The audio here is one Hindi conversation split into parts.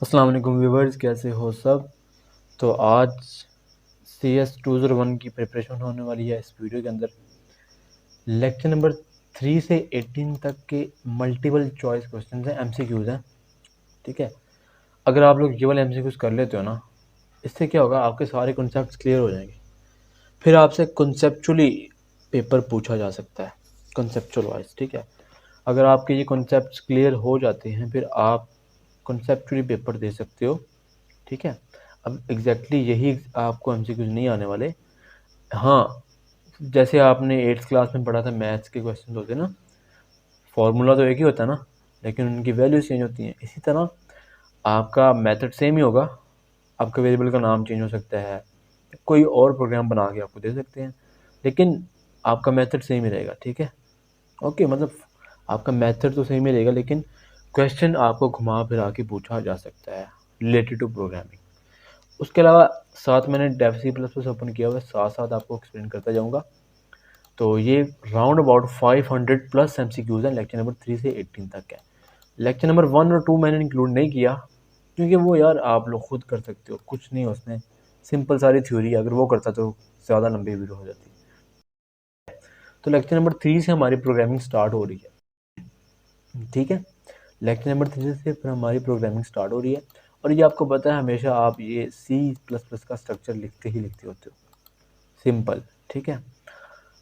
अस्सलाम वालेकुम व्यूवर्स, कैसे हो सब। तो आज CS 201 की प्रिपरेशन होने वाली है। इस वीडियो के अंदर लेक्चर नंबर 3 से 18 तक के मल्टीपल चॉइस क्वेश्चन हैं, MCQs हैं। ठीक है, अगर आप लोग ये वाले MCQs कर लेते हो ना, इससे क्या होगा, आपके सारे कॉन्सेप्ट्स क्लियर हो जाएंगे। फिर आपसे कॉन्सेप्चुअली पेपर पूछा जा सकता है, कॉन्सेप्चुअल वाइज। ठीक है, अगर आपके ये कॉन्सेप्ट्स क्लियर हो जाते हैं फिर आप कॉन्सेप्चुअली पेपर दे सकते हो। ठीक है, अब एग्जैक्टली यही आपको MCQs नहीं आने वाले। हाँ, जैसे आपने 8th क्लास में पढ़ा था, मैथ्स के क्वेश्चन होते हैं ना, फॉर्मूला तो एक ही होता है ना, लेकिन उनकी वैल्यूज चेंज होती हैं। इसी तरह आपका मेथड सेम ही होगा, आपका वेरिएबल का नाम चेंज हो सकता है, कोई और प्रोग्राम बना के आपको दे सकते हैं, लेकिन आपका मेथड सेम ही रहेगा। ठीक है, ओके, मतलब आपका मेथड तो सेम ही रहेगा, लेकिन क्वेश्चन आपको घुमा फिरा के पूछा जा सकता है रिलेटेड टू प्रोग्रामिंग। उसके अलावा साथ मैंने डेव C++ ओपन किया हुआ है, साथ साथ आपको एक्सप्लेन करता जाऊंगा। तो ये राउंड अबाउट 500 प्लस MCQs हैं, लेक्चर नंबर 3 से 18 तक है। लेक्चर नंबर 1 और 2 मैंने इंक्लूड नहीं किया, क्योंकि वो यार आप लोग खुद कर सकते हो, कुछ नहीं उसमें, सिंपल सारी थ्योरी। अगर वो करता तो ज़्यादा लंबी वीडियो हो जाती। तो लेक्चर नंबर 3 से हमारी प्रोग्रामिंग स्टार्ट हो रही है। ठीक है, लेक्चर नंबर 3 से फिर हमारी प्रोग्रामिंग स्टार्ट हो रही है। और ये आपको पता है, हमेशा आप ये C++ का स्ट्रक्चर लिखते ही लिखते होते हो, सिंपल। ठीक है,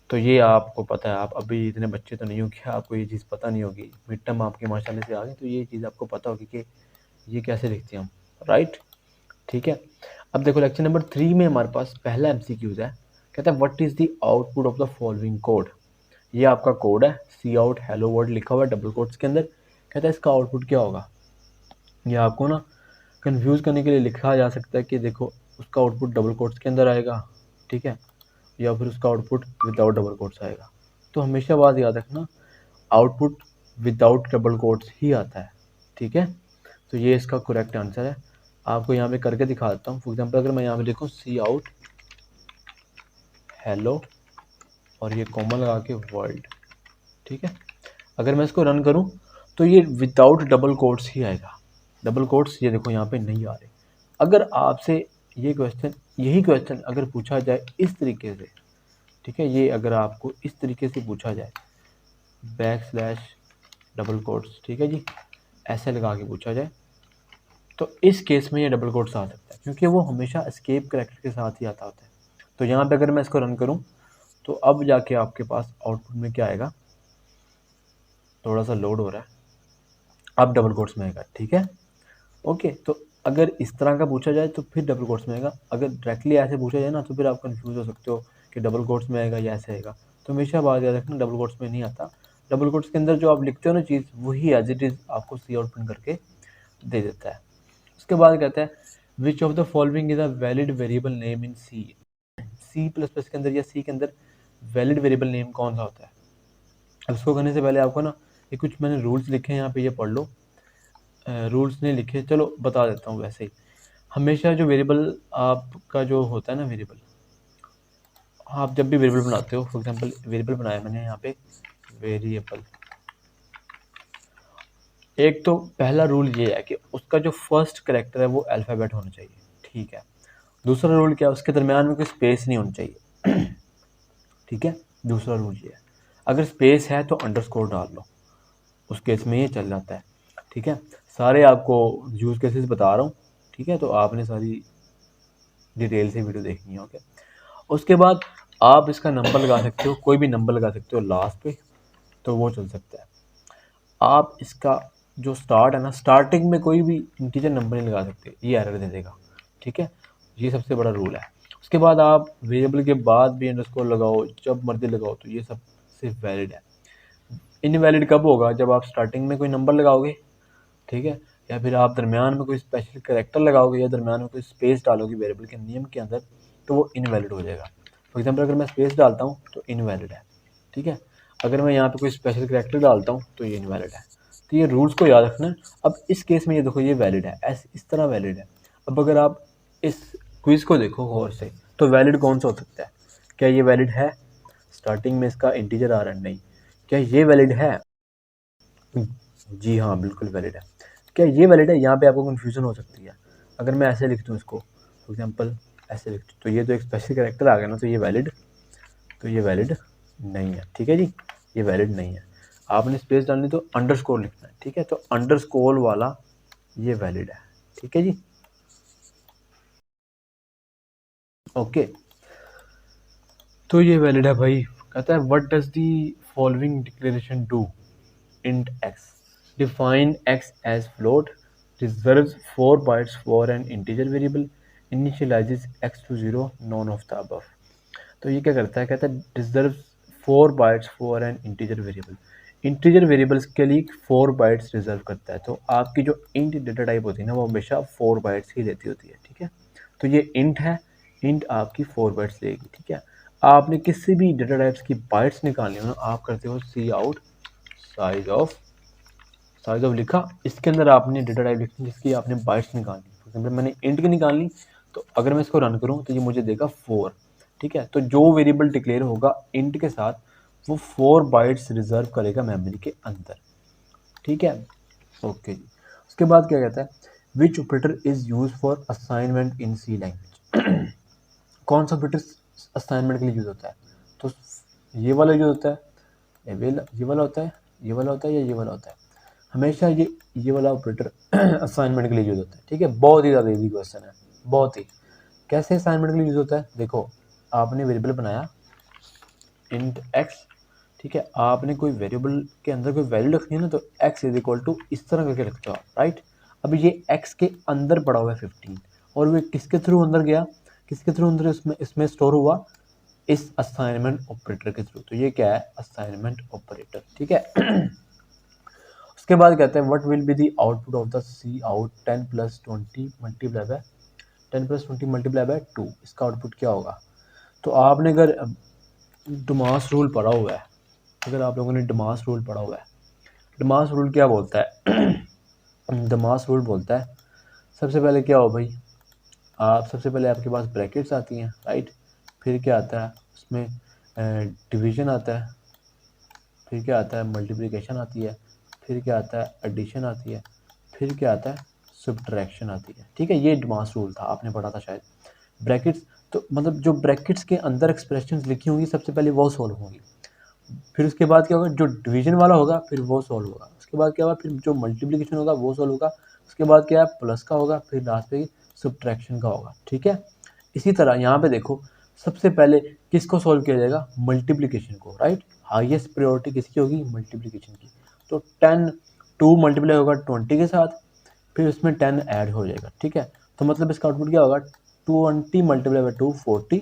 तो ये आपको पता है, आप अभी इतने बच्चे तो नहीं हो कि आपको ये चीज़ पता नहीं होगी। मिड टर्म आपके माशाल्लाह से आ गए, तो ये चीज़ आपको पता होगी कि ये कैसे लिखते हैं हम, राइट। ठीक है, अब देखो लेक्चर नंबर 3 में हमारे पास पहला MCQs है। कहता है what is the output of the following code. ये आपका कोड है, सी आउट हेलो वर्ल्ड लिखा हुआ है डबल कोट्स के अंदर। कहता है इसका आउटपुट क्या होगा। ये आपको ना कंफ्यूज करने के लिए लिखा जा सकता है कि देखो उसका आउटपुट डबल कोट्स के अंदर आएगा, ठीक है, या फिर उसका आउटपुट विदाउट डबल कोट्स आएगा। तो हमेशा बात याद रखना, आउटपुट विदाउट डबल कोट्स ही आता है। ठीक है, तो ये इसका करेक्ट आंसर है। आपको यहाँ पे करके दिखा देता हूँ। फॉर एग्जांपल अगर मैं यहाँ पे देखूँ सी आउट हेलो और ये कॉमा लगा के वर्ल्ड, ठीक है, अगर मैं इसको रन करूँ तो ये विदाउट डबल कोट्स ही आएगा। डबल कोट्स ये देखो यहाँ पे नहीं आ रहे। अगर आपसे ये क्वेश्चन, यही क्वेश्चन अगर पूछा जाए इस तरीके से, ठीक है, ये अगर आपको इस तरीके से पूछा जाए, बैक स्लैश डबल कोट्स, ठीक है जी, ऐसे लगा के पूछा जाए, तो इस केस में ये डबल कोट्स आ सकता है, क्योंकि वो हमेशा एस्केप करैक्टर के साथ ही आता होता है। तो यहाँ पे अगर मैं इसको रन करूँ तो अब जाके आपके पास आउटपुट में क्या आएगा, थोड़ा सा लोड हो रहा है, अब डबल कोट्स में आएगा। ठीक है, ओके। तो अगर इस तरह का पूछा जाए तो फिर डबल कोट्स में आएगा। अगर डायरेक्टली ऐसे पूछा जाए ना तो फिर आप कंफ्यूज हो सकते हो कि डबल कोट्स में आएगा या ऐसे आएगा। तो हमेशा बात याद रखना, डबल कोट्स में नहीं आता। डबल कोट्स के अंदर जो आप लिखते हो ना चीज़, वही एज इट इज़ आपको सी आउट प्रिंट करके दे देता है। उसके बाद कहता है which of the following is a valid variable name in C++ के अंदर या सी के अंदर वैलिड वेरिएबल नेम कौन सा होता है। अब इसको करने से पहले आपको ना ये कुछ मैंने रूल्स लिखे हैं यहाँ पे, ये पढ़ लो। रूल्स नहीं लिखे, चलो बता देता हूँ वैसे ही। हमेशा जो वेरिएबल आपका जो होता है ना, वेरिएबल, आप जब भी वेरिएबल बनाते हो, फॉर एग्जांपल वेरिएबल बनाया मैंने यहाँ पे वेरिएबल, एक तो पहला रूल ये है कि उसका जो फर्स्ट कैरेक्टर है वो अल्फ़ाबेट होना चाहिए। ठीक है, दूसरा रूल क्या है, उसके दरमियान में कोई स्पेस नहीं होनी चाहिए। ठीक है, दूसरा रूल ये है, अगर स्पेस है तो अंडरस्कोर डाल लो, उस केस में ये चल जाता है। ठीक है, सारे आपको यूज़ केसेस बता रहा हूँ। ठीक है, तो आपने सारी डिटेल से वीडियो देखनी है। ओके, उसके बाद आप इसका नंबर लगा सकते हो, कोई भी नंबर लगा सकते हो लास्ट पे, तो वो चल सकता है। आप इसका जो स्टार्ट है ना, स्टार्टिंग में कोई भी इंटीजर नंबर नहीं लगा सकते, ये एरर दे देगा। ठीक है, ये सबसे बड़ा रूल है। उसके बाद आप वेरिएबल के बाद भी अंडरस्कोर लगाओ, जब मर्जी लगाओ, तो ये सब सिर्फ वैलिड है। इनवैलिड कब होगा, जब आप स्टार्टिंग में कोई नंबर लगाओगे, ठीक है, या फिर आप दरमियान में कोई स्पेशल कैरेक्टर लगाओगे या दरमियान में कोई स्पेस डालोगे वेरिएबल के नेम के अंदर, तो वो इनवैलिड हो जाएगा। फॉर एग्जांपल अगर मैं स्पेस डालता हूँ तो इनवैलिड है। ठीक है, अगर मैं यहाँ पे कोई स्पेशल कैरेक्टर डालता हूँ तो ये इनवैलिड है। तो ये रूल्स को याद रखना है। अब इस केस में ये देखो, ये वैलिड है, ऐसे इस तरह वैलिड है। अब अगर आप इस क्विज को देखो गौर से, तो वैलिड कौन सा हो सकता है, क्या ये वैलिड है, स्टार्टिंग में इसका इंटीजर आ रहा है, नहीं, क्या ये वैलिड है, जी हाँ बिल्कुल वैलिड है। क्या ये वैलिड है? यहाँ पे आपको कन्फ्यूज़न हो सकती है। अगर मैं ऐसे लिख दूँ इसको, फॉर एग्जांपल ऐसे लिख दूँ, तो ये तो एक स्पेशल कैरेक्टर आ गया ना, तो ये वैलिड नहीं है। ठीक है जी, ये वैलिड नहीं है। आपने स्पेस डालनी तो अंडरस्कोर लिखना है। ठीक है, तो अंडरस्कोर वाला ये वैलिड है। ठीक है जी, ओके, तो ये वैलिड है भाई। कहता है what does the following declaration do? int x, define x as float, reserves 4 bytes for an integer variable, initializes x to 0, none of the above। तो ये क्या करता है? कहता है reserve 4 bytes for an integer variable. Integer variables के लिए 4 बाइट्स रिजर्व करता है। तो आपकी जो इंट डेटा टाइप होती है ना, वो हमेशा 4 बाइट्स ही लेती होती है। ठीक है, तो ये इंट है, इंट आपकी 4 बाइट्स लेगी। ठीक है, आपने किसी भी डेटा टाइप्स की बाइट्स निकालनी हो ना, आप करते हो सी आउट साइज ऑफ लिखा, इसके अंदर आपने डेटा टाइप लिखनी जिसकी आपने बाइट्स निकालनी। फॉर एग्जाम्पल मैंने इंट की निकालनी, तो अगर मैं इसको रन करूँ तो ये मुझे देगा 4। ठीक है, तो जो वेरिएबल डिक्लेयर होगा इंट के साथ, वो 4 बाइट्स रिजर्व करेगा मेमोरी के अंदर। ठीक है, ओके जी। उसके बाद क्या कहता है? Which operator is use for assignment in C language? कौन सा ऑपरेटर असाइनमेंट के लिए यूज होता है? तो ये वाला यूज होता है, ये वाला होता है, ये वाला होता है, या ये वाला होता है? हमेशा ये वाला ऑपरेटर असाइनमेंट के लिए यूज होता है। ठीक है, बहुत ही ज़्यादा इजी क्वेश्चन है, बहुत ही। कैसे असाइनमेंट के लिए यूज होता है? देखो, आपने वेरिएबल बनाया इंट एक्स। ठीक है, आपने कोई वेरिएबल के अंदर कोई वैल्यू रखनी है ना, तो एक्स इज इक्वल टू इस तरह करके रखते हो आप, राइट। अब ये एक्स के अंदर पड़ा हुआ है 15, और वो किसके थ्रू अंदर गया, किसके थ्रू अंदर इसमें स्टोर हुआ? इस असाइनमेंट ऑपरेटर के थ्रू। तो ये क्या है? Assignment operator. ठीक है, उसके बाद कहते हैं what will be the output of the cout 10 plus 20 multiply by 10 plus 20 multiply by 2। इसका आउटपुट क्या होगा? तो आपने अगर डमास रूल पढ़ा हुआ है, अगर आप लोगों ने डमास रूल पढ़ा हुआ है, डमास रूल क्या बोलता है? डमास रूल बोलता है सबसे पहले क्या हो भाई, आप सबसे पहले आपके पास ब्रैकेट्स आती हैं, राइट। फिर क्या आता है उसमें? डिवीजन आता है, फिर क्या आता है? मल्टीप्लिकेशन आती है, फिर क्या आता है? एडिशन आती है, फिर क्या आता है? सब्ट्रैक्शन आती है। ठीक है, ये डमास रूल था, आपने पढ़ा था शायद। ब्रैकेट्स, तो मतलब जो ब्रैकेट्स के अंदर एक्सप्रेशंस लिखी होंगी सबसे पहले वो सॉल्व होंगी। फिर उसके बाद क्या होगा? जो डिवीजन वाला होगा फिर वो सॉल्व होगा। उसके बाद क्या होगा? फिर जो मल्टीप्लिकेशन होगा वो सॉल्व होगा। उसके बाद क्या है? प्लस का होगा, फिर लास्ट पे सब्ट्रैक्शन का होगा। ठीक है, इसी तरह यहाँ पे देखो, सबसे पहले किसको सॉल्व किया जाएगा? मल्टीप्लिकेशन को, राइट। हाईएस्ट प्रायोरिटी किसकी होगी? मल्टीप्लिकेशन की। तो 10 2 मल्टीप्लाई होगा 20 के साथ, फिर उसमें 10 ऐड हो जाएगा। ठीक है, तो मतलब इसका आउटपुट क्या होगा? 20 मल्टीप्लाई बाई 2 40,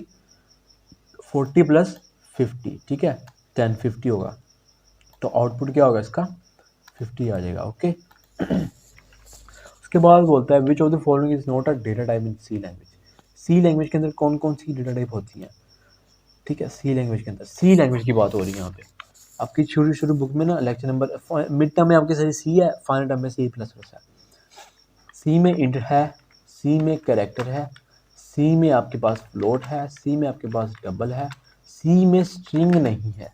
40 प्लस 50। ठीक है, 10 50 होगा, तो आउटपुट क्या होगा इसका? 50 आ जाएगा। ओके, उसके बाद बोलता है which of the following is not a data type in C language? C language के अंदर कौन कौन सी डेटा टाइप होती हैं? ठीक है, सी लैंग्वेज के अंदर, सी लैंग्वेज की बात हो रही है यहाँ पे। आपकी शुरू बुक में ना लेक्चर नंबर मिड टर्म में आपके सारी सी है, फाइनल टर्म में सी प्लस प्लस है। सी में इंट है, सी में कैरेक्टर है, सी में आपके पास फ्लोट है, सी में आपके पास डबल है, सी में स्ट्रिंग नहीं है।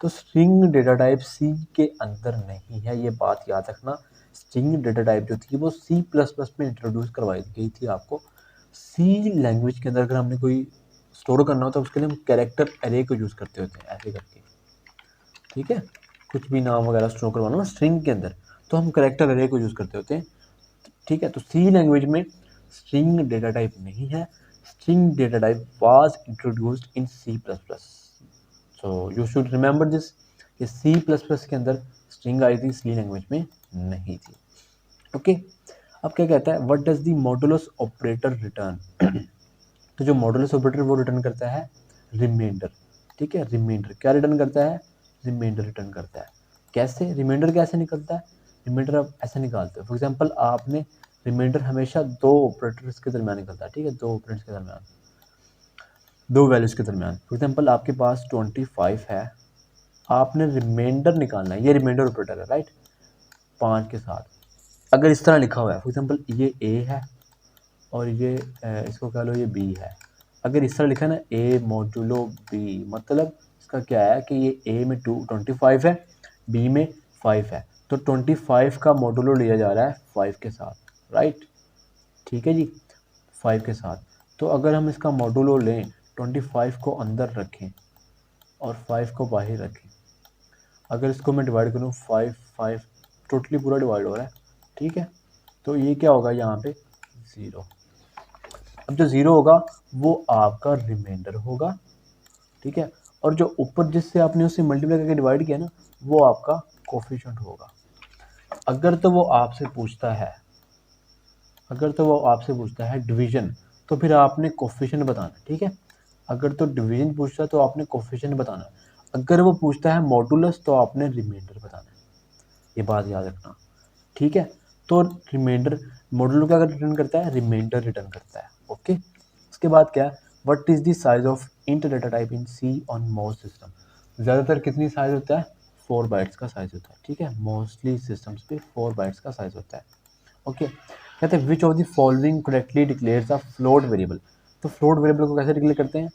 तो स्ट्रिंग डेटा टाइप सी के अंदर नहीं है, ये बात याद रखना। स्ट्रिंग डेटा टाइप जो थी वो सी प्लस प्लस में इंट्रोड्यूस करवाई गई थी आपको। सी लैंग्वेज के अंदर अगर हमने कोई स्टोर करना हो तो उसके लिए हम कैरेक्टर एरे को यूज़ करते होते हैं, ऐसे करके। ठीक है, कुछ भी नाम वगैरह स्टोर करवाना हो स्ट्रिंग के अंदर, तो हम कैरेक्टर एरे को यूज़ करते होते हैं। ठीक है, तो सी लैंग्वेज में स्ट्रिंग डेटा टाइप नहीं है। String data type was introduced in C plus plus. So you should remember this, कि सी प्लस प्लस के अंदर स्ट्रिंग आई थी, सी लैंग्वेज में नहीं थी। ओके, अब क्या कहता है what does the modulus operator return? तो जो मॉडुलस ऑपरेटर वो रिटर्न करता है रिमाइंडर। ठीक है, रिमाइंडर क्या रिटर्न करता है? रिमाइंडर रिटर्न करता है। कैसे रिमाइंडर कैसे निकलता है? रिमाइंडर आप ऐसे निकालते हो, फॉर एग्जांपल आपने रिमाइंडर हमेशा दो ऑपरेटर्स के दरमियान निकलता है। ठीक है, दो ऑपरेटर्स के दरमियान, दो वैल्यूज़ के दरमियान। फॉर एग्जांपल आपके पास 25 है, आपने रिमाइंडर निकालना है, ये रिमाइंडर ऑपरेटर है, राइट, 5 के साथ। अगर इस तरह लिखा हुआ है, फॉर एग्जांपल ये ए है और ये इसको कह लो ये बी है। अगर इस तरह लिखा है ना, ए मॉड्यूलो बी, मतलब इसका क्या है कि ये ए में 25 है, बी में 5 है, तो 25 का मॉडुलो लिया जा रहा है 5 के साथ, राइट, ठीक है जी, 5 के साथ। तो अगर हम इसका मॉडुलो लें, 25 को अंदर रखें और 5 को बाहर रखें, अगर इसको मैं डिवाइड करूँ 5 5 टोटली पूरा डिवाइड हो रहा है, ठीक है, तो ये क्या होगा यहाँ पे 0। अब जो 0 होगा वो आपका रिमाइंडर होगा, ठीक है, और जो ऊपर जिससे आपने उससे मल्टीप्लाई करके डिवाइड किया ना, वो आपका कोफिशिएंट होगा। अगर तो वो आपसे पूछता है डिवीजन, तो फिर आपने कोफिशिएंट बताना, ठीक है। अगर तो डिवीजन पूछता है तो आपने कोफिशिएंट बताना। अगर वो पूछता है मॉडुलस तो आपने रिमाइंडर बताना है, ये बात याद रखना, ठीक है। तो रिमाइंडर, मॉडुलो क्या रिटर्न करता है, रिमाइंडर रिटर्न करता है, ओके। उसके बाद क्या है, what is the size of int data type in C on most system. ज़्यादातर कितनी साइज होता है, 4 बाइट्स का साइज होता है, ठीक है, मोस्टली सिस्टम्स पे 4 बाइट्स का साइज होता है, ओके। कहते हैं विच of the following correctly declares a float variable. तो फ्लोट वेरिएबल को कैसे डिक्लेयर करते हैं,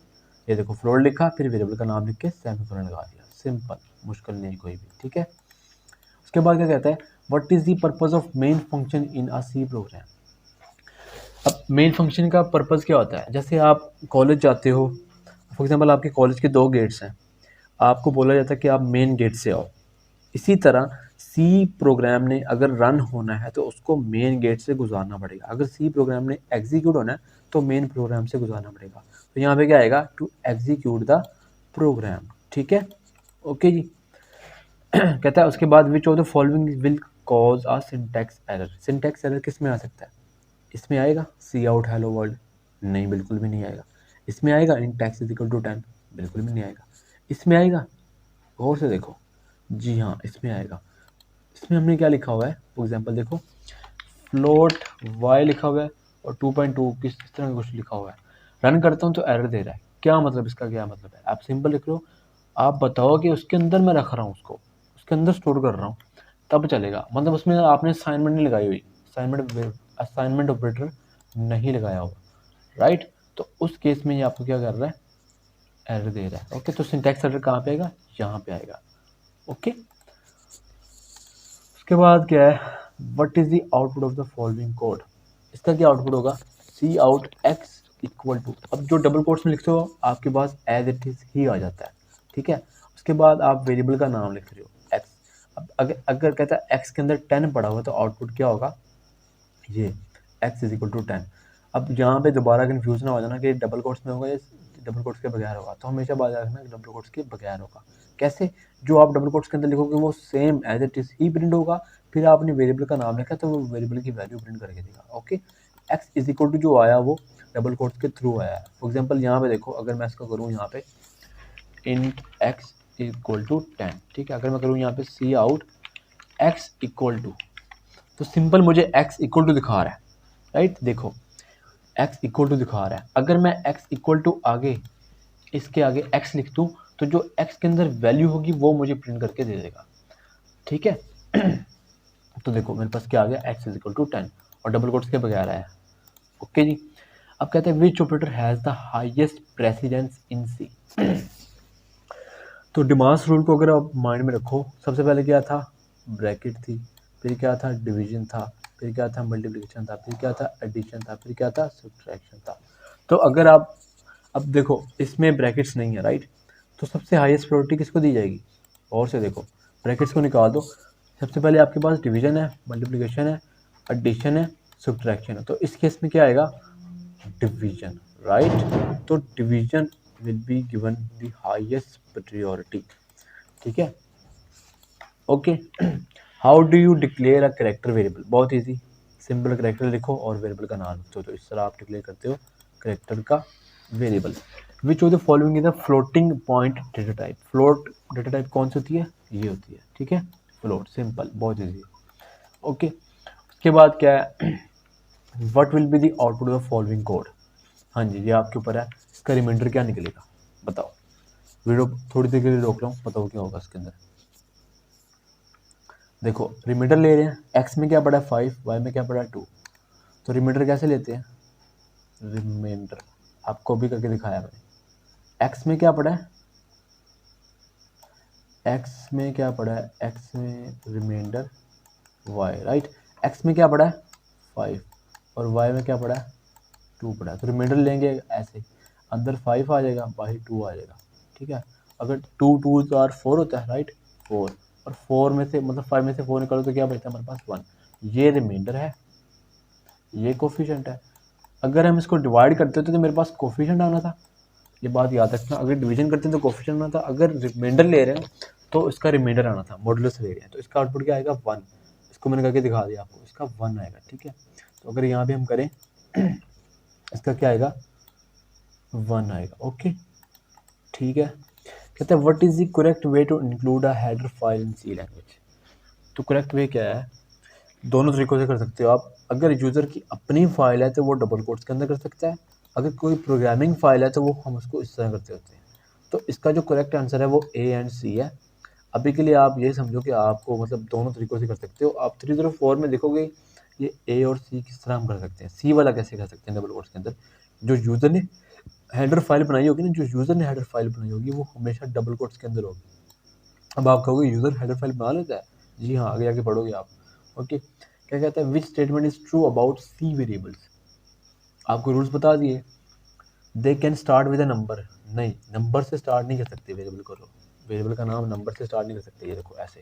ये देखो, फ्लोट लिखा, फिर वेरिएबल का नाम लिख के सेमीकोलन लगा दिया, सिंपल, मुश्किल नहीं कोई भी, ठीक है। उसके बाद क्या कहता है, what is the purpose of main function in a C program. अब मेन फंक्शन का पर्पस क्या होता है, जैसे आप कॉलेज जाते हो, फॉर एग्जांपल आपके कॉलेज के 2 गेट्स हैं, आपको बोला जाता है कि आप मेन गेट से आओ। इसी तरह सी प्रोग्राम ने अगर रन होना है तो उसको मेन गेट से गुजारना पड़ेगा। अगर सी प्रोग्राम ने एग्जीक्यूट होना है तो मेन प्रोग्राम से गुजारना पड़ेगा। तो यहाँ पे क्या आएगा, टू एग्जीक्यूट द प्रोग्राम, ठीक है, ओके जी। कहता है उसके बाद विच of the following will cause a syntax error. Syntax error किस में आ सकता है, इसमें आएगा सी आउट हेलो वर्ल्ड, नहीं, बिल्कुल भी नहीं आएगा। इसमें आएगा int x is equal to 10, बिल्कुल भी नहीं आएगा। इसमें आएगा, गौर से देखो, जी हाँ, इसमें आएगा। इसमें हमने क्या लिखा हुआ है, फॉर एग्जांपल देखो, फ्लोट y लिखा हुआ है और 2.2 किस तरह का कुछ लिखा हुआ है। रन करता हूँ तो एरर दे रहा है, क्या मतलब, इसका क्या मतलब है, आप सिंपल लिख लो, आप बताओ कि उसके अंदर मैं रख रहा हूँ, उसको उसके अंदर स्टोर कर रहा हूँ, तब चलेगा। मतलब उसमें आपने असाइनमेंट नहीं लगाई हुई, असाइनमेंट ऑपरेटर नहीं लगाया हुआ, राइट। तो उस केस में ये आपको क्या कर रहा है, एरर दे रहा है, ओके। तो सिंटैक्स एरर कहाँ पे आएगा, यहाँ पे आएगा, ओके। उसके बाद क्या है, what is the output of the following code. इसका क्या आउटपुट होगा, सी आउट एक्स इक्वल टू, अब जो डबल कोट्स में लिखते हो आपके पास एज इट इज ही आ जाता है, ठीक है। उसके बाद आप वेरिएबल का नाम लिख रहे हो एक्स। अब अगर कहता है एक्स के अंदर 10 पड़ा हुआ तो आउटपुट क्या होगा, ये एक्स इज इक्वल टू 10। अब यहाँ पे दोबारा कन्फ्यूज ना हो जाना कि डबल कोट्स में होगा या डबल कोट्स के बगैर होगा, तो हमेशा बात रखना कि डबल कोट्स के बगैर होगा। कैसे, जो आप डबल कोट्स के अंदर लिखोगे वो सेम एज इट इज ही प्रिंट होगा, फिर आपने वेरिएबल का नाम लिखा तो वो वेरिएबल की वैल्यू प्रिंट करके देगा, okay. X is equal to जो आया वो डबल कोट्स के थ्रू आया है। फॉर एग्जाम्पल यहाँ पे देखो, अगर मैं इसका करूँ यहाँ पे इंट एक्स इक्वल टू 10, ठीक है, अगर मैं करूँ यहाँ पे सी आउट एक्स इक्वल टू, तो सिंपल मुझे एक्स इक्वल टू दिखा रहा है, राइट। देखो x इक्वल टू दिखा रहा है, अगर मैं x इक्वल टू आगे, इसके आगे x लिख दूं तो जो x के अंदर वैल्यू होगी वो मुझे प्रिंट करके दे देगा, ठीक है। तो देखो मेरे पास क्या आ गया, x इज इक्वल टू 10 और डबल कोट्स के बगैर आया, ओके जी। अब कहते हैं which operator has the highest precedence in C. तो डिमांस रूल को अगर आप माइंड में रखो, सबसे पहले क्या था, ब्रैकेट थी, फिर क्या था, डिवीजन था, फिर क्या था, मल्टीप्लिकेशन था, फिर क्या था, एडिशन था, फिर क्या था, सब्ट्रैक्शन था। तो अगर आप, अब देखो इसमें ब्रैकेट्स नहीं है, राइट, तो सबसे हाईएस्ट प्रायोरिटी किसको दी जाएगी, और से देखो, ब्रैकेट्स को निकाल दो, सबसे पहले आपके पास डिवीजन है, मल्टीप्लिकेशन है, एडिशन है, सब्ट्रैक्शन है, तो इस केस में क्या आएगा, डिवीजन, राइट। तो division will be given the highest priority, ठीक है, okay. How do you declare a character variable, बहुत इजी, सिंपल कैरेक्टर लिखो और वेरिएबल का नाम लिखो, तो इस तरह आप डिक्लेयर करते हो कैरेक्टर का variable. Which of the following is a floating point data type. Float data type कौन सी होती है, ये होती है, ठीक है, फ्लोट, सिंपल, बहुत इजी, ओके। उसके बाद क्या है, what will be the output of the following code. हाँ जी, ये आपके ऊपर है, इसका रिमाइंडर क्या निकलेगा, बताओ। वीडियो थोड़ी देर के लिए रोक रहा हूँ, बताओ क्या होगा इसके अंदर। देखो रिमाइंडर ले रहे हैं, एक्स में क्या पड़ा है 5, वाई में क्या पड़ा है 2, तो रिमाइंडर कैसे लेते हैं, रिमाइंडर आपको भी करके दिखाया मैंने। एक्स में क्या पड़ा है, एक्स में क्या पड़ा है, एक्स में रिमाइंडर वाई, राइट। एक्स में क्या पड़ा है 5 और वाई में क्या पड़ा है 2 पड़ा है, तो रिमाइंडर लेंगे ऐसे, अंदर 5 आ जाएगा, बाहर 2 आ जाएगा, ठीक है। अगर 2 2 आर 4 होता है, राइट, 4, और 4 में से मतलब 5 में से 4 निकालो तो क्या बचता है हमारे पास 1, ये रिमाइंडर है, ये कोफिशिएंट है। अगर हम इसको डिवाइड करते होते तो मेरे पास कोफिशिएंट आना था, ये बात याद रखना। अगर डिवीजन करते हैं तो कोफिशिएंट आना था, अगर रिमाइंडर ले रहे हैं तो इसका रिमाइंडर आना था, मॉडुलस ले रहे हैं तो इसका आउटपुट क्या आएगा 1। इसको मैंने करके दिखा दिया आपको, इसका 1 आएगा, ठीक है। तो अगर यहाँ पे हम करें इसका क्या आएगा 1 आएगा, ओके, ठीक है। कहते हैं what is the correct way to include a header file in C language. तो करेक्ट वे क्या है, दोनों तरीकों से कर सकते हो आप। अगर यूज़र की अपनी फाइल है तो वो डबल कोट्स के अंदर कर सकता है, अगर कोई प्रोग्रामिंग फाइल है तो वो हम उसको इस तरह करते होते हैं। तो इसका जो करेक्ट आंसर है वो ए एंड सी है। अभी के लिए आप ये समझो कि आपको मतलब दोनों तरीकों से कर सकते हो। आप 304 में देखोगे ये ए और सी किस तरह हम कर सकते हैं, सी वाला कैसे कर सकते हैं डबल कोट्स के अंदर। जो यूज़र ने हेडर फाइल बनाई होगी ना, जो यूज़र ने हेडर फाइल बनाई होगी वो हमेशा डबल कोट्स के अंदर होगी। अब आप कहोगे यूज़र हेडर फाइल बना लेता है, जी हाँ, आगे आगे पढ़ोगे आप, ओके। क्या कहता है which statement is true about C variables, आपको रूल्स बता दिए। They can start with a number, नहीं, नंबर से स्टार्ट नहीं कर सकते वेरिएबल को, वेरिएबल का नाम नंबर से स्टार्ट नहीं कर सकते, ये देखो ऐसे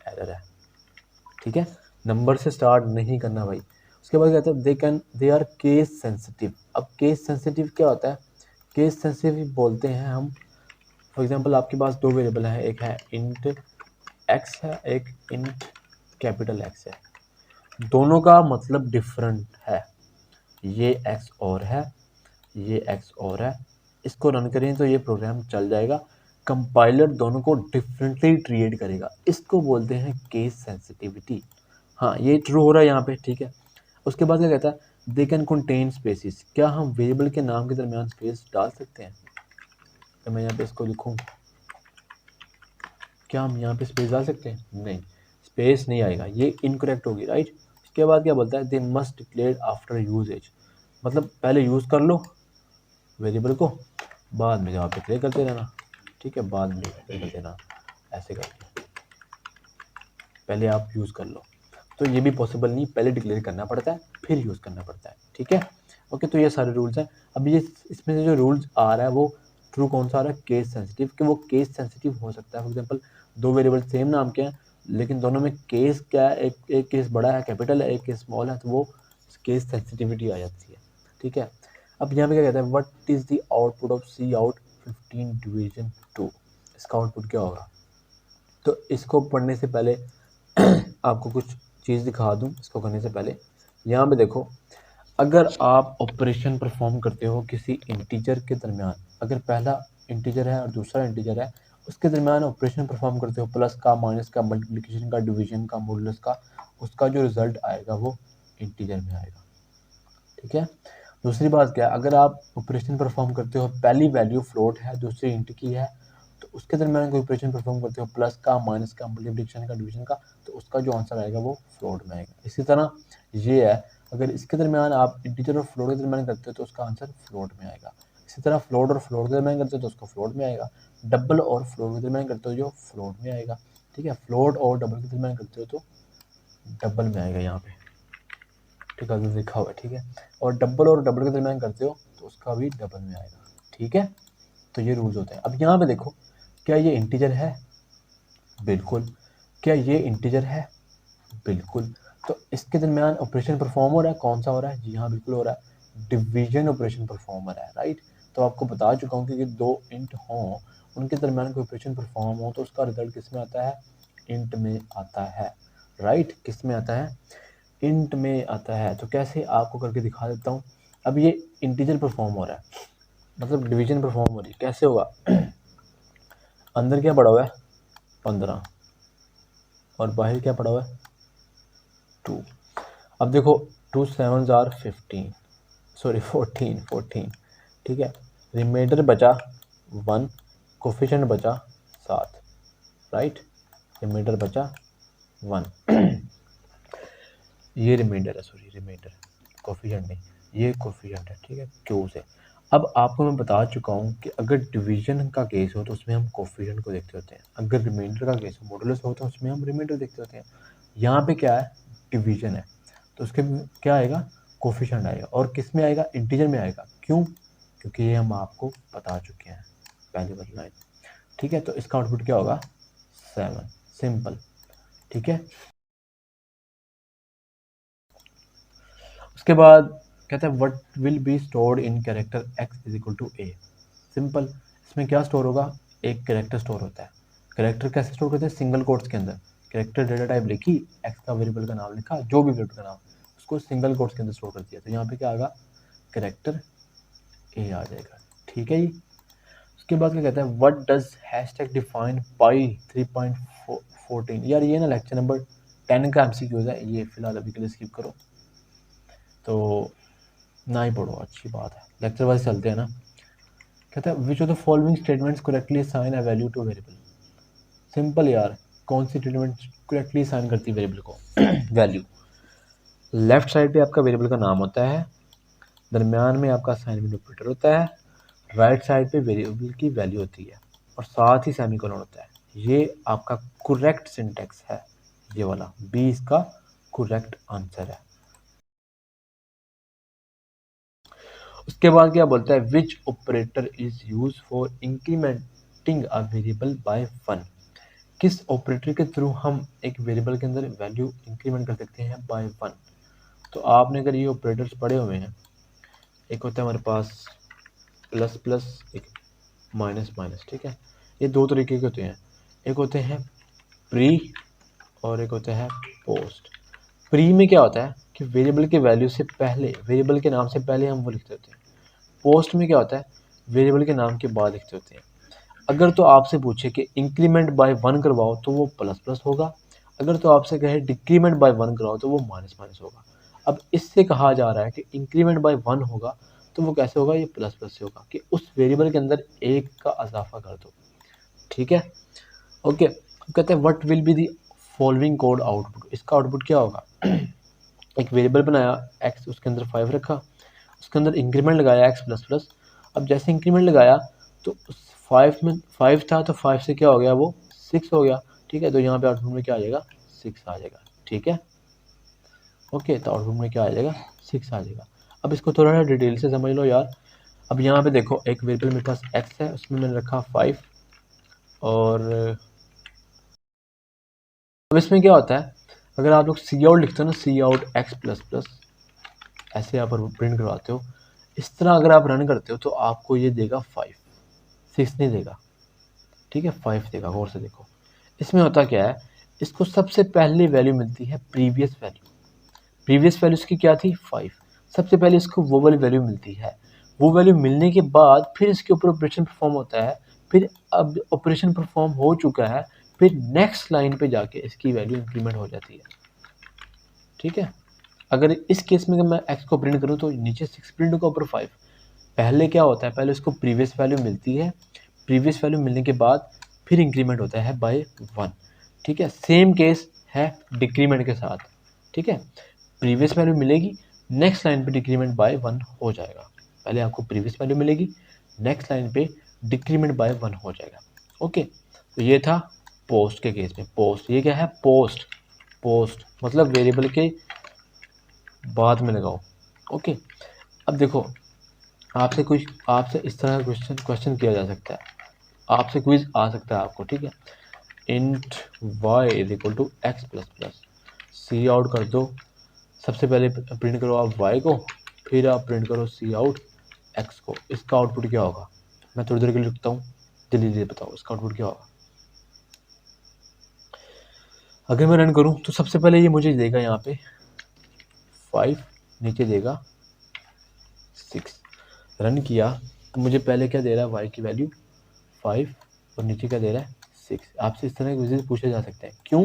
एरर है, ठीक है, नंबर से स्टार्ट नहीं करना भाई। उसके बाद कहता है दे आर केस सेंसिटिव। अब केस सेंसिटिव क्या होता है, केस सेंसिटिव बोलते हैं हम, फॉर एग्जांपल आपके पास दो वेरिएबल है, एक है इंट एक्स है, एक इंट कैपिटल एक्स है, दोनों का मतलब डिफरेंट है, ये एक्स और है, ये एक्स और है। इसको रन करें तो ये प्रोग्राम चल जाएगा, कंपाइलर दोनों को डिफरेंटली ट्रीट करेगा, इसको बोलते हैं केस सेंसिटिविटी। हाँ, ये ट्रू हो रहा है यहाँ पे, ठीक है। उसके बाद क्या कहता है दे कैन कंटेन स्पेसिस, क्या हम वेरिएबल के नाम के दरमियान स्पेस डाल सकते हैं। तो मैं यहाँ पे इसको लिखूँ, क्या हम यहाँ पे स्पेस डाल सकते हैं, नहीं, स्पेस नहीं आएगा, ये इनकरेक्ट होगी, राइट। उसके बाद क्या बोलता है they must declare after usage, मतलब पहले यूज़ कर लो वेरिएबल को, बाद में जहाँ पे डिक्लेयर करते रहना, ठीक है, बाद में डिक्लेयर कर देना, ऐसे करके पहले आप यूज़ कर लो। तो ये भी पॉसिबल नहीं, पहले डिक्लेयर करना पड़ता है फिर यूज़ करना पड़ता है, ठीक है, ओके। तो ये सारे रूल्स हैं। अब ये इसमें से जो रूल्स आ रहा है वो ट्रू कौन सा आ रहा है, केस सेंसिटिव, कि वो केस सेंसिटिव हो सकता है। फॉर एग्जांपल दो वेरिएबल सेम नाम के हैं लेकिन दोनों में केस क्या है, एक केस बड़ा है कैपिटल है, एक केस स्मॉल है, तो वो केस सेंसिटिविटी आ जाती है, ठीक है। अब यहाँ पे क्या कहता है what is the output of cout 15 division 2, इसका आउटपुट क्या होगा। तो इसको पढ़ने से पहले आपको कुछ चीज़ दिखा दूं, इसको करने से पहले यहाँ पे देखो, अगर आप ऑपरेशन परफॉर्म करते हो किसी इंटीजर के दरमियान, अगर पहला इंटीजर है और दूसरा इंटीजर है, उसके दरमियान ऑपरेशन परफॉर्म करते हो, प्लस का, माइनस का, मल्टीप्लिकेशन का, डिवीजन का, मॉडुलस का, उसका जो रिजल्ट आएगा वो इंटीजर में आएगा, ठीक है। दूसरी बात क्या है, अगर आप ऑपरेशन परफॉर्म करते हो, पहली वैल्यू फ्लोट है, दूसरी इंट की है, तो उसके दरमियान कोई ऑपरेशन परफॉर्म करते हो, प्लस का, माइनस का, मल्टीप्लिकेशन का, डिवीजन का, तो उसका जो आंसर आएगा वो फ्लोट में आएगा। इसी तरह ये है, अगर इसके दरमियान आप इंटीजर और फ्लोट के दरमियान करते हो तो उसका आंसर फ्लोट में आएगा। इसी तरह फ्लोट और फ्लोट के दरमियान करते हो तो उसका फ्लोट में आएगा, डबल और फ्लोट के दरमियान करते हो जो फ्लोट में आएगा, ठीक है। फ्लोट और डबल के दरमियान करते हो तो डबल में आएगा यहाँ पे, ठीक है, लिखा हुआ है, ठीक है। और डबल के दरमियान करते हो तो उसका भी डबल में आएगा, ठीक है। तो ये रूल्स होते हैं। अब यहाँ पे देखो, क्या ये इंटीजर है, बिल्कुल। क्या ये इंटीजर है, बिल्कुल। तो इसके दरमियान ऑपरेशन परफॉर्म हो रहा है, कौन सा हो रहा है, जी हाँ, बिल्कुल हो रहा है, डिवीजन ऑपरेशन परफॉर्म हो रहा है, राइट। तो आपको बता चुका हूँ कि दो इंट हों, उनके दरमियान कोई ऑपरेशन परफॉर्म हो तो उसका रिजल्ट किस में आता है, इंट में आता है, राइट, किस में आता है, इंट में आता है। तो कैसे आपको करके दिखा देता हूँ। अब ये इंटीजर परफॉर्म हो रहा है, मतलब डिवीजन परफॉर्म हो रही है, कैसे होगा अंदर क्या पड़ा हुआ है 15 और बाहर क्या पड़ा हुआ है 2। अब देखो 2 7 आर 15, सॉरी 14, ठीक है। रिमाइंडर बचा 1, कोफिशिएंट बचा 7, राइट, रिमाइंडर बचा 1 ये रिमाइंडर है, सॉरी रिमाइंडर, कोफिशिएंट नहीं, ये कोफिशिएंट है, ठीक है, क्यू से। अब आपको मैं बता चुका हूँ कि अगर डिवीजन का केस हो तो उसमें हम कोफिशिएंट को देखते होते हैं, अगर रिमाइंडर का केस हो, मॉडुलस हो, तो उसमें हम रिमाइंडर देखते होते हैं। यहाँ पे क्या है, डिवीजन है, तो उसके क्या आएगा, कोफिशिएंट आएगा, और किस में आएगा, इंटीजर में आएगा। क्यों, क्योंकि ये हम आपको बता चुके हैं पहली वाली लाइन। ठीक है, तो इसका आउटपुट क्या होगा, 7, सिंपल। ठीक है, उसके बाद कहते हैं what will be stored in character x is equal to A. Simple, इसमें क्या स्टोर होगा, एक कैरेक्टर स्टोर होता है। कैरेक्टर कैसे स्टोर करते हैं, सिंगल कोट्स के अंदर। कैरेक्टर डेटा टाइप लिखी, एक्स का वेरिएबल का नाम लिखा, जो भी वेरिएबल का नाम, उसको सिंगल कोट्स के अंदर स्टोर कर दिया, तो यहाँ पे क्या आएगा, कैरेक्टर ए आ जाएगा। ठीक है जी, उसके बाद क्या कहता है, व्हाट डज हैशटैग डिफाइन पाई 3.14। यार ये ना लेक्चर नंबर 10 का एमसीक्यूज है, ये फिलहाल अभी के लिए स्किप करो, तो ना ही पढ़ो, अच्छी बात है, लेक्चर वाइज चलते हैं ना। कहता है which of the following statements correctly assign a value two variable. Simple यार, कौन सी स्टेटमेंट करेक्टली असाइन करती है वेरिएबल को वैल्यू। लेफ्ट साइड पे आपका वेरिएबल का नाम होता है, दरमियान में आपका असाइनमेंट ऑपरेटर होता है, राइट साइड पे वेरिएबल की वैल्यू होती है, और साथ ही सेमीकोलन होता है। ये आपका करेक्ट सिंटेक्स है, ये वाला बी इसका करेक्ट आंसर है। उसके बाद क्या बोलता है, which operator is use for incrementing a variable by 1। किस ऑपरेटर के थ्रू हम एक वेरिएबल के अंदर वैल्यू इंक्रीमेंट कर सकते हैं बाय 1। तो आपने अगर ये ऑपरेटर्स पढ़े हुए हैं, एक होता है हमारे पास प्लस प्लस, एक माइनस माइनस। ठीक है, ये दो तरीके के होते हैं, एक होते हैं प्री और एक होता है पोस्ट। प्री में क्या होता है कि वेरिएबल के वैल्यू से पहले, वेरिएबल के नाम से पहले हम वो लिखते होते हैं। पोस्ट में क्या होता है, वेरिएबल के नाम के बाद लिखते होते हैं। अगर तो आपसे पूछे कि इंक्रीमेंट बाय 1 करवाओ तो वो प्लस प्लस होगा, अगर तो आपसे कहे डिक्रीमेंट बाय 1 करवाओ तो वो माइनस माइनस होगा। अब इससे कहा जा रहा है कि इंक्रीमेंट बाय 1 होगा तो वो कैसे होगा, ये प्लस प्लस से होगा, कि उस वेरिएबल के अंदर एक का इजाफा कर दो। ठीक है, ओके। कहते हैं what will be the following code output. इसका आउटपुट क्या होगा, एक वेरिएबल बनाया x, उसके अंदर 5 रखा, उसके अंदर इंक्रीमेंट लगाया x प्लस प्लस। अब जैसे इंक्रीमेंट लगाया तो 5 में 5 था, तो 5 से क्या हो गया, वो 6 हो गया। ठीक है, तो यहाँ पे आउटपुट में क्या आ जाएगा, 6 आ जाएगा। ठीक है, ओके, तो आउटपुट में क्या आ जाएगा, 6 आ जाएगा। अब इसको थोड़ा सा डिटेल से समझ लो यार। अब यहाँ पे देखो, एक वेरिएबल मेरे पास x है, उसमें मैंने रखा 5, और अब इसमें क्या होता है, अगर आप लोग सी आउट लिखते हो ना, सी आउट एक्स प्लस प्लस, ऐसे यहाँ पर प्रिंट करवाते हो, इस तरह अगर आप रन करते हो तो आपको ये देगा 5, 6 नहीं देगा। ठीक है, 5 देगा। गौर से देखो, इसमें होता क्या है, इसको सबसे पहले वैल्यू मिलती है प्रीवियस वैल्यू। प्रीवियस वैल्यू इसकी क्या थी, 5। सबसे पहले इसको वो वाली वैल्यू मिलती है, वो वैल्यू मिलने के बाद फिर इसके ऊपर ऑपरेशन परफॉर्म होता है। फिर अब ऑपरेशन परफॉर्म हो चुका है, फिर नेक्स्ट लाइन पे जाके इसकी वैल्यू इंक्रीमेंट हो जाती है। ठीक है, अगर इस केस में मैं x को प्रिंट करूं तो नीचे 6 प्रिंट होगा, ऊपर 5। पहले क्या होता है, पहले उसको प्रीवियस वैल्यू मिलती है, प्रीवियस वैल्यू मिलने के बाद फिर इंक्रीमेंट होता है बाय 1। ठीक है, सेम केस है डिक्रीमेंट के साथ। ठीक है, प्रीवियस वैल्यू मिलेगी, नेक्स्ट लाइन पे डिक्रीमेंट बाय 1 हो जाएगा। पहले आपको प्रीवियस वैल्यू मिलेगी, नेक्स्ट लाइन पे डिक्रीमेंट बाय 1 हो जाएगा। ओके, तो ये था पोस्ट के केस में। पोस्ट, ये क्या है, पोस्ट, पोस्ट मतलब वेरिएबल के बाद में लगाओ। ओके, अब देखो, आपसे इस तरह का क्वेश्चन किया जा सकता है, आपसे क्विज आ सकता है आपको। ठीक है, int y is equal to x plus plus, C out कर दो, सबसे पहले प्रिंट करो आप y को, फिर आप प्रिंट करो सी आउट x को। इसका आउटपुट क्या होगा, मैं थोड़ी देर के लिए लिखता हूँ, जल्दी जल्दी बताओ इसका आउटपुट क्या होगा। अगर मैं रन करूँ तो सबसे पहले ये मुझे देगा यहाँ पे 5, नीचे देगा 6। रन किया तो मुझे पहले क्या दे रहा है, y की वैल्यू 5, और नीचे क्या दे रहा है, 6। आपसे इस तरह के क्वेश्चन पूछे जा सकते हैं। क्यों,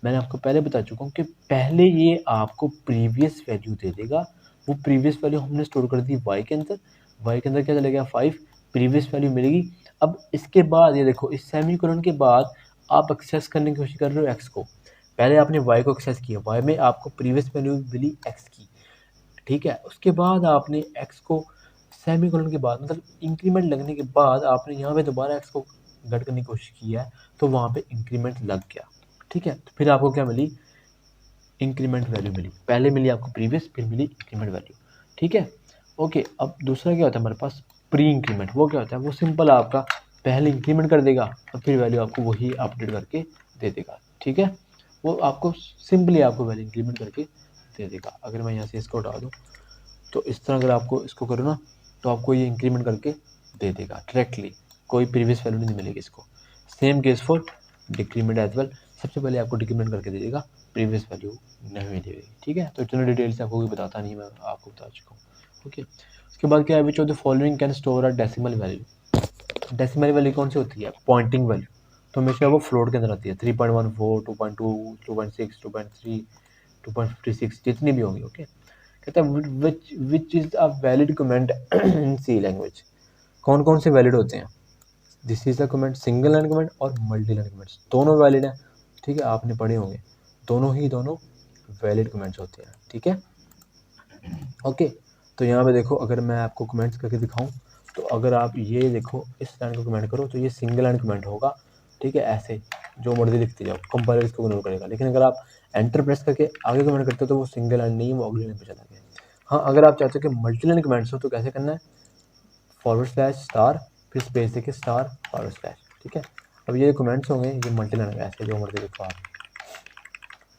मैंने आपको पहले बता चुका हूँ कि पहले ये आपको प्रीवियस वैल्यू दे देगा। वो प्रीवियस वैल्यू हमने स्टोर कर दी y के अंदर, y के अंदर क्या चलेगा, 5, प्रीवियस वैल्यू मिलेगी। अब इसके बाद ये देखो, इस सेमीकोलन के बाद आप एक्सेस करने की कोशिश कर रहे हो x को। पहले आपने y को एक्सेस किया, y में आपको प्रीवियस वैल्यू मिली x की। ठीक है, उसके बाद आपने x को सेमीकोलन के बाद, मतलब इंक्रीमेंट लगने के बाद आपने यहाँ पे दोबारा x को गट करने की कोशिश की है, तो वहाँ पे इंक्रीमेंट लग गया। ठीक है, तो फिर आपको क्या मिली, इंक्रीमेंट वैल्यू मिली, पहले मिली आपको प्रीवियस, फिर मिली इंक्रीमेंट वैल्यू, ठीक है। ओके, अब दूसरा क्या होता है हमारे पास, प्री इंक्रीमेंट। वो क्या होता है, वो सिंपल आपका पहले इंक्रीमेंट कर देगा और फिर वैल्यू आपको वही अपडेट करके दे देगा, ठीक है। वो आपको सिंपली आपको वैल्यू इंक्रीमेंट करके दे देगा। अगर मैं यहाँ से इसको उठा दूँ तो इस तरह अगर आपको इसको करो ना तो आपको ये इंक्रीमेंट करके दे देगा डायरेक्टली, कोई प्रीवियस वैल्यू नहीं मिलेगी इसको। Same case for decrement as well, सबसे पहले आपको डिक्रीमेंट करके दे देगा, प्रीवियस वैल्यू नहीं मिलेगी, ठीक है। तो इतना डिटेल से आपको कोई बताता नहीं, मैं आपको बता चुका हूँ, ओके। उसके बाद क्या है, which of the following can store a decimal value. Decimal value कौन सी होती है, पॉइंटिंग वैल्यू, तो हमेशा वो फ्लोट के अंदर आती है, 3.14, 2.2, 2.6, 2.3, 2.56 जितनी भी होंगी, ओके। कहता है which is a valid comment in C language. कौन कौन से वैलिड होते हैं, this is a comment, single line comment और मल्टी लाइन कमेंट्स दोनों वैलिड है, ठीक है। आपने पढ़े होंगे, दोनों वैलिड कमेंट्स होते हैं, ठीक है, ओके। तो यहाँ पे देखो, अगर मैं आपको कमेंट्स करके दिखाऊं तो अगर आप ये देखो, इस लाइन को कमेंट करो तो ये सिंगल लाइन कमेंट होगा, ठीक है। ऐसे जो मर्जी लिखते जाओ, कंपाइलर इसको इग्नोर करेगा। लेकिन अगर आप एंटर प्रेस करके आगे कमेंट करते हो तो वो सिंगल लाइन नहीं है, वो अगली लाइन पे चला गया। हाँ, अगर आप चाहते हो कि मल्टी लाइन कमेंट्स हो तो कैसे करना है, फॉरवर्ड स्लैश स्टार, फिर स्पेस देके स्टार फॉरवर्ड स्लैश, ठीक है। अब ये कमेंट्स होंगे, ये मल्टी लाइन ऐसे जो मर्जी लिखो आप,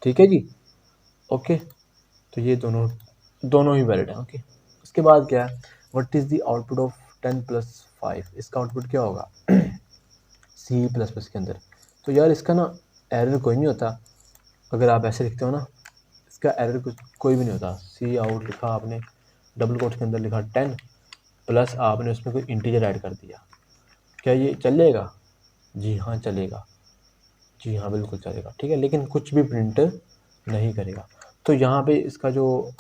ठीक है जी, ओके। तो ये दोनों ही वैलिड है, ओके। उसके बाद क्या है, what is the output of 10+5, इसका आउटपुट क्या होगा C++ के अंदर। तो यार इसका ना एरर कोई नहीं होता, अगर आप ऐसे लिखते हो ना, इसका एरर कोई भी नहीं होता। सी आउट लिखा आपने, डबल कोट्स के अंदर लिखा 10 प्लस आपने उसमें कोई इंटीजर ऐड कर दिया, क्या ये चलेगा, जी हाँ चलेगा, जी हाँ बिल्कुल चलेगा, ठीक है। लेकिन कुछ भी प्रिंट नहीं करेगा। तो यहाँ पे इसका जो,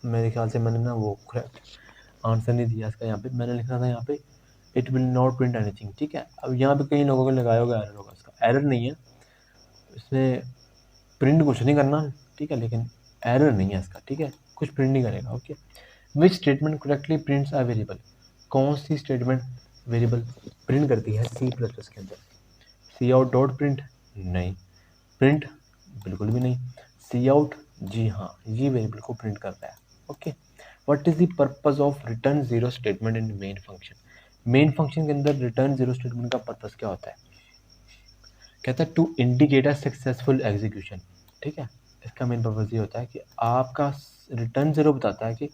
मेरे ख्याल से मैंने ना वो आंसर नहीं दिया इसका, यहाँ पे मैंने लिखा था यहाँ पे it will not print anything, ठीक है। अब यहाँ पे कई लोगों को लगाया होगा एरर होगा, इसका एरर नहीं है, इसमें प्रिंट कुछ नहीं करना, ठीक है, लेकिन एरर नहीं है इसका, ठीक है, कुछ प्रिंट नहीं करेगा, okay. Which statement correctly prints a variable, कौन सी स्टेटमेंट वेरिएबल प्रिंट करती है C++ के अंदर, सी आउट डॉट प्रिंट नहीं, प्रिंट बिल्कुल भी नहीं, सी आउट जी हाँ ये वेरिएबल को प्रिंट कर रहा है, okay. What is the purpose of return zero statement in main function, main function के अंदर रिटर्न जीरो स्टेटमेंट का पर्पस क्या होता है, कहता है to indicate a successful execution, ठीक है। इसका मेन पर्पस ये होता है कि आपका रिटर्न जीरो बताता है कि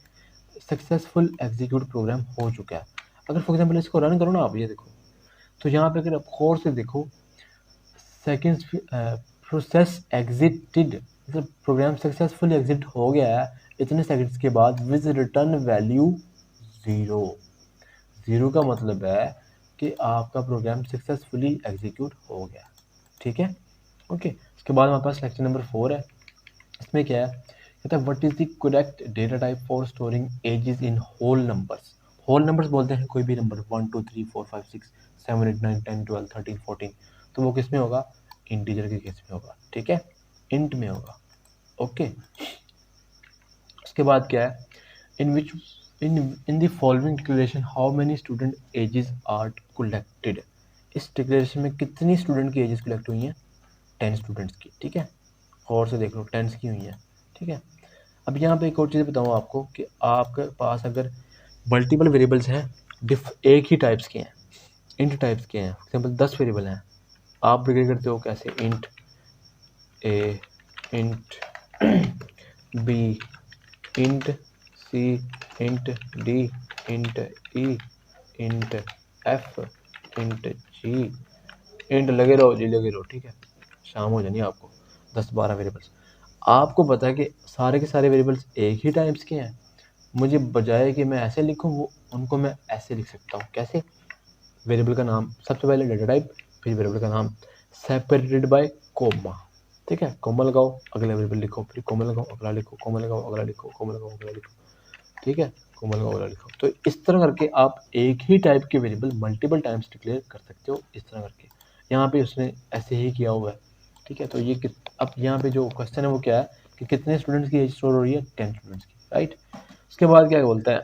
सक्सेसफुल एग्जीक्यूट प्रोग्राम हो चुका है। अगर फॉर एग्जाम्पल इसको रन करो ना आप, ये देखो, तो यहाँ पे अगर आप गौर से देखो, सेकेंड्स प्रोसेस एग्जिटेड, मतलब प्रोग्राम सक्सेसफुली एग्जिट हो गया है इतने सेकंड्स के बाद with return value zero. Zero का मतलब है कि आपका प्रोग्राम सक्सेसफुली एग्जीक्यूट हो गया, ठीक है, ओके। उसके बाद हमारे पास लेक्चर नंबर 4 है, इसमें क्या है, कहता है what is the correct data type for storing ages in whole numbers. Whole numbers बोलते हैं कोई भी नंबर 1 2 3 4 5 6 7 8 9 10 12 13 14, तो वो किस में होगा, इंटीजर के केस में होगा, ठीक है, इंट में होगा, ओके। उसके बाद क्या है, in which in the following declaration how many student ages are collected, इस डिक्लेरेशन में कितनी स्टूडेंट की एजेस कलेक्ट हुई हैं, 10 स्टूडेंट्स की, ठीक है, और से देख लो 10 की हुई हैं, ठीक है। अब यहाँ पे एक और चीज़ बताऊँ आपको कि आपके पास अगर मल्टीपल वेरिएबल्स हैं, एक ही टाइप्स के हैं, इंट टाइप्स के हैं, फॉर एग्जाम्पल 10 वेरिएबल हैं, आप डिग्री करते हो कैसे, इंट ए, इंट बी, इंट सी, इंट डी, इंट ई, इंट एफ, इंट जी, इंट लगे रहो जी लगे रहो, ठीक है। शाम हो जानी आपको, 10-12 वेरिएबल्स। आपको पता है कि सारे के सारे वेरिएबल्स एक ही टाइप्स के हैं, मुझे बजाय कि मैं ऐसे लिखूं वो उनको मैं ऐसे लिख सकता हूँ, कैसे, वेरिएबल का नाम सबसे पहले डेटा टाइप, फिर वेरिएबल का नाम सेपरेटेड बाय कोमा, ठीक है, कोमा लगाओ अगला वेरिएबल लिखो, फिर कोमा लगाओ अगला लिखो, कोमा लगाओ अगला लिखो, कोमा लगाओ अगला लिखो, ठीक है, कोमा लगाओ अगला लिखो। तो इस तरह करके आप एक ही टाइप के वेरिएबल मल्टीपल टाइम्स डिक्लेयर कर सकते हो, इस तरह करके। यहाँ पे उसने ऐसे ही किया हुआ है, ठीक है। तो ये अब यहाँ पे जो क्वेश्चन है वो क्या है कि कितने स्टूडेंट्स की एज स्टोर हो रही है, 10 स्टूडेंट्स की, राइट। उसके बाद क्या बोलता है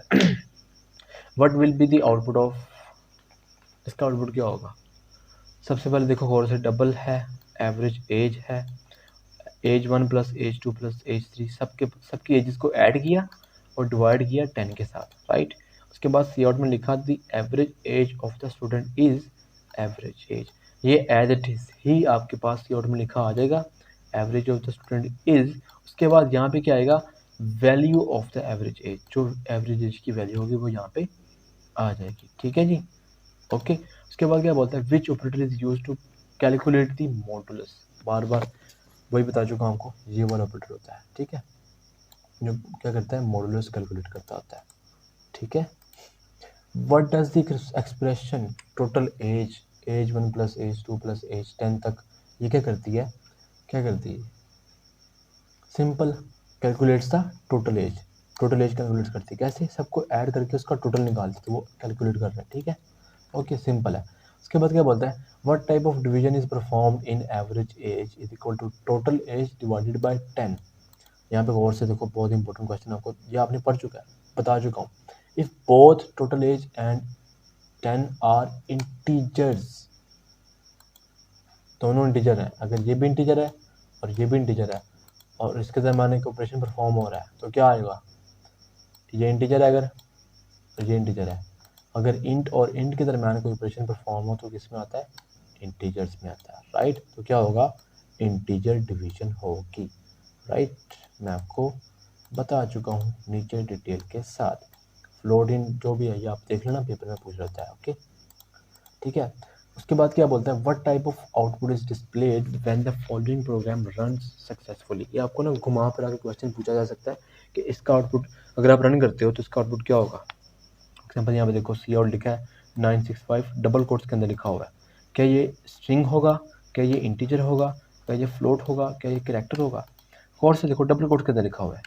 what will be the output of, इसका आउटपुट क्या होगा, सबसे पहले देखो गौर से, डबल है, एवरेज एज है, age 1 plus age 2 plus age 3 सबकी एजेस को ऐड किया और डिवाइड किया 10 के साथ, राइट। उसके बाद सी आउट में लिखा the average age of the student is average age, ये एज इट इज ही आपके पास सी आउट में लिखा आ जाएगा, average of the student is. उसके बाद यहाँ पे क्या आएगा, value of the average age, जो एवरेज एज की वैल्यू होगी वो यहाँ पे आ जाएगी, ठीक है जी, ओके। उसके बाद क्या बोलता है, which operator is use to calculate the modulus, बार बार वही बता चुका हूँ आपको, ये वाला ऑपरेटर होता है, ठीक है, जो क्या करता है, मॉडुलस कैलकुलेट करता होता है, ठीक है। What does the expression total age, age 1 plus age 2 plus age 10 तक, ये क्या करती है, क्या करती है, simple calculates the total age, total age calculate करती है, कैसे, सबको ऐड करके उसका टोटल निकालती है, तो वो कैलकुलेट कर रहा है, ठीक है, ओके, सिंपल है। उसके बाद क्या बोलता है, what type of division is perform in average age is equal to total age divided by 10। यहाँ पे गौर से देखो, बहुत इंपॉर्टेंट क्वेश्चन आपको, ये आपने पढ़ चुका है, बता चुका हूँ। If both total age and 10 are integers, दोनों इंटीजर हैं, अगर ये भी इंटीजर है और ये भी इंटीजर है और इसके दरमियान एक ऑपरेशन परफॉर्म हो रहा है, तो क्या आएगा, ये इंटीजर है अगर, तो ये इंटीजर है, अगर इंट और इंट के दरमियान कोई ऑपरेशन परफॉर्म हो तो किस में आता है, इंटीजर्स में आता है, राइट। तो क्या होगा, इंटीजर डिवीजन होगी, राइट। मैं आपको बता चुका हूँ नीचे डिटेल के साथ, फ्लोट इन जो भी है ये आप देख लेना, पेपर में पूछ रहता है, ओके, ठीक है। उसके बाद क्या बोलता है, what type of output is displayed when the following program run successfully, ये आपको ना घुमा फिरा के क्वेश्चन पूछा जा सकता है कि इसका आउटपुट अगर आप रन करते हो तो इसका आउटपुट क्या होगा। एग्जाम्पल यहाँ पे देखो, सी आउट लिखा है 965 डबल कोट्स के अंदर लिखा हुआ है, क्या ये स्ट्रिंग होगा, क्या ये इंटीजर होगा, क्या ये फ्लोट होगा, क्या ये कैरेक्टर होगा। और से देखो डबल कोट्स के अंदर लिखा हुआ है,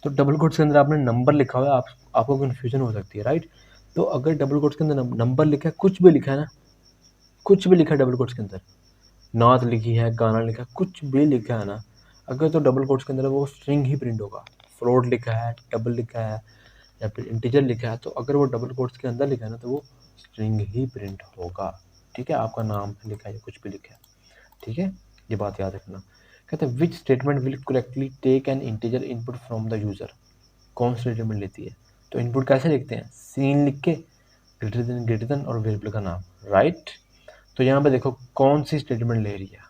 तो डबल कोट्स के अंदर आपने नंबर लिखा हुआ है, आपको कन्फ्यूजन हो सकती है, राइट। तो अगर डबल कोट्स के अंदर नंबर लिखा है, कुछ भी लिखा है ना, कुछ भी लिखा है डबल कोट्स के अंदर, नात लिखी है, गाना लिखा है, कुछ भी लिखा है ना, अगर तो डबल कोट्स के अंदर वो स्ट्रिंग ही प्रिंट होगा। फ्लोट लिखा है, डबल लिखा है या फिर इंटीजर लिखा है, तो अगर वो डबल कोट्स के अंदर लिखा है ना, तो वो स्ट्रिंग ही प्रिंट होगा, ठीक है। आपका नाम लिखा है या कुछ भी लिखा है, ठीक है, ये बात याद रखना। कहते हैं which statement will correctly take an integer input from the user, कौन सी स्टेटमेंट लेती है, तो इनपुट कैसे लिखते हैं, सीन लिख के ग्रेटर देन और वेरिएबल का नाम, राइट। तो यहाँ पे देखो कौन सी स्टेटमेंट ले रही है,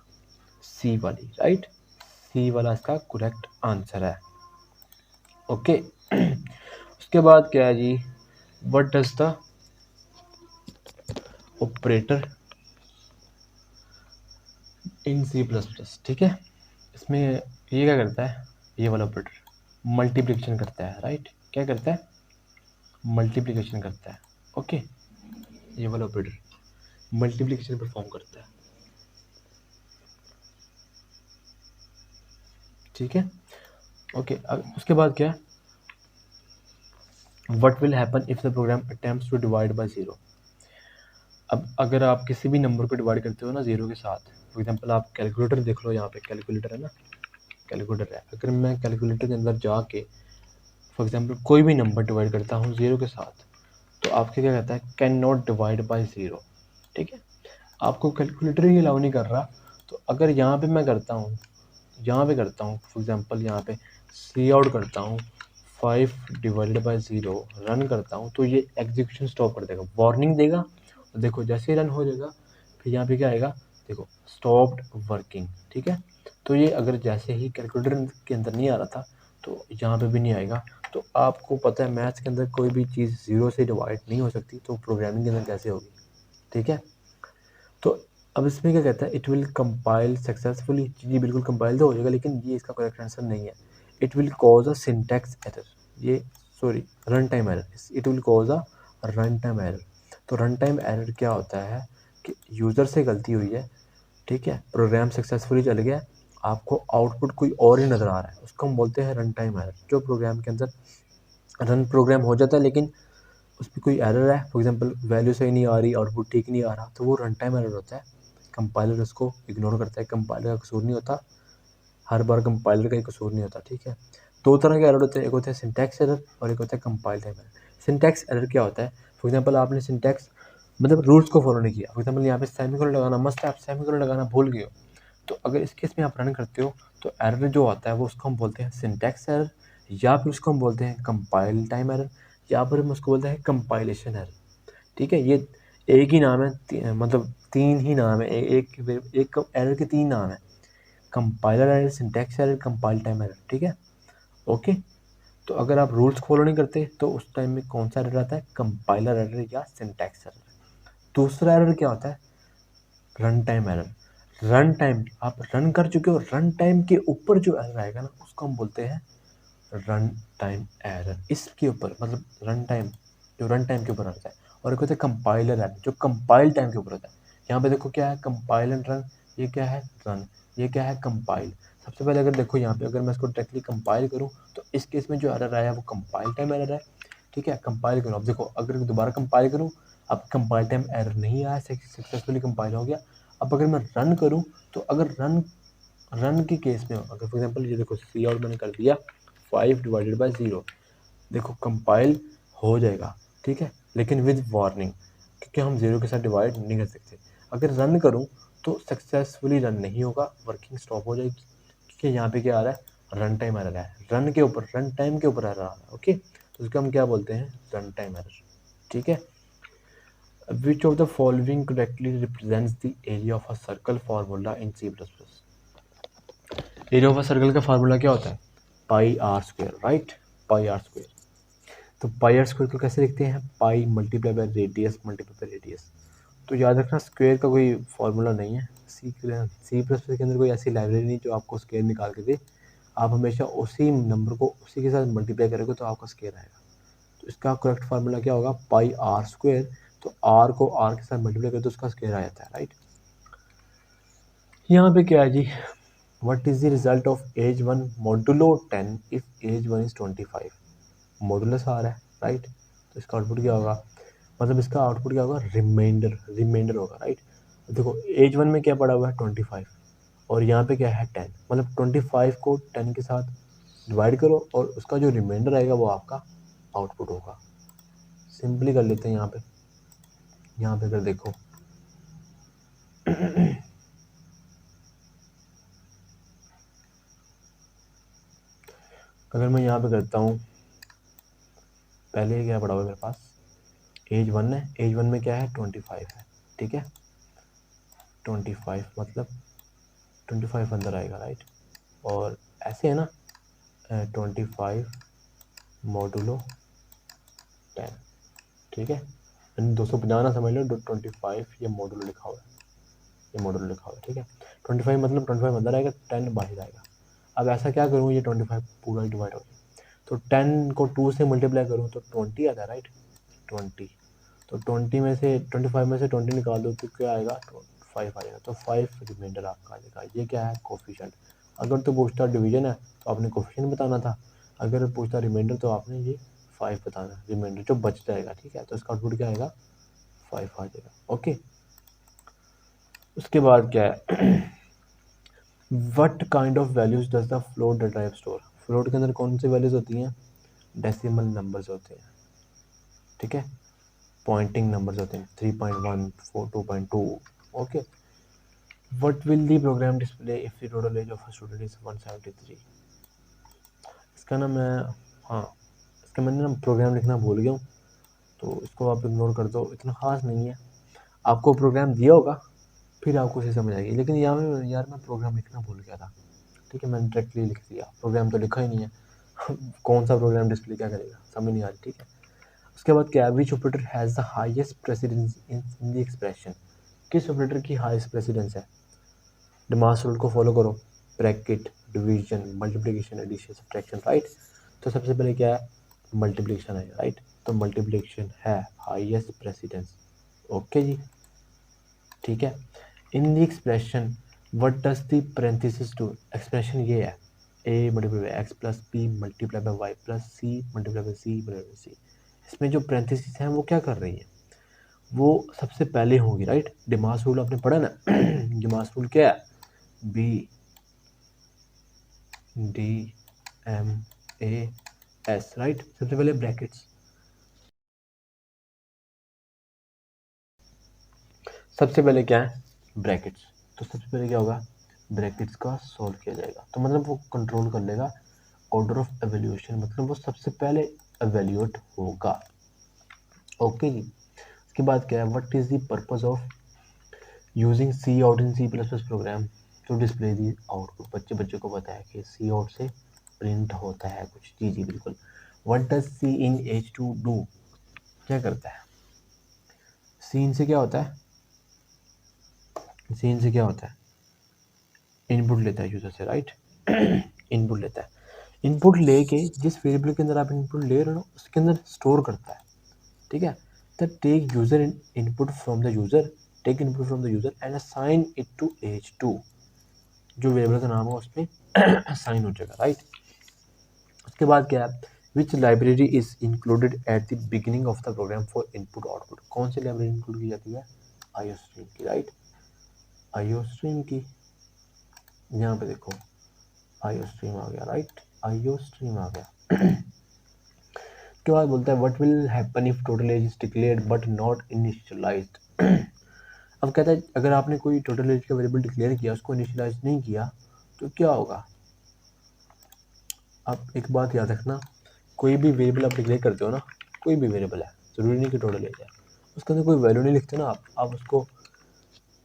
सी वाली, राइट, सी वाला इसका करेक्ट आंसर है, ओके। उसके बाद क्या है जी, what does the operator in C plus plus, ठीक है, इसमें ये क्या करता है, ये वाला ऑपरेटर मल्टीप्लिकेशन करता है, राइट, क्या करता है, मल्टीप्लिकेशन करता है, ओके, ये वाला ऑपरेटर मल्टीप्लिकेशन परफॉर्म करता है, ठीक है, ओके। अब उसके बाद क्या है, what will happen if the program attempts to divide by 0। अब अगर आप किसी भी नंबर को डिवाइड करते हो ना 0 के साथ, फॉर एग्जांपल आप कैलकुलेटर देख लो, यहाँ पे कैलकुलेटर है ना, कैलकुलेटर है, अगर मैं कैलकुलेटर के अंदर जाके फॉर एग्जांपल कोई भी नंबर डिवाइड करता हूँ 0 के साथ, तो आपके क्या कहता है, कैन नॉट डिवाइड बाय 0, ठीक है, आपको कैलकुलेटर ही अलाउ नहीं कर रहा। तो अगर यहाँ पे मैं करता हूँ, यहाँ पे करता हूँ फॉर एग्जांपल, यहाँ पे सी आउट करता हूँ 5 डिवाइडेड बाय 0 रन करता हूँ, तो ये एग्जीक्यूशन स्टॉप कर देगा, वार्निंग देगा, तो देखो जैसे ही रन हो जाएगा फिर यहाँ पे क्या आएगा, देखो स्टॉप्ड वर्किंग, ठीक है। तो ये अगर जैसे ही कैलकुलेटर के अंदर नहीं आ रहा था तो यहाँ पे भी नहीं आएगा। तो आपको पता है मैथ्स के अंदर कोई भी चीज़ 0 से डिवाइड नहीं हो सकती, तो प्रोग्रामिंग के अंदर कैसे होगी, ठीक है। तो अब इसमें क्या कहता है, इट विल कंपाइल सक्सेसफुली, जी बिल्कुल कंपाइल तो हो जाएगा, लेकिन ये इसका करेक्ट आंसर नहीं है। It will cause a syntax error, ये sorry run time error, it will cause a run time error. तो रन टाइम एरर क्या होता है कि यूज़र से गलती हुई है, ठीक है, प्रोग्राम सक्सेसफुली चल गया, आपको आउटपुट कोई और ही नज़र आ रहा है, उसको हम बोलते हैं रन टाइम एरर। जो प्रोग्राम के अंदर रन प्रोग्राम हो जाता है लेकिन उस पर कोई एरर है, फॉर एग्जांपल वैल्यू सही नहीं आ रही, आउटपुट ठीक नहीं आ रहा, तो वो रन टाइम एरर होता है। कंपाइलर उसको इग्नोर करता है, कंपाइलर का कसूर नहीं होता, हर बार कंपाइलर का ही कसूर नहीं होता, ठीक है। दो तरह के एरर होते हैं, एक होता है सिंटैक्स एरर और एक होता है compile time error. Syntax error क्या होता है, फॉर एग्जांपल आपने सिंटैक्स मतलब रूल्स को फॉलो नहीं किया, फॉर एग्जांपल यहाँ पे सेमीकोलन लगाना मस्ट है, आप सेमीकोलन लगाना भूल गए हो, तो अगर इस केस में आप रन करते हो तो एरर जो आता है वो उसको हम बोलते हैं सिंटैक्स एरर, या फिर उसको हम बोलते हैं कंपाइल टाइम एरर, या फिर हम उसको बोलते हैं कंपाइलेशन एरर। ठीक है, ये एक ही नाम है, मतलब तीन ही नाम है, एक एरर के तीन नाम है, compiler error, syntax error, compile time error. ठीक है, ओके। तो अगर आप रूल्स फॉलो नहीं करते तो उस टाइम में कौन सा एरर आता है, कंपाइलर एरर या सिंटैक्स एरर। दूसरा एरर क्या होता है, run time error. Run time, आप रन कर चुके हो, रन टाइम के ऊपर जो एरर आएगा ना उसको हम बोलते हैं रन टाइम एरर। इसके ऊपर मतलब रन टाइम, जो रन टाइम के ऊपर आता है। और एक होता है कंपाइलर एरर, जो कंपाइल टाइम के ऊपर होता है। यहाँ पे देखो क्या है, कंपाइल एंड रन, ये क्या है रन, ये क्या है कंपाइल। सबसे पहले अगर देखो यहाँ पे अगर मैं इसको डायरेक्टली कंपाइल करूँ तो इस केस में जो एरर आया वो कंपाइल टाइम एरर है। ठीक है, कंपाइल करूँ, अब देखो अगर दोबारा कंपाइल करूँ, अब कंपाइल टाइम एरर नहीं आया, सक्सेसफुली कंपाइल हो गया। अब अगर मैं रन करूँ तो अगर रन के केस में अगर फॉर एग्जांपल ये देखो सी आउट मैंने कर दिया 5/0, देखो कंपाइल हो जाएगा। ठीक है, लेकिन विद वार्निंग, क्योंकि हम 0 के साथ डिवाइड नहीं कर सकते। अगर रन करूँ तो सक्सेसफुली रन नहीं होगा, वर्किंग स्टॉप हो जाएगी, क्योंकि यहाँ पे क्या आ रहा है, रन टाइम एरर है, रन के ऊपर, रन टाइम के ऊपर एरर आ रहा है। ओके, तो उसको हम क्या बोलते हैं, रन टाइम एरर। ठीक है, which of the following correctly represents the area of a circle formula in C++? Area of a circle का फार्मूला क्या होता है, pi r square, right, pi r square. तो पाई आर स्क्वायर को कैसे लिखते हैं, pi multiply by radius multiply by radius. तो याद रखना स्क्वायर का कोई फार्मूला नहीं है, सी प्लस प्लस के अंदर कोई ऐसी लाइब्रेरी नहीं जो आपको स्क्वायर निकाल के दे। आप हमेशा उसी नंबर को उसी के साथ मल्टीप्लाई करोगे तो आपका स्क्वायर आएगा। तो इसका करेक्ट फार्मूला क्या होगा, पाई आर स्क्वायर। तो आर को आर के साथ मल्टीप्लाई करो तो उसका स्क्वायर आ जाता है, राइट। यहाँ पे क्या है जी, what is the result of age 1 modulo 10 if age 1 is 25। Modulus आ रहा है, राइट। तो इसका आउटपुट क्या होगा, मतलब इसका आउटपुट क्या होगा, रिमाइंडर होगा, राइट। देखो एज 1 में क्या पड़ा हुआ है 25, और यहाँ पे क्या है 10, मतलब 25 को 10 के साथ डिवाइड करो और उसका जो रिमाइंडर आएगा वो आपका आउटपुट होगा। सिंपली कर लेते हैं यहाँ पे अगर देखो अगर मैं यहाँ पे करता हूँ, पहले क्या पड़ा हुआ है मेरे पास, एज 1 है, एज 1 में क्या है 25 है। ठीक है, 25 मतलब 25 अंदर आएगा, राइट। और ऐसे है ना, 25 मॉडुलो 10। ठीक है, 250 ना समझ लो, 25 ये मॉडुलो लिखा हुआ है, ये मॉडुलो लिखा हुआ है। ठीक है, 25 मतलब 25 अंदर आएगा, 10 बाहर आएगा। अब ऐसा क्या करूँ, ये 25 पूरा डिवाइड हो जाए, तो 10 को 2 से मल्टीप्लाई करूँ तो 20 आता है, राइट, 20। तो 20 में से 25 में से 20 निकाल दो तो क्या आएगा, 5 आएगा। तो 5 रिमाइंडर आपका आ जाएगा। ये क्या है, कोफिशिएंट। अगर तो पूछता डिवीजन है तो आपने कोफिशिएंट बताना था, अगर पूछता रिमाइंडर तो आपने ये 5 बताना, रिमाइंडर जो बच जाएगा। ठीक है, तो इसका आउटपुट क्या आएगा, 5 आ जाएगा। ओके, उसके बाद क्या है, what kind of values does the float data type store. Float के अंदर कौन सी वैल्यूज होती हैं, डेसिमल नंबर्स होते हैं। ठीक है, पॉइंटिंग नंबर्स होते हैं, 3.1 4 2.2। Okay, what will the program display if the total age of a student is 173। इसका ना मैं, हाँ इसका मैंने ना प्रोग्राम लिखना भूल गया हूँ, तो इसको आप इग्नोर कर दो, इतना ख़ास नहीं है। आपको प्रोग्राम दिया होगा फिर आपको उसे समझ आएगी, लेकिन यहाँ में यार मैं प्रोग्राम लिखना भूल गया था। ठीक है, मैंने डायरेक्टली लिख दिया, प्रोग्राम तो लिखा ही नहीं है कौन सा प्रोग्राम डिस्प्ले क्या करेगा, समझ नहीं आ रही। ठीक है, उसके बाद क्या, which operator has the highest precedence in the expression. किस ऑपरेटर की हाईएस्ट प्रेसिडेंस है, डिमास रूल को फॉलो करो, bracket, division, multiplication, addition, subtraction, right. तो सबसे पहले क्या है, मल्टीप्लिकेशन है, राइट। तो मल्टीप्लिकेशन है हाईएस्ट प्रेसिडेंस। ओके जी, ठीक है। In the expression what does the parenthesis do. Expression ये है, A multiply by X plus B multiply by Y plus C multiply by C multiply by C. इसमें जो पैरेंथेसिस हैं वो क्या कर रही है, वो सबसे पहले होंगी, राइट। डिमास रूल आपने पढ़ा ना डिमास रूल क्या है, B D M A S, right. सबसे पहले ब्रैकेट्स, सबसे पहले क्या है ब्रैकेट्स। तो सबसे पहले क्या होगा, ब्रैकेट्स का सॉल्व किया जाएगा। तो मतलब वो कंट्रोल कर लेगा ऑर्डर ऑफ एवेल्यूएशन, मतलब वो सबसे पहले एवेल्यूएट होगा। ओके जी। उसके बाद क्या है, what is the purpose of using C out in C plus plus program to display the output. बच्चे को पता है कि सी आउट से प्रिंट होता है कुछ। जी जी बिल्कुल। What does she in H two do, क्या करता है सीन से, क्या होता है सीन से, क्या होता है इनपुट लेता है यूजर से, राइट। इनपुट लेता है, इनपुट लेके जिस वेरिएबल के अंदर आप इनपुट ले रहे हो उसके अंदर स्टोर करता है, ठीक है। तो take user input from the user, take input from the user and assign it to h2, जो वेरिएबल का नाम है उसमें असाइन हो जाएगा, राइट। उसके बाद क्या है, which library is included at the beginning of the program for input output. कौन सी लाइब्रेरी इंक्लूड की जाती है, आईओस्ट्रीम की, राइट। आईओस्ट्रीम की, यहाँ पे देखो आईओस्ट्रीम आ गया, राइट, आईओस्ट्रीम आ गया। उसके बाद बोलता है what will happen if total age is declared but not initialized. अब कहता है अगर आपने कोई टोटल एज का वेरिएबल डिक्लेयर किया, उसको इनिशियलाइज नहीं किया, तो क्या होगा। आप एक बात याद रखना, कोई भी वेरिएबल आप डिक्लेयर करते हो ना, कोई भी वेरिएबल है, ज़रूरी नहीं कि टोटल एज है, उसके अंदर कोई वैल्यू नहीं लिखते ना आप उसको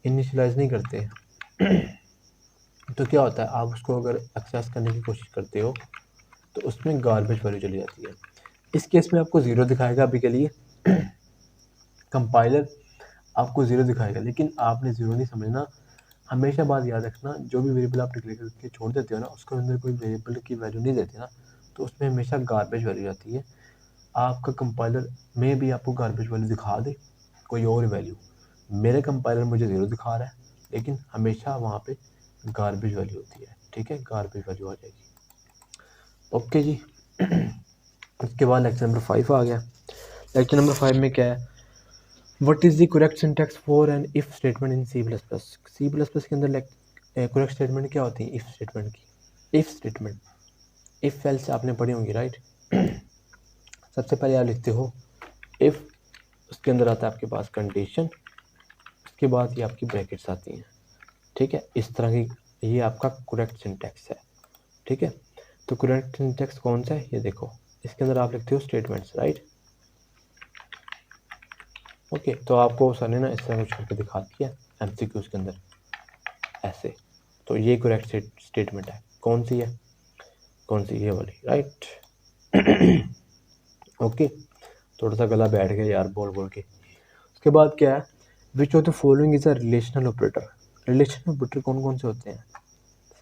इनिशियलाइज नहीं करते, तो क्या होता है, आप उसको अगर एक्सेस करने की कोशिश करते हो तो उसमें गार्बेज वैल्यू चली जाती है। इस केस में आपको ज़ीरो दिखाएगा अभी के लिए, कंपाइलर आपको ज़ीरो दिखाएगा, लेकिन आपने ज़ीरो नहीं समझना। हमेशा बात याद रखना, जो भी वेरिएबल आप डिक्लेयर करके छोड़ देते हो ना, उसके अंदर कोई वेरिएबल की वैल्यू नहीं देते ना, तो उसमें हमेशा गार्बेज वैल्यू आती है। आपका कंपाइलर में भी आपको गार्बेज वैल्यू दिखा दे, कोई और वैल्यू, मेरे कंपाइलर मुझे ज़ीरो दिखा रहा है, लेकिन हमेशा वहाँ पे गार्बेज वैल्यू होती है, ठीक है, गार्बेज वैल्यू आ जाएगी। ओके जी। उसके बाद लेक्चर नंबर 5 आ गया। लेक्चर नंबर 5 में क्या है, what is the correct syntax for an if statement in C plus plus. C plus plus के अंदर करेक्ट स्टेटमेंट क्या होती है, इफ स्टेटमेंट की। इफ स्टेटमेंट, इफ एल्स आपने पढ़ी होंगी, राइट। सबसे पहले आप लिखते हो इफ, उसके अंदर आता है आपके पास कंडीशन, उसके बाद ये आपकी ब्रैकेट्स आती हैं, ठीक है। इस तरह की ये आपका करेक्ट सिंटैक्स है, ठीक है। तो करेक्ट सिंटैक्स कौन सा है, ये देखो, इसके अंदर आप लिखते हो स्टेटमेंट्स, राइट। ओके, तो आपको सर ने ना इस तरह कुछ करके दिखा दिया एमसीक्यूज के अंदर ऐसे। तो ये करेक्ट स्टेटमेंट है, कौन सी है, कौन सी, ये वाली, राइट। ओके, थोड़ा सा गला बैठ गया यार बोल बोल के। उसके बाद क्या है, which of the following is a relational operator. Relational operator कौन कौन से होते हैं,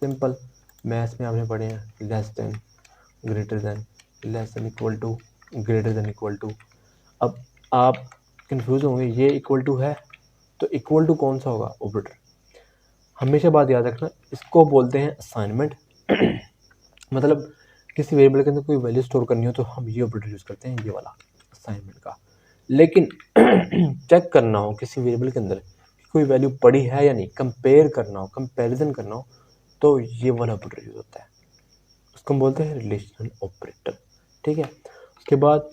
सिंपल, मैथ्स में आपने पढ़े हैं, less than, greater than, less than equal to, greater than equal to. अब आप कंफ्यूज होंगे, ये इक्वल टू है तो इक्वल टू कौन सा होगा ऑपरेटर। हमेशा बात याद रखना, इसको बोलते हैं असाइनमेंट। मतलब किसी वेरिएबल के अंदर कोई वैल्यू स्टोर करनी हो तो हम ये ऑपरेटर यूज़ करते हैं, ये वाला असाइनमेंट का। लेकिन चेक करना हो किसी वेरिएबल के अंदर कोई वैल्यू पड़ी है या नहीं, कंपेयर करना हो, कंपैरिजन करना हो, तो ये वाला ऑपरेटर यूज़ होता है, उसको हम बोलते हैं रिलेशनल ऑपरेटर, ठीक है। उसके बाद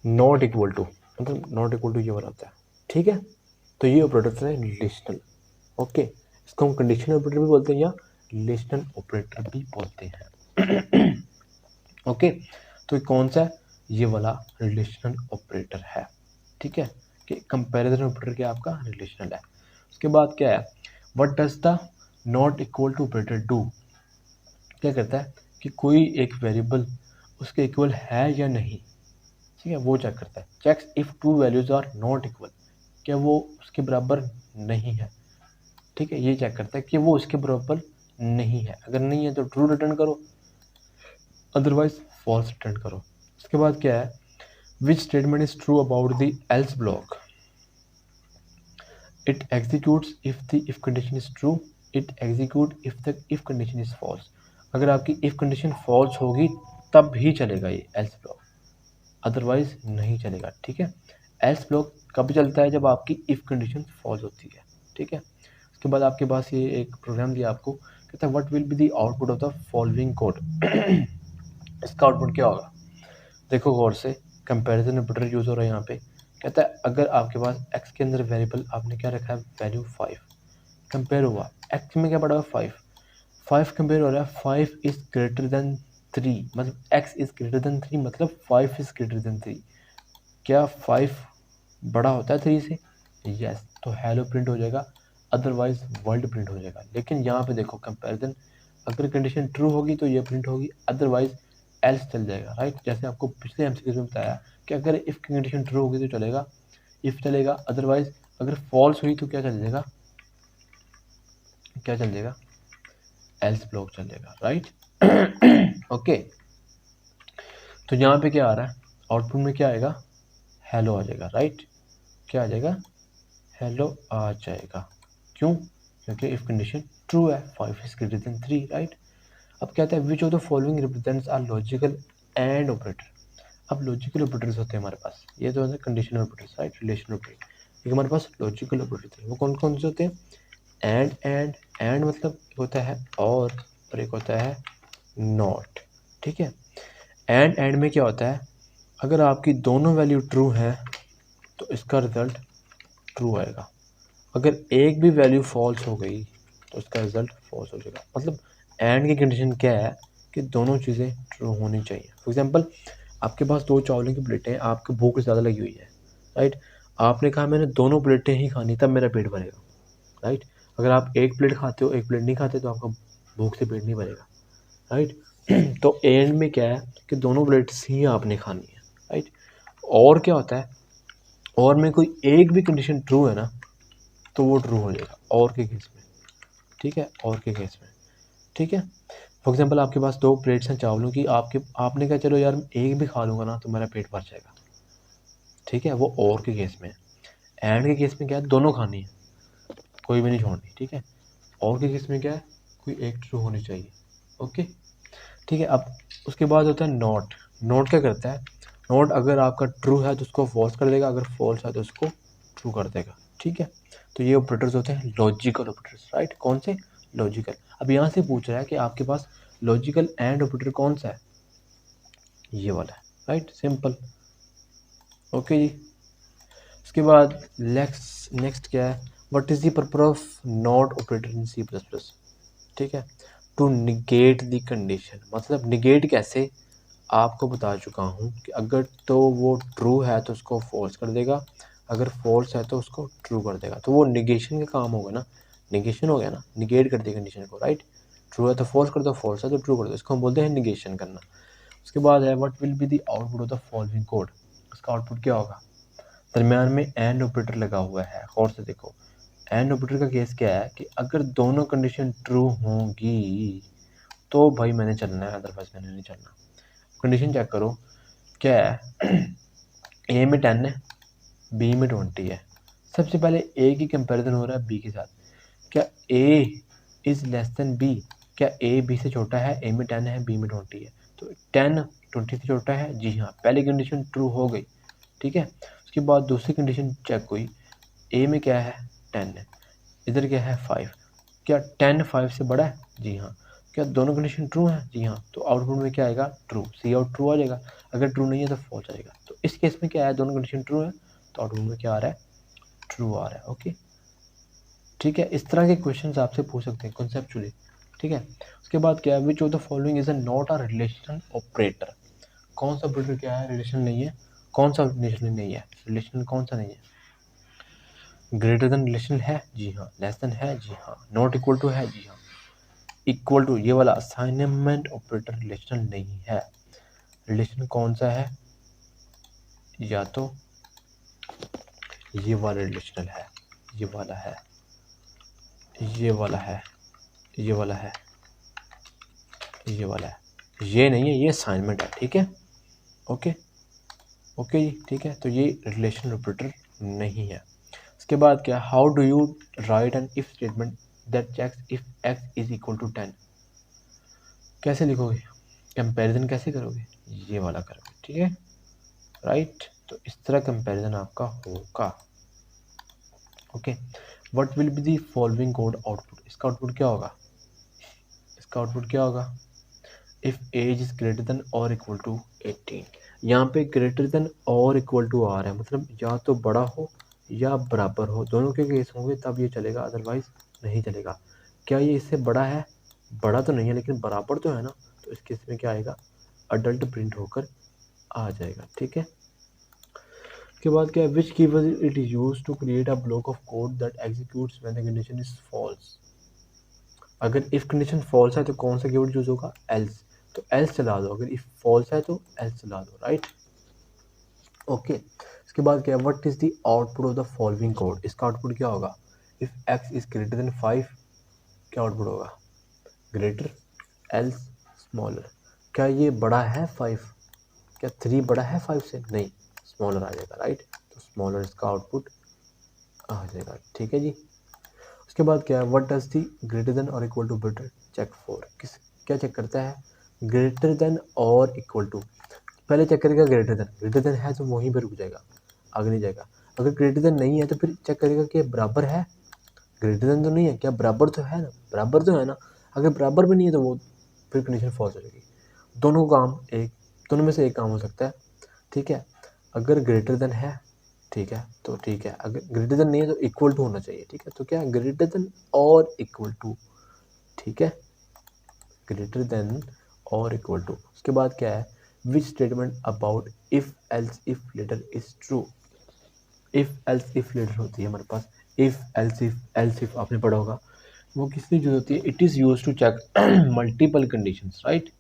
नॉट इक्वल टू, मतलब नॉट इक्वल टू ये वाला होता है, ठीक है। तो ये ऑपरेटर है रिलेशनल, ओके। इसको हम कंडीशनल ऑपरेटर भी बोलते हैं या रिलेशनल ऑपरेटर भी बोलते हैं। ओके, तो कौन सा है, ये वाला रिलेशनल ऑपरेटर है, ठीक है, कि कंपैरिजन ऑपरेटर क्या आपका रिलेशनल है। उसके बाद क्या है, what does the not equal to operator do, क्या करता है कि कोई एक वेरिएबल उसके इक्वल है या नहीं, ठीक है, वो चेक करता है। Checks if two values are not equal, क्या वो उसके बराबर नहीं है, ठीक है, ये चेक करता है कि वो उसके बराबर नहीं है, अगर नहीं है तो ट्रू रिटर्न करो, अदरवाइज फॉल्स रिटर्न करो। उसके बाद क्या है, which statement is true about the else block, it executes if the if condition is true, it execute if the if condition is false. अगर आपकी इफ कंडीशन फॉल्स होगी तब ही चलेगा ये एल्स ब्लॉक, अदरवाइज नहीं चलेगा, ठीक है। एल्स ब्लॉक कब चलता है, जब आपकी इफ कंडीशन फॉल्स होती है, ठीक है। उसके बाद आपके पास ये एक प्रोग्राम दिया आपको, कहता है what will be the output of the following code. इसका आउटपुट क्या होगा, देखो गौर से, कंपैरिजन ऑपरेटर यूज हो रहा है यहाँ पे। कहता है अगर आपके पास x के अंदर वेरिएबल आपने क्या रखा है, वैल्यू 5, कंपेयर हुआ, x में क्या पड़ा हुआ 5, 5 कंपेयर हो रहा है, 5 इज़ ग्रेटर देन 3, मतलब x इज़ ग्रेटर देन 3 मतलब 5 इज़ ग्रेटर देन 3। क्या 5 बड़ा होता है 3 से? यस, तो हेलो प्रिंट हो जाएगा, अदरवाइज वर्ल्ड प्रिंट हो जाएगा। लेकिन यहाँ पे देखो कंपैरिजन, अगर कंडीशन ट्रू होगी तो ये प्रिंट होगी, अदरवाइज एल्स चल जाएगा, राइट। जैसे आपको पिछले एमसीक्यू में बताया कि अगर इफ़ की कंडीशन ट्रू होगी तो चलेगा, इफ़ चलेगा, अदरवाइज अगर फॉल्स हुई तो क्या चल जाएगा, क्या चल जाएगा, एल्स ब्लॉक चल जाएगा, राइट। ओके, तो यहाँ पे क्या आ रहा है, आउटपुट में क्या आएगा, हेलो आ जाएगा, राइट। क्या आ जाएगा, हेलो आ जाएगा। क्यों? क्योंकि इफ कंडीशन ट्रू है, 5 इज ग्रेटर देन 3, राइट। अब कहता है which of the following represents are logical and operator. अब लॉजिकल ऑपरेटर्स होते हैं हमारे पास, ये तो है conditional operators, right, relational operator. एक हमारे पास लॉजिकल ऑपरेटर थे, वो कौन कौन से होते हैं, एंड मतलब एक होता है और एक होता है नॉट, ठीक है। एंड में क्या होता है, अगर आपकी दोनों वैल्यू ट्रू हैं तो इसका रिजल्ट ट्रू आएगा, अगर एक भी वैल्यू फॉल्स हो गई तो इसका रिजल्ट फॉल्स हो जाएगा। मतलब एंड की कंडीशन क्या है कि दोनों चीज़ें ट्रू होनी चाहिए। फॉर एग्जांपल, आपके पास 2 चावलों की प्लेटें हैं, आपको भूख ज़्यादा लगी हुई है, राइट। आपने कहा मैंने दोनों प्लेटें ही खानी तब मेरा पेट भरेगा, राइट। अगर आप एक प्लेट खाते हो एक प्लेट नहीं खाते तो आपका भूख से पेट नहीं भरेगा, राइट। तो एंड में क्या है कि दोनों प्लेट्स ही आपने खानी है, राइट। और क्या होता है, और में कोई एक भी कंडीशन ट्रू है ना तो वो ट्रू हो जाएगा और के केस में, ठीक है, और के केस में, ठीक है। फॉर एग्जांपल, आपके पास 2 प्लेट्स हैं चावलों की, आपने कहा चलो यार एक भी खा लूँगा ना तो मेरा पेट भर जाएगा, ठीक है, वो और के केस में। एंड के केस में क्या है, दोनों खानी है, कोई भी नहीं छोड़नी, ठीक है। और के केस में क्या है, कोई एक ट्रू होनी चाहिए, ओके, ठीक है। अब उसके बाद होता है नॉट। नॉट क्या करता है, नॉट अगर आपका ट्रू है तो उसको फॉल्स कर देगा, अगर फॉल्स है तो उसको ट्रू कर देगा, ठीक है। तो ये ऑपरेटर्स होते हैं लॉजिकल ऑपरेटर्स, राइट। कौन से, लॉजिकल। अब यहाँ से पूछ रहा है कि आपके पास लॉजिकल एंड ऑपरेटर कौन सा है, ये वाला है, राइट, सिंपल, ओके जी। उसके बाद नेक्स्ट क्या है, what is the purpose of not operator in C plus plus, ठीक है। टू निगेट द कंडीशन, मतलब निगेट कैसे, आपको बता चुका हूँ कि अगर तो वो ट्रू है तो उसको फॉल्स कर देगा, अगर फॉल्स है तो उसको ट्रू कर देगा, तो वो निगेशन का काम होगा ना, निगेशन हो गया ना, निगेट कर दिया कंडीशन को, राइट। ट्रू है तो फॉल्स कर दो, फॉल्स है तो ट्रू कर दो, इसको हम बोलते हैं निगेशन करना। उसके बाद है what will be the output of the following code, उसका आउटपुट क्या होगा, दरम्यान में एंड ऑपरेटर लगा हुआ है, और से देखो एंड ऑपरेटर का केस क्या है कि अगर दोनों कंडीशन ट्रू होंगी तो भाई मैंने चलना है, अदरवाइज मैंने नहीं चलना। कंडीशन चेक करो, क्या है, ए में 10 है, बी में 20 है। सबसे पहले ए की कंपैरिजन हो रहा है बी के साथ, क्या A is less than B, क्या ए बी से छोटा है, ए में 10 है बी में 20 है, तो 10 20 से छोटा है, जी हाँ, पहली कंडीशन ट्रू हो गई, ठीक है। उसके बाद दूसरी कंडीशन चेक हुई, ए में क्या है, 10 है, इधर क्या है 5, क्या 10 5 से बड़ा है, जी हाँ। क्या दोनों कंडीशन ट्रू हैं, जी हाँ, तो आउटपुट में क्या आएगा, ट्रू, सी आउट ट्रू आ जाएगा, अगर ट्रू नहीं है तो फॉल्स आएगा। तो इस केस में क्या है, दोनों कंडीशन ट्रू है तो आउटपुट में क्या आ रहा है, ट्रू आ रहा है, ओके, ठीक है। इस तरह के क्वेश्चन आपसे पूछ सकते हैं कॉन्सेप्चुअली, ठीक है। उसके बाद क्या है, which of the following is a not a relational operator, कौन सा ऑपरेटर क्या है, रिलेशन नहीं है, कौन सा रिलेशन नहीं है, रिलेशन कौन सा नहीं है, ग्रेटर देन रिलेशन है, जी हाँ, लेस देन है, जी हाँ, नॉट इक्वल टू है, जी हाँ, इक्वल टू ये वाला असाइनमेंट ऑपरेटर रिलेशनल नहीं है। रिलेशन कौन सा है, या तो ये वाला रिलेशनल है, ये वाला है, ये वाला है, ये वाला है, ये वाला है, ये नहीं है, ये असाइनमेंट है, ठीक है, ओके, ओके जी, ठीक है। तो ये रिलेशनल ऑपरेटर नहीं है। उसके बाद क्या, how do you write an if statement that checks if X is equal to 10, कैसे लिखोगे, कंपैरिजन कैसे करोगे, ये वाला करोगे, ठीक है, राइट। तो इस तरह कंपैरिजन आपका होगा, okay. What will be the following code output, इसका आउटपुट क्या होगा, इसका आउटपुट क्या होगा, if age is greater than और इक्वल टू 18, यहाँ पे ग्रेटर देन और इक्वल टू आ रहा है, मतलब या तो बड़ा हो या बराबर हो, दोनों के केस होंगे तब ये चलेगा, अदरवाइज नहीं चलेगा। क्या ये इससे बड़ा है, बड़ा तो नहीं है लेकिन बराबर तो है ना, तो इस केस में क्या आएगा, अडल्ट प्रिंट होकर आ जाएगा। ठीक है, उसके बाद क्या है, which keyword it is used to create a block of code that executes when the condition is false. अगर इफ कंडीशन फॉल्स है तो कौन सा कीवर्ड यूज होगा, एल्स, तो एल्स चला दो, अगर इफ फॉल्स है तो एल्स चला दो, राइट। ओके, इसके बाद क्या है, what is the output of the following code, इसका आउटपुट क्या होगा, if X is greater then 5 क्या आउटपुट होगा, ग्रेटर, एल्स, स्मॉलर। क्या ये बड़ा है 5, क्या 3 बड़ा है 5 से, नहीं, स्मॉलर आ जाएगा, राइट। तो स्मॉलर इसका आउटपुट आ जाएगा। ठीक है जी, उसके बाद क्या है, what does the greater than और equal to better check for, किस क्या चेक करता है, ग्रेटर देन और इक्वल टू, पहले चेक करेगा ग्रेटर देन है तो वहीं पर रुक जाएगा, आगे नहीं जाएगा। अगर ग्रेटर देन नहीं है तो फिर चेक करेगा कि बराबर है, ग्रेटर देन तो नहीं है, क्या बराबर तो है ना, बराबर तो है ना, अगर बराबर भी नहीं है तो वो फिर कंडीशन फॉल्स हो जाएगी। दोनों काम एक, दोनों में से एक काम हो सकता है। ठीक है, अगर ग्रेटर देन है, ठीक है तो ठीक है, अगर ग्रेटर देन नहीं है तो इक्वल टू होना चाहिए। ठीक है, तो क्या ग्रेटर देन और इक्वल टू, ठीक है, ग्रेटर देन और इक्वल टू। उसके बाद क्या है, which statement about if else if ladder is true, if else if ladder होती है हमारे पास, इफ एल्स इफ आपने पढ़ा होगा, वो किस लिए यूज होती है, it is use to check multiple conditions, right.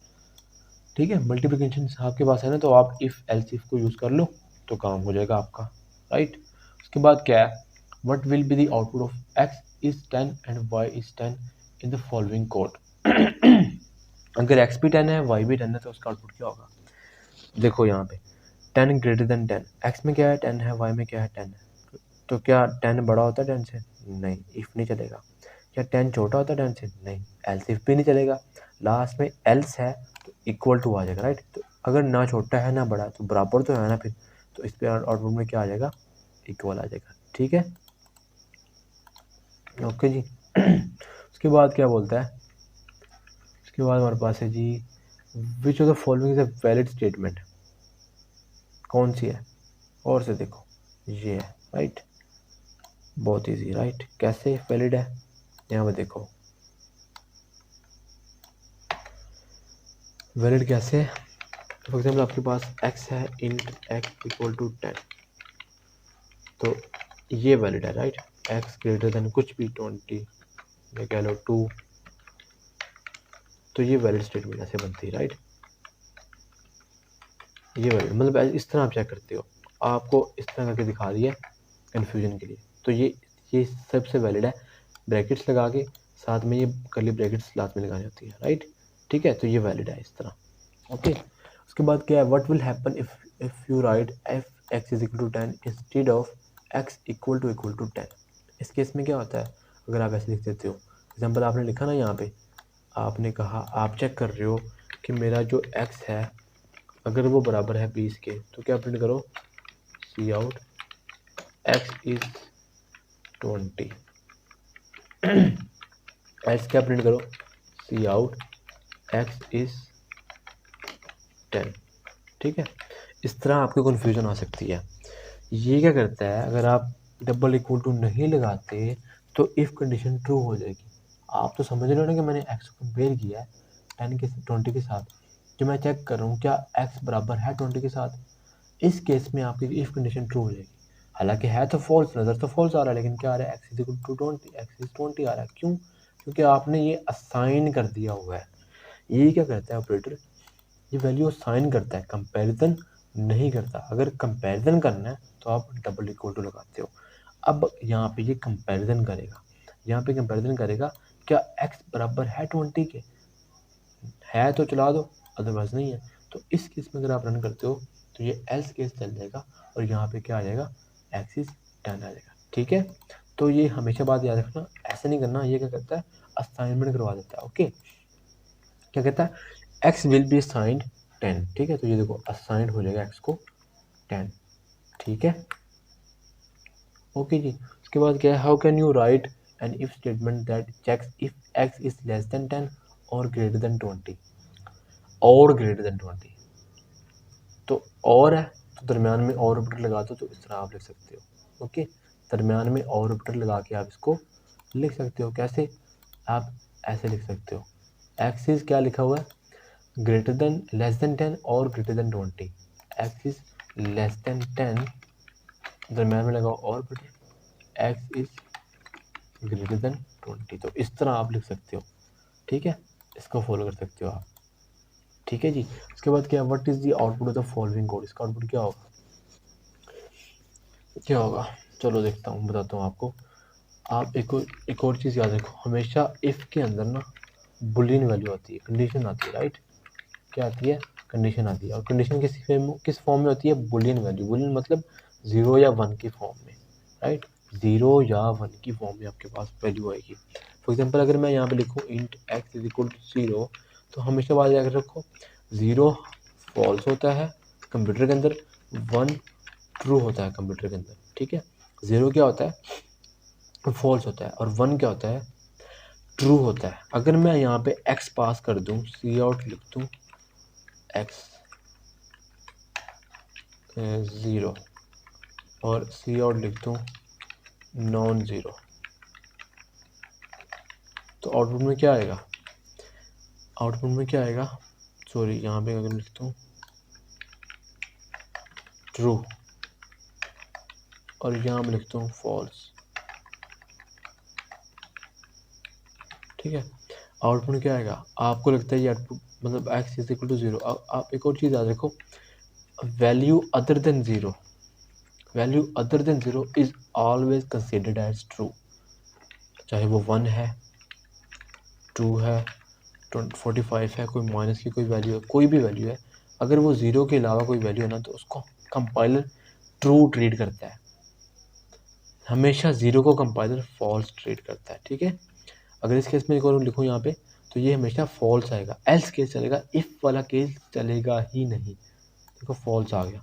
ठीक है, मल्टीपल कंडीशंस आपके पास है ना, तो आप इफ एल्स इफ को यूज कर लो तो काम हो जाएगा आपका, राइट। उसके बाद क्या है, what will be the output of X is 10 and Y is 10 in the following code. अगर एक्स भी 10 है वाई भी 10 है तो उसका आउटपुट क्या होगा, देखो यहाँ पे 10 ग्रेटर देन 10, एक्स में क्या है 10 है, वाई में क्या है 10 है, तो क्या 10 बड़ा होता है 10 से, नहीं, इफ नहीं चलेगा। क्या 10 छोटा होता है 10 से, नहीं, एल्स इफ भी नहीं चलेगा। लास्ट में एल्स है तो इक्वल टू आ जाएगा, राइट। तो अगर ना छोटा है ना बड़ा है तो बराबर तो है ना फिर, तो इस पे आउटपुट में क्या आ जाएगा, इक्वल आ जाएगा। ठीक है, ओके जी। उसके बाद क्या बोलता है, उसके बाद हमारे पास है जी, which of the following is a valid statement, कौन सी है, और से देखो ये है, राइट, बहुत इजी, राइट, कैसे वैलिड है, यहाँ पे देखो वैलिड कैसे है। फॉर एग्जाम्पल आपके पास x है, इंट x इक्वल टू 10, तो ये वैलिड है, राइट, x ग्रेटर देन कुछ भी 20 या कह लो 2, तो ये वैलिड स्टेटमेंट ऐसे बनती है, राइट। ये वैलिड मतलब इस तरह आप चेक करते हो, आपको इस तरह करके दिखा दिया कन्फ्यूजन के लिए, तो ये सबसे वैलिड है, ब्रैकेट्स लगा के साथ में ये करली ब्रैकेट्स लास्ट में लगानी होती है, राइट। ठीक है, तो ये वैलिड है इस तरह। ओके, उसके बाद क्या है, what will happen if you write if X is equal to 10 instead of X equal to 10। इस केस में क्या होता है, अगर आप ऐसे लिख देते हो, एग्जाम्पल आपने लिखा ना यहाँ पे, आपने कहा आप चेक कर रहे हो कि मेरा जो एक्स है अगर वो बराबर है 20 के, तो क्या प्रिंट करो, सी आउट एक्स इज 20, एक्स क्या प्रिंट करो, सी आउट एक्स इज 10। ठीक है, इस तरह आपको कन्फ्यूजन आ सकती है। ये क्या करता है, अगर आप डबल इक्वल टू नहीं लगाते तो इफ़ कंडीशन ट्रू हो जाएगी। आप तो समझ रहे हो ना कि मैंने एक्स को कंपेयर किया है 10 के 20 के साथ, जो मैं चेक कर रहा हूँ क्या एक्स बराबर है 20 के साथ, इस केस में आपकी इफ़ कंडीशन ट्रू हो जाएगी। हालांकि है तो फॉल्स, नज़र तो फॉल्स आ रहा है, लेकिन क्या आ रहा है, X is equal to 20, X is 20 आ रहा है, क्यों, क्योंकि आपने ये असाइन कर दिया हुआ है। ये क्या करता है ऑपरेटर, ये वैल्यू असाइन करता है, कंपैरिजन नहीं करता। अगर कंपैरिजन करना है तो आप डबल इक्वल टू लगाते हो। अब यहाँ पे ये कंपैरिजन करेगा, यहाँ पे कंपैरिजन करेगा क्या एक्स बराबर है 20 के, है तो चला दो, अदरवाइज नहीं है। तो इस केस में अगर आप रन करते हो तो ये एल्स केस चल जाएगा और यहाँ पे क्या आ जाएगा, एक्स इज 10 आ जाएगा। ठीक है, तो ये हमेशा बात याद रखना, ऐसे नहीं करना, ये क्या करता है असाइनमेंट करवा देता है। ओके, क्या कहता है, एक्स विल बी असाइंड 10। ठीक है, तो ये देखो असाइंड हो जाएगा एक्स को 10। ठीक है, ओके जी। उसके बाद क्या है, how can you write an if statement that checks if X is less than 10 और ग्रेटर देन 20, और ग्रेटर देन 20, तो और है तो दरम्यान में और ऑपरेटर लगा दो, तो इस तरह आप लिख सकते हो। ओके, दरम्यान में और ऑपरेटर लगा के आप इसको लिख सकते हो, कैसे, आप ऐसे लिख सकते हो, एक्स इज क्या लिखा हुआ है, ग्रेटर देन लेस देन 10 और greater than 20। X is less than 10, दरम्यान में लगाओ और बेटे एक्स इज ग्रेटर देन 20। तो इस तरह आप लिख सकते हो, ठीक है, इसको फॉलो कर सकते हो आप, ठीक है जी। उसके बाद क्या, what is the output of the following code, इसका आउटपुट क्या होगा, क्या होगा, चलो देखता हूँ, बताता हूँ आपको। आप एक और चीज़ याद रखो, हमेशा इफ़ के अंदर ना बुलियन वैल्यू आती है, कंडीशन आती है, राइट, क्या आती है, कंडीशन आती है, और कंडीशन किस फॉर्म में होती है, बुलियन वैल्यू, बुलियन मतलब 0 या 1 की फॉर्म में, राइट, 0 या 1 की फॉर्म में आपके पास वैल्यू आएगी। फॉर एग्जांपल अगर मैं यहाँ पे लिखूँ int x is equal to 0, तो हमेशा बात याद रखो 0 फॉल्स होता है कंप्यूटर के अंदर, 1 ट्रू होता है कंप्यूटर के अंदर, ठीक है। 0 क्या होता है, फॉल्स होता है, और 1 क्या होता है, ट्रू होता है। अगर मैं यहाँ पे x पास कर दूँ, सी आउट लिख दूँ x 0 और सी आउट लिख दूँ नॉन ज़ीरो, तो आउटपुट में क्या आएगा, आउटपुट में क्या आएगा, सॉरी यहाँ पे अगर लिखता हूँ ट्रू और यहाँ मैं लिखता हूँ फॉल्स, ठीक है। आउटपुट में क्या आएगा, आपको लगता है ये आउटपुट मतलब x इज इक्वल टू 0। आप एक और चीज़ याद रखो, value other than 0, value other than 0 is always considered as true, चाहे वो 1 है, 2 है, 45 है, कोई माइनस की कोई वैल्यू है, कोई भी वैल्यू है, अगर वो 0 के अलावा कोई वैल्यू है ना, तो उसको कंपाइलर ट्रू ट्रीट करता है, हमेशा 0 को कंपाइलर फॉल्स ट्रीट करता है, ठीक है। अगर इस केस में एक और लिखूँ यहाँ पे, तो ये हमेशा फॉल्स आएगा, एल्स केस चलेगा, इफ़ वाला केस चलेगा ही नहीं, देखो फॉल्स आ गया।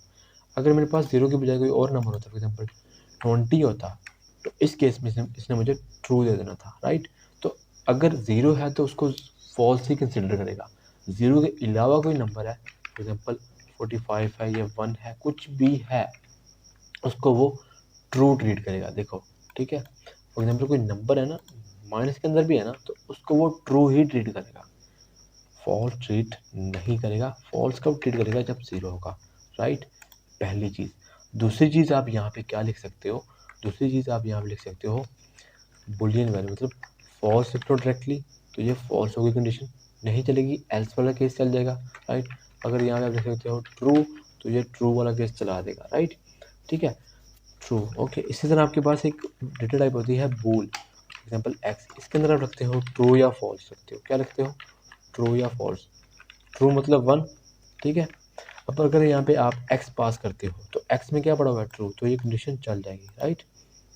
अगर मेरे पास 0 के बजाय कोई और नंबर होता, फॉर एग्जाम्पल 20 होता, तो इस केस में इसने मुझे ट्रू दे देना था, राइट। तो अगर 0 है तो उसको फॉल्स ही कंसिडर करेगा, 0 के अलावा कोई नंबर है, फॉर एग्जाम्पल 45 है या 1 है, कुछ भी है, उसको वो ट्रू ट्रीट करेगा, देखो, ठीक है। फॉर एग्जाम्पल कोई नंबर है ना, माइनस के अंदर भी है ना, तो उसको वो ट्रू ही ट्रीट करेगा, फॉल्स ट्रीट नहीं करेगा। फॉल्स कब ट्रीट करेगा, जब 0 होगा, राइट, पहली चीज़। दूसरी चीज़ आप यहाँ पे क्या लिख सकते हो, दूसरी चीज़ आप यहाँ पे लिख सकते हो बुलियन वैल्यू, मतलब फॉल्स लिख लो डायरेक्टली, तो ये फॉल्स होगी, कंडीशन नहीं चलेगी, एल्स वाला केस चल जाएगा, राइट। अगर यहाँ पे आप लिख सकते हो ट्रू, तो ये ट्रू वाला केस चला देगा, राइट, ठीक है, ट्रू, ओके। इसी तरह आपके पास एक डेटा टाइप होती है बूल, एग्जाम्पल एक्स, इसके अंदर आप रखते हो ट्रू या फॉल्स रखते हो, क्या रखते हो, ट्रू या फॉल्स, ट्रू मतलब 1, ठीक है। अब अगर यहाँ पे आप x पास करते हो, तो x में क्या पड़ा हुआ है, ट्रू, तो ये कंडीशन चल जाएगी, राइट।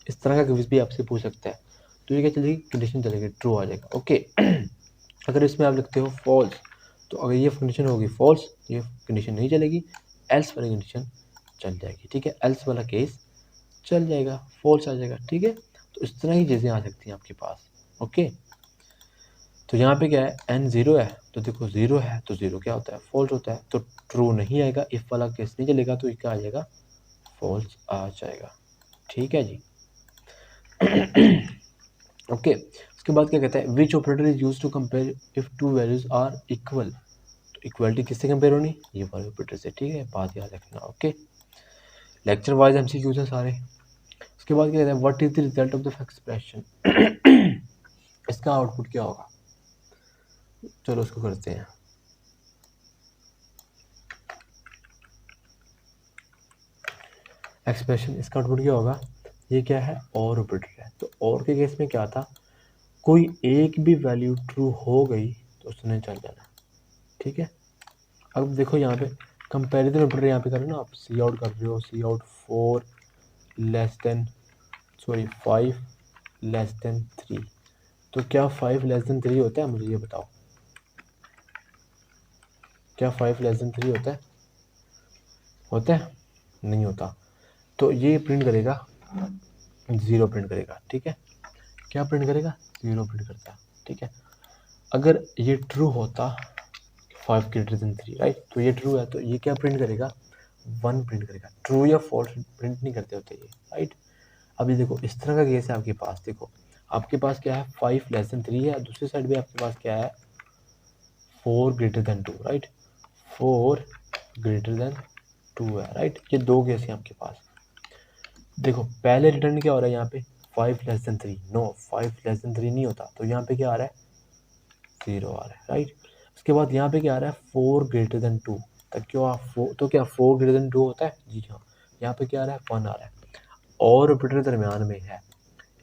इस तरह का क्विज भी आपसे पूछ सकता है, तो ये क्या चलेगी, कंडीशन चलेगी, ट्रू आ जाएगा, ओके। अगर इसमें आप लिखते हो फॉल्स, तो अगर ये कंडीशन होगी फॉल्स, ये कंडीशन नहीं चलेगी, एल्स वाली कंडीशन चल जाएगी, ठीक है, एल्स वाला केस चल जाएगा, फॉल्स आ जाएगा, ठीक है। तो इस तरह की चीज़ें आ सकती हैं आपके पास, ओके। तो यहाँ पे क्या है, n 0 है, तो देखो 0 है तो 0 क्या होता है, फॉल्स होता है, तो ट्रू नहीं आएगा, इफ़ वाला केस नहीं चलेगा, तो क्या आ जाएगा, फॉल्स आ जाएगा, ठीक है जी। ओके, उसके बाद क्या कहता है, which operator is use to compare if two values are equal, तो इक्वलिटी किससे कंपेयर होनी, ये वाले ऑपरेटर से, ठीक है, बात याद रखना, ओके। लेक्चर वाइज एमसीक्यूज है सारे। उसके बाद क्या कहता है, what is the result of the expression, इसका आउटपुट क्या होगा, चलो उसको करते हैं। एक्सप्रेशन, इसका आउटपुट क्या होगा, ये क्या है, और ऑपरेटर है, तो और के केस में क्या था, कोई एक भी वैल्यू ट्रू हो गई तो उसने चल जाना, ठीक है। अब देखो यहाँ पे कंपैरिजन ऑपरेटर यहाँ पे कर रहे हो ना आप, सी आउट कर रहे हो, cout 4 less than, sorry 5 less than 3, तो क्या 5 लेस देन 3 होता है, मुझे ये बताओ, क्या 5 लेस देन 3 होता है, होता है, नहीं होता, तो ये प्रिंट करेगा 0 प्रिंट करेगा, ठीक है, क्या प्रिंट करेगा, 0 प्रिंट करता है, ठीक है। अगर ये ट्रू होता 5 ग्रेटर देन 3, राइट, तो ये ट्रू है, तो ये क्या प्रिंट करेगा, 1 प्रिंट करेगा, ट्रू या फॉल्स प्रिंट नहीं करते होते ये, राइट। अभी देखो इस तरह का केस है आपके पास, देखो आपके पास क्या है, 5 लेस देन 3 है, दूसरी साइड भी आपके पास क्या है, 4 greater than 2, right, 4 greater than 2 है, राइट। ये दो केस है आपके पास। देखो पहले रिटर्न क्या हो रहा है यहाँ पे 5 less than 3, no 5 less than 3 नहीं होता, तो यहाँ पे क्या आ रहा है 0 आ रहा है, राइट। उसके बाद यहाँ पे क्या आ रहा है 4 ग्रेटर देन 2, तब क्या तो क्या 4 ग्रेटर देन 2 होता है, जी हाँ। यहाँ पे क्या आ रहा है 1 आ रहा है, और ऑपरेटर दरमियान में है,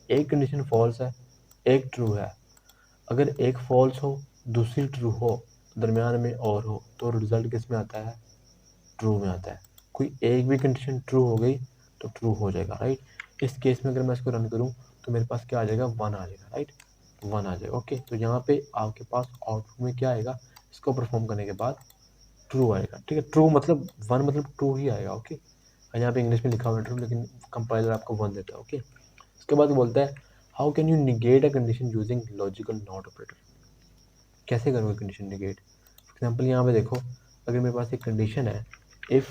एक कंडीशन फॉल्स है एक ट्रू है, अगर एक फॉल्स हो दूसरी ट्रू हो दरमियान में और हो तो रिजल्ट किस में आता है, ट्रू में आता है। कोई एक भी कंडीशन ट्रू हो गई तो ट्रू हो जाएगा, राइट। इस केस में अगर मैं इसको रन करूँ तो मेरे पास क्या आ जाएगा 1 आ जाएगा, राइट, 1 आ जाएगा। ओके, तो यहाँ पे आपके पास आउटपुट में क्या आएगा, इसको परफॉर्म करने के बाद ट्रू आएगा, ठीक है। ट्रू मतलब 1 मतलब ट्रू ही आएगा, ओके। यहाँ पे इंग्लिश में लिखा हुआ है ट्रू, लेकिन कंपाइलर आपको 1 देता है, ओके। उसके बाद बोलता है how can you negate a condition using logical not operator, कैसे करोगे कंडीशन निगेट। फॉर एग्जाम्पल यहाँ पे देखो, अगर मेरे पास एक कंडीशन है इफ़,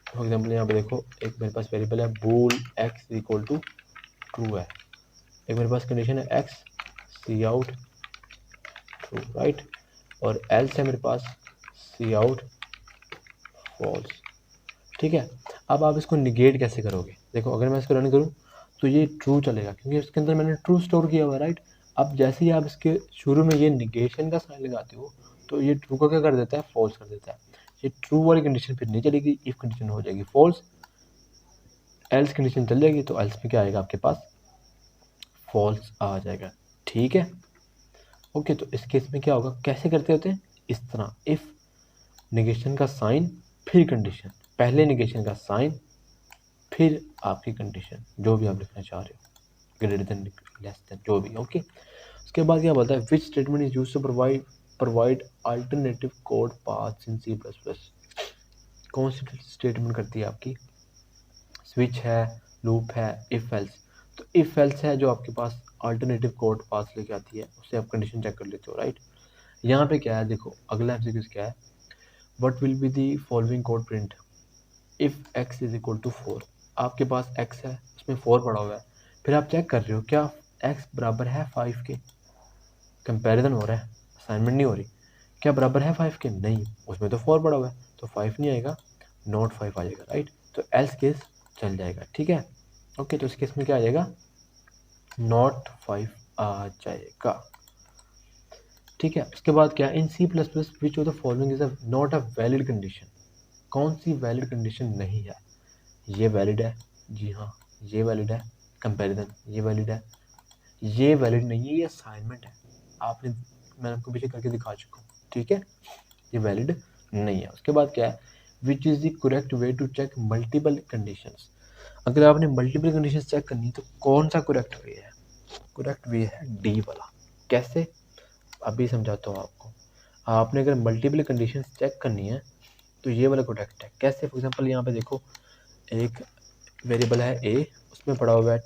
फॉर एग्जाम्पल यहाँ पे देखो एक मेरे पास वेरिएबल है बूल x इक्वल टू ट्रू है, एक मेरे पास कंडीशन है x सी आउट ट्रू, राइट, और एल्स है मेरे पास सी आउट फॉल्स, ठीक है। अब आप इसको निगेट कैसे करोगे, देखो अगर मैं इसको रन करूँ तो ये ट्रू चलेगा क्योंकि इसके अंदर मैंने ट्रू स्टोर किया हुआ है, राइट। अब जैसे ही आप इसके शुरू में ये निगेशन का साइन लगाते हो तो ये ट्रू को क्या कर देता है, फॉल्स कर देता है। ये ट्रू वाली कंडीशन फिर नहीं चलेगी, इफ कंडीशन हो जाएगी फॉल्स, एल्स कंडीशन चल जाएगी तो एल्स में क्या आएगा आपके पास, फॉल्स आ जाएगा, ठीक है। ओके, तो इस केस में क्या होगा, कैसे करते होते हैं, इस तरह इफ निगेशन का साइन फिर कंडीशन, पहले निगेशन का साइन फिर आपकी कंडीशन जो भी आप लिखना चाह रहे हो, ग्रेटर देन लेस देन जो भी, ओके। उसके बाद क्या बोलता है which statement is used to provide alternative code paths in C++, कौन सी स्टेटमेंट करती है आपकी, स्विच है, लूप है, इफ एल्स। तो इफ एल्स है जो आपके पास अल्टरनेटिव कोड पाथ लेके आती है, उससे आप कंडीशन चेक कर लेते हो, राइट। यहाँ पे क्या है देखो, अगला एमसीक्यू क्या है, what will be the following code print if x is equal to 4, आपके पास x है उसमें 4 पड़ा हुआ है, फिर आप चेक कर रहे हो क्या x बराबर है 5 के, कंपैरिजन हो रहा है, असाइनमेंट नहीं हो रही, क्या बराबर है 5 के, नहीं, उसमें तो 4 पड़ा हुआ है तो 5 नहीं आएगा, नॉट 5 आ जाएगा, राइट। तो एल्स केस चल जाएगा, ठीक है। ओके, तो इस केस में क्या आ जाएगा, नॉट 5 आ जाएगा, ठीक है। उसके बाद क्या, इन C++ which of the following is not a valid condition, कौन सी वैलिड कंडीशन नहीं है, ये वैलिड है, जी हाँ ये वैलिड है, कंपैरिजन ये वैलिड है, ये वैलिड नहीं है, ये असाइनमेंट है, आपने मैंने आपको पीछे करके दिखा चुका हूँ, ठीक है, ये वैलिड नहीं है। उसके बाद क्या है, which is the correct way to check multiple conditions, अगर आपने मल्टीपल कंडीशंस चेक करनी तो कौन सा करेक्ट वे है, करेक्ट वे है डी वाला, कैसे, अभी समझाता हूँ आपको। आपने अगर मल्टीपल कंडीशंस चेक करनी है तो ये वाला करेक्ट है, कैसे, फॉर एग्जांपल यहाँ पे देखो एक वेरिएबल है ए, उसमें पड़ा हुआ है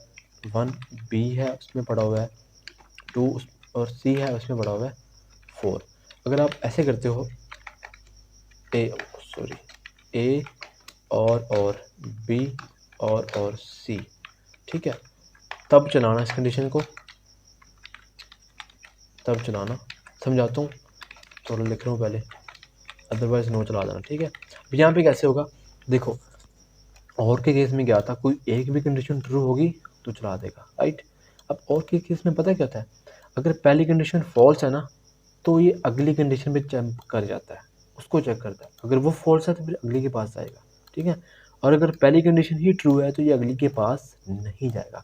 1, बी है उसमें पड़ा हुआ है 2, और सी है उसमें पड़ा हुआ है 4। अगर आप ऐसे करते हो ए और बी और सी, ठीक है, तब चलाना इस कंडीशन को, तब चलाना, समझाता हूँ, थोड़ा लिख रहा हूँ पहले, अदरवाइज नो चला देना, ठीक है। यहाँ पे कैसे होगा, देखो और के केस में क्या था, कोई एक भी कंडीशन ट्रू होगी तो चला देगा, राइट। अब और के केस में पता क्या होता है, अगर पहली कंडीशन फॉल्स है ना तो ये अगली कंडीशन पे जंप कर जाता है, उसको चेक करता है, अगर वो फॉल्स है तो फिर अगली के पास जाएगा, ठीक है। और अगर पहली कंडीशन ही ट्रू है तो ये अगली के पास नहीं जाएगा।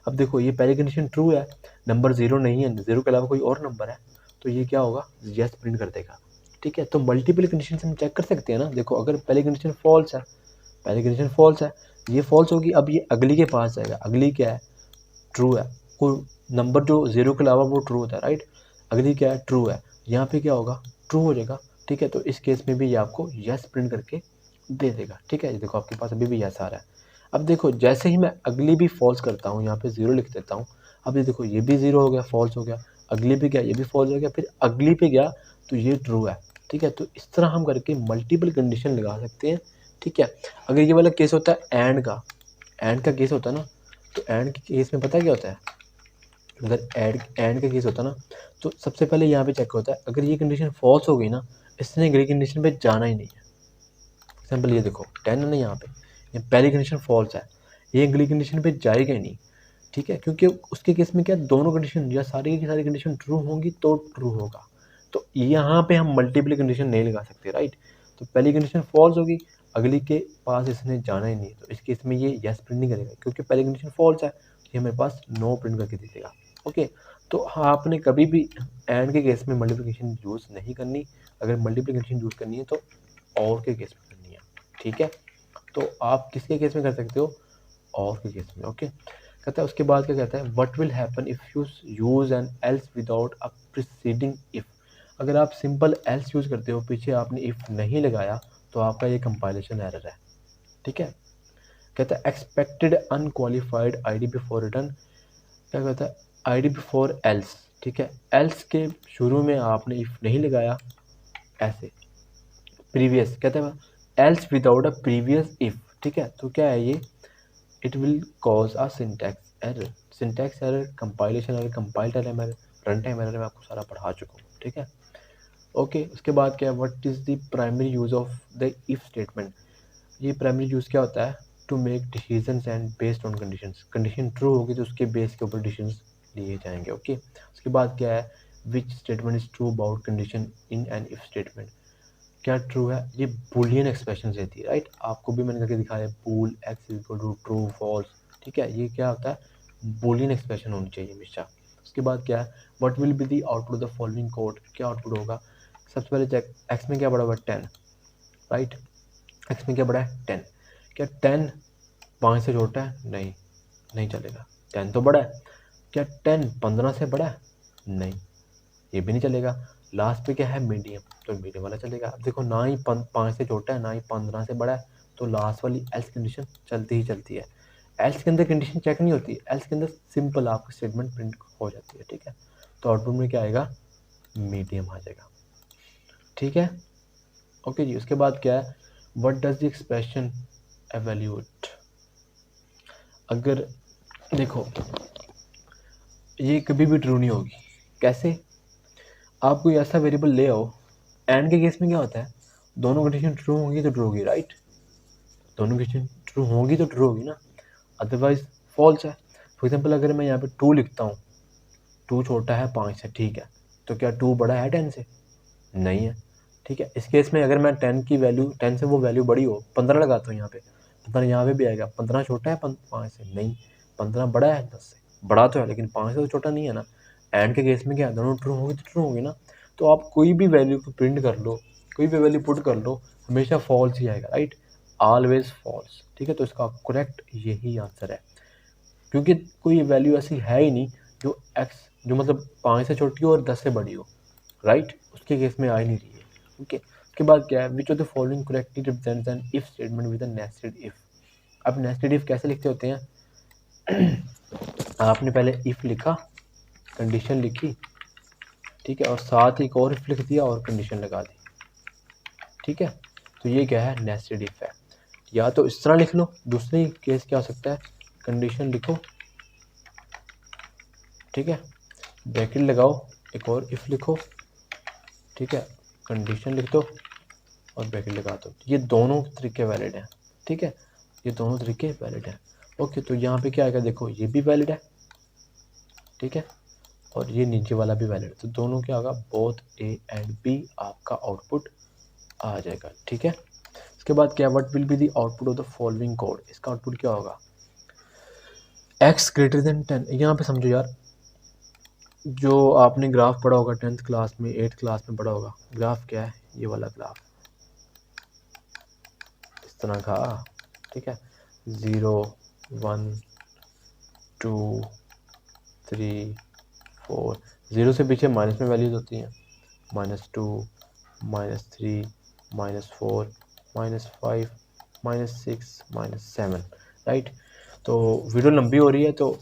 अब देखो ये पहली कंडीशन ट्रू है, नंबर 0 नहीं है, 0 के अलावा कोई और नंबर है, तो ये क्या होगा, यस प्रिंट कर देगा, ठीक है। तो मल्टीपल कंडीशन हम चेक कर सकते हैं ना, देखो अगर पहली कंडीशन फॉल्स है, पहली कंडीशन फॉल्स है, ये फॉल्स होगी, अब ये अगली के पास जाएगा, अगली क्या है, ट्रू है, कोई नंबर जो 0 के अलावा वो ट्रू होता है, राइट, अगली क्या है, ट्रू है, यहाँ पे क्या होगा, ट्रू हो जाएगा, ठीक है। तो इस केस में भी ये आपको यस प्रिंट करके दे देगा, ठीक है। ये देखो आपके पास अभी भी यस आ रहा है। अब देखो जैसे ही मैं अगली भी फॉल्स करता हूँ, यहाँ पे 0 लिख देता हूँ, अब ये देखो ये भी 0 हो गया, फॉल्स हो गया, अगली पे क्या, ये भी फॉल्स हो गया, फिर अगली पे गया तो ये ट्रू है, ठीक है। तो इस तरह हम करके मल्टीपल कंडीशन लगा सकते हैं, ठीक है। अगर ये वाला केस होता है एंड का केस होता है ना, तो एंड के केस में पता है क्या होता है, अगर एंड का केस होता ना तो सबसे पहले यहाँ पे चेक होता है, अगर ये कंडीशन फॉल्स हो गई ना, इसने अगली कंडीशन पे जाना ही नहीं है। एग्जाम्पल ये देखो 10 है ना, यहाँ पे ये पहली कंडीशन फॉल्स है, ये अगली कंडीशन पे जाएगा ही नहीं, ठीक है, क्योंकि उसके केस में क्या दोनों कंडीशन या सारी की सारी कंडीशन ट्रू होंगी तो ट्रू होगा। तो यहाँ पे हम मल्टीपल कंडीशन नहीं लगा सकते, राइट। तो पहली कंडीशन फॉल्स होगी, अगली के पास इसने जाना ही नहीं, तो इस केस में ये यस प्रिंट नहीं करेगा क्योंकि पहली कंडीशन फॉल्स है, ये हमारे पास नो प्रिंट करके दे देगा। ओके, तो हाँ, आपने कभी भी एंड के केस में मल्टीप्लिकेशन यूज़ नहीं करनी, अगर मल्टीप्लिकेशन यूज़ करनी है तो और के केस में करनी है, ठीक है। तो आप किसके केस में कर सकते हो, और के केस में। ओके, कहता है उसके बाद क्या कहता है, what will happen if you use N Ls without a preceding if. अगर आप सिंपल एल्स यूज़ करते हो, पीछे आपने इफ़ नहीं लगाया, तो आपका ये कंपाइलेशन एरर है, ठीक है। कहता है expected unqualified ID before return, क्या कहता है आईडी बिफोर एल्स, ठीक है। एल्स के शुरू में आपने इफ़ नहीं लगाया, ऐसे प्रीवियस कहता है else without a previous if, ठीक है। तो क्या है ये, it will cause a syntax error. Syntax error, compilation error, compile error, run time error मैं आपको सारा पढ़ा चुका हूँ, ठीक है। ओके, उसके बाद क्या है, what is the primary use of the if statement. ये प्राइमरी यूज़ क्या होता है, to make decisions and based on conditions. Condition true होगी तो उसके बेस के ऊपर डिसीजंस लिए जाएंगे। ओके, उसके बाद क्या है, which statement is true about condition in an if statement. क्या ट्रू है, ये बुलियन एक्सप्रेशन देती है, राइट। आपको भी मैंने करके दिखाया, bool x is equal to true false, ठीक है। ये क्या होता है, बुलियन एक्सप्रेशन होनी चाहिए हमेशा। उसके बाद क्या है, what will be the output of the following code. क्या आउटपुट होगा, सबसे पहले चेक, एक्स में क्या बड़ा हुआ 10, राइट। एक्स में क्या बड़ा है 10, क्या 10 5 से छोटा है, नहीं, नहीं चलेगा। 10 तो बड़ा है, क्या 10 15 से बड़ा है, नहीं, ये भी नहीं चलेगा। लास्ट पे क्या है, मीडियम, तो मीडियम वाला चलेगा। अब देखो, ना ही 5 से छोटा है, ना ही 15 से बड़ा है, तो लास्ट वाली एल्स कंडीशन चलती ही चलती है। एल्स के अंदर कंडीशन चेक नहीं होती, एल्स के अंदर सिंपल आपकी स्टेटमेंट प्रिंट हो जाती है, ठीक है। तो आउटपुट में क्या आएगा, मीडियम आ जाएगा, ठीक है। ओके जी, उसके बाद क्या है, what does the expression evaluate. अगर देखो, ये कभी भी ट्रू नहीं होगी। कैसे, आप कोई ऐसा वेरिएबल ले आओ, एंड के केस में क्या होता है, दोनों कंडीशन ट्रू होंगी तो ट्रू होगी, राइट। दोनों कंडीशन ट्रू होंगी तो ट्रू होगी ना, अदरवाइज फॉल्स है। फॉर एग्जांपल अगर मैं यहाँ पे 2 लिखता हूँ, 2 छोटा है 5 से, ठीक है, तो क्या 2 बड़ा है 10 से, नहीं है, ठीक है। इस केस में अगर मैं 10 की वैल्यू, 10 से वो वैल्यू बड़ी हो, 15 लगाता हूँ यहाँ पे, 15 यहाँ पे भी आएगा, 15 छोटा है 5 से, नहीं, 15 बड़ा है 10 से, बड़ा तो है लेकिन 5 से तो छोटा नहीं है ना। एंड के केस में क्या, दोनों ट्रू होंगे तो ट्रू होंगे ना। तो आप कोई भी वैल्यू को प्रिंट कर लो, कोई भी वैल्यू पुट कर लो, हमेशा फॉल्स ही आएगा, राइट, ऑलवेज फॉल्स, ठीक है। तो इसका करेक्ट यही आंसर है, क्योंकि कोई वैल्यू ऐसी है ही नहीं जो एक्स, जो मतलब 5 से छोटी हो और 10 से बड़ी हो, राइट, उसके केस में आ ही नहीं रही है। ओके, उसके बाद क्या है, which of the following correctly represents an if statement with a nested if. अब नेस्टेड इफ कैसे लिखते होते हैं, आपने पहले इफ लिखा, कंडीशन लिखी, ठीक है, और साथ ही एक और इफ लिख दिया और कंडीशन लगा दी, ठीक है। तो ये क्या है, नेस्टेड इफ है। या तो इस तरह लिख लो, दूसरी केस क्या हो सकता है, कंडीशन लिखो, ठीक है, ब्रैकेट लगाओ, एक और इफ लिखो, ठीक है, कंडीशन लिख दो और ब्रैकेट लगा दो। ये दोनों तरीके वैलिड हैं, ठीक है, ये दोनों तरीके वैलिड हैं। ओके, तो यहाँ पे क्या आएगा, देखो ये भी वैलिड है, ठीक है, और ये नीचे वाला भी वैलिड है, तो दोनों क्या होगा, बोथ ए एंड बी आपका आउटपुट आ जाएगा, ठीक है। उसके बाद क्या, what will be the output of the following code. इसका आउटपुट क्या होगा, x ग्रेटर देन 10। यहाँ पे समझो यार, जो आपने ग्राफ पढ़ा होगा 10th क्लास में, 8th क्लास में पढ़ा होगा, ग्राफ क्या है, ये वाला ग्राफ इस तरह का, ठीक है, 0 1 2 3 4, 0 से पीछे माइनस में वैल्यूज होती हैं, -2 -3 -4 -5 -6 -7, राइट। तो वीडियो लंबी हो रही है, तो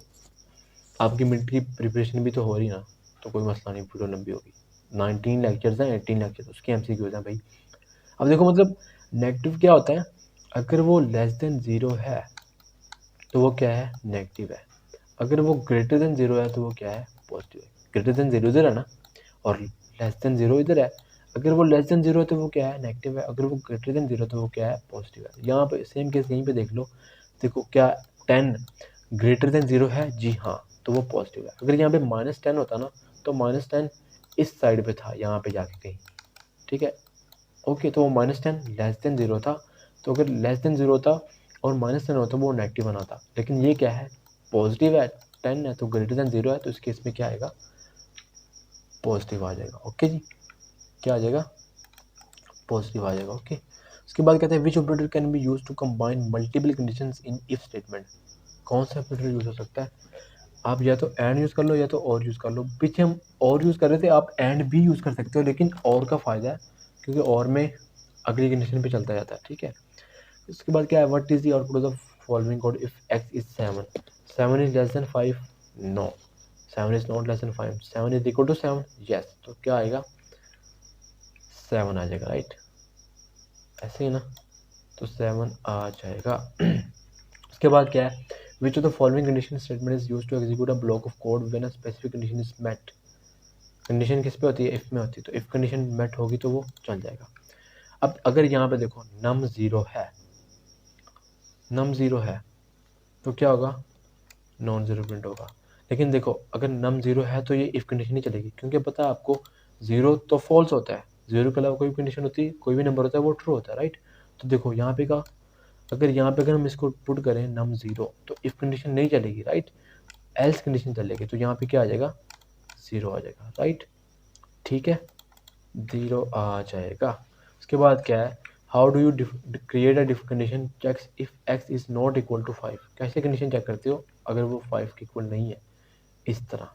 आपकी मिड की प्रिपरेशन भी तो हो रही है ना, तो कोई मसला नहीं, वीडियो लंबी होगी। 19 लेक्चर्स हैं, 18 लेक्चर्स, उसके MCQs हैं भाई। अब देखो, मतलब नेगेटिव क्या होता है, अगर वो लेस देन 0 है तो वो क्या है, नेगेटिव है। अगर वो ग्रेटर देन जीरो है तो वो क्या है, पॉजिटिव है। ग्रेटर देन जीरो इधर है ना, और लेस देन जीरो इधर है। अगर वो लेस देन जीरो है तो वो क्या है, नेगेटिव है। अगर वो ग्रेटर देन जीरो तो वो क्या है, पॉजिटिव है। यहाँ पे सेम केस यहीं पे देख लो, देखो क्या 10 ग्रेटर देन जीरो है, जी हाँ, तो वो पॉजिटिव है। अगर यहाँ पे -10 होता ना, तो -10 इस साइड पे था, यहाँ पे जाके कहीं, ठीक है, ओके। तो वो -10 लेस देन जीरो था, तो अगर लेस देन जीरो था और -10 होता वो नेगेटिव बनाता। लेकिन ये क्या है, पॉजिटिव है, 10 है तो ग्रेटर देन जीरो है, तो इस केस में क्या आएगा, पॉजिटिव आ जाएगा। ओके जी, क्या आ जाएगा, पॉजिटिव आ जाएगा। ओके, उसके बाद कहते हैं which operator can be use to combine multiple conditions in if statement. कौन सा ऑपरेटर यूज हो सकता है, आप या तो एंड यूज कर लो या तो और यूज कर लो। पीछे हम और यूज कर रहे थे, आप एंड भी यूज कर सकते हो, लेकिन और का फायदा है क्योंकि और में अगली कंडीशन पे चलता जाता है, ठीक है। उसके बाद क्या है, what is the output of the following code if x is 7, 7 is less than 5, no, 7 is not less than 5, 7 is equal to 7, yes, तो क्या आएगा, 7 आ जाएगा, राइट, ऐसे ही ना, तो 7 आ जाएगा। उसके बाद क्या है, which of the following condition statement is used to execute a block of code when a specific condition is met. Condition किस पे होती है, इफ में होती है, तो इफ कंडीशन मेट होगी तो वो चल जाएगा। अब अगर यहाँ पे देखो नम जीरो है, नम जीरो है तो क्या होगा, नॉन जीरो प्रिंट होगा। लेकिन देखो अगर नम जीरो है तो ये इफ कंडीशन नहीं चलेगी, क्योंकि पता है आपको जीरो तो फॉल्स होता है, जीरो के अलावा कोई भी कंडीशन होती है, कोई भी नंबर होता है वो ट्रू होता है, राइट। तो देखो यहाँ पे का, अगर यहाँ पे अगर हम इसको पुट करें नम जीरो तो इफ कंडीशन नहीं चलेगी, राइट, एल्स कंडीशन चलेगी, तो यहाँ पे क्या आ जाएगा, जीरो आ जाएगा, राइट, ठीक है, जीरो आ जाएगा। उसके बाद क्या है, how do you create a if condition checks if X is not equal to 5। कैसे कंडीशन चेक करते हो अगर वो 5 के इक्वल नहीं है, इस तरह,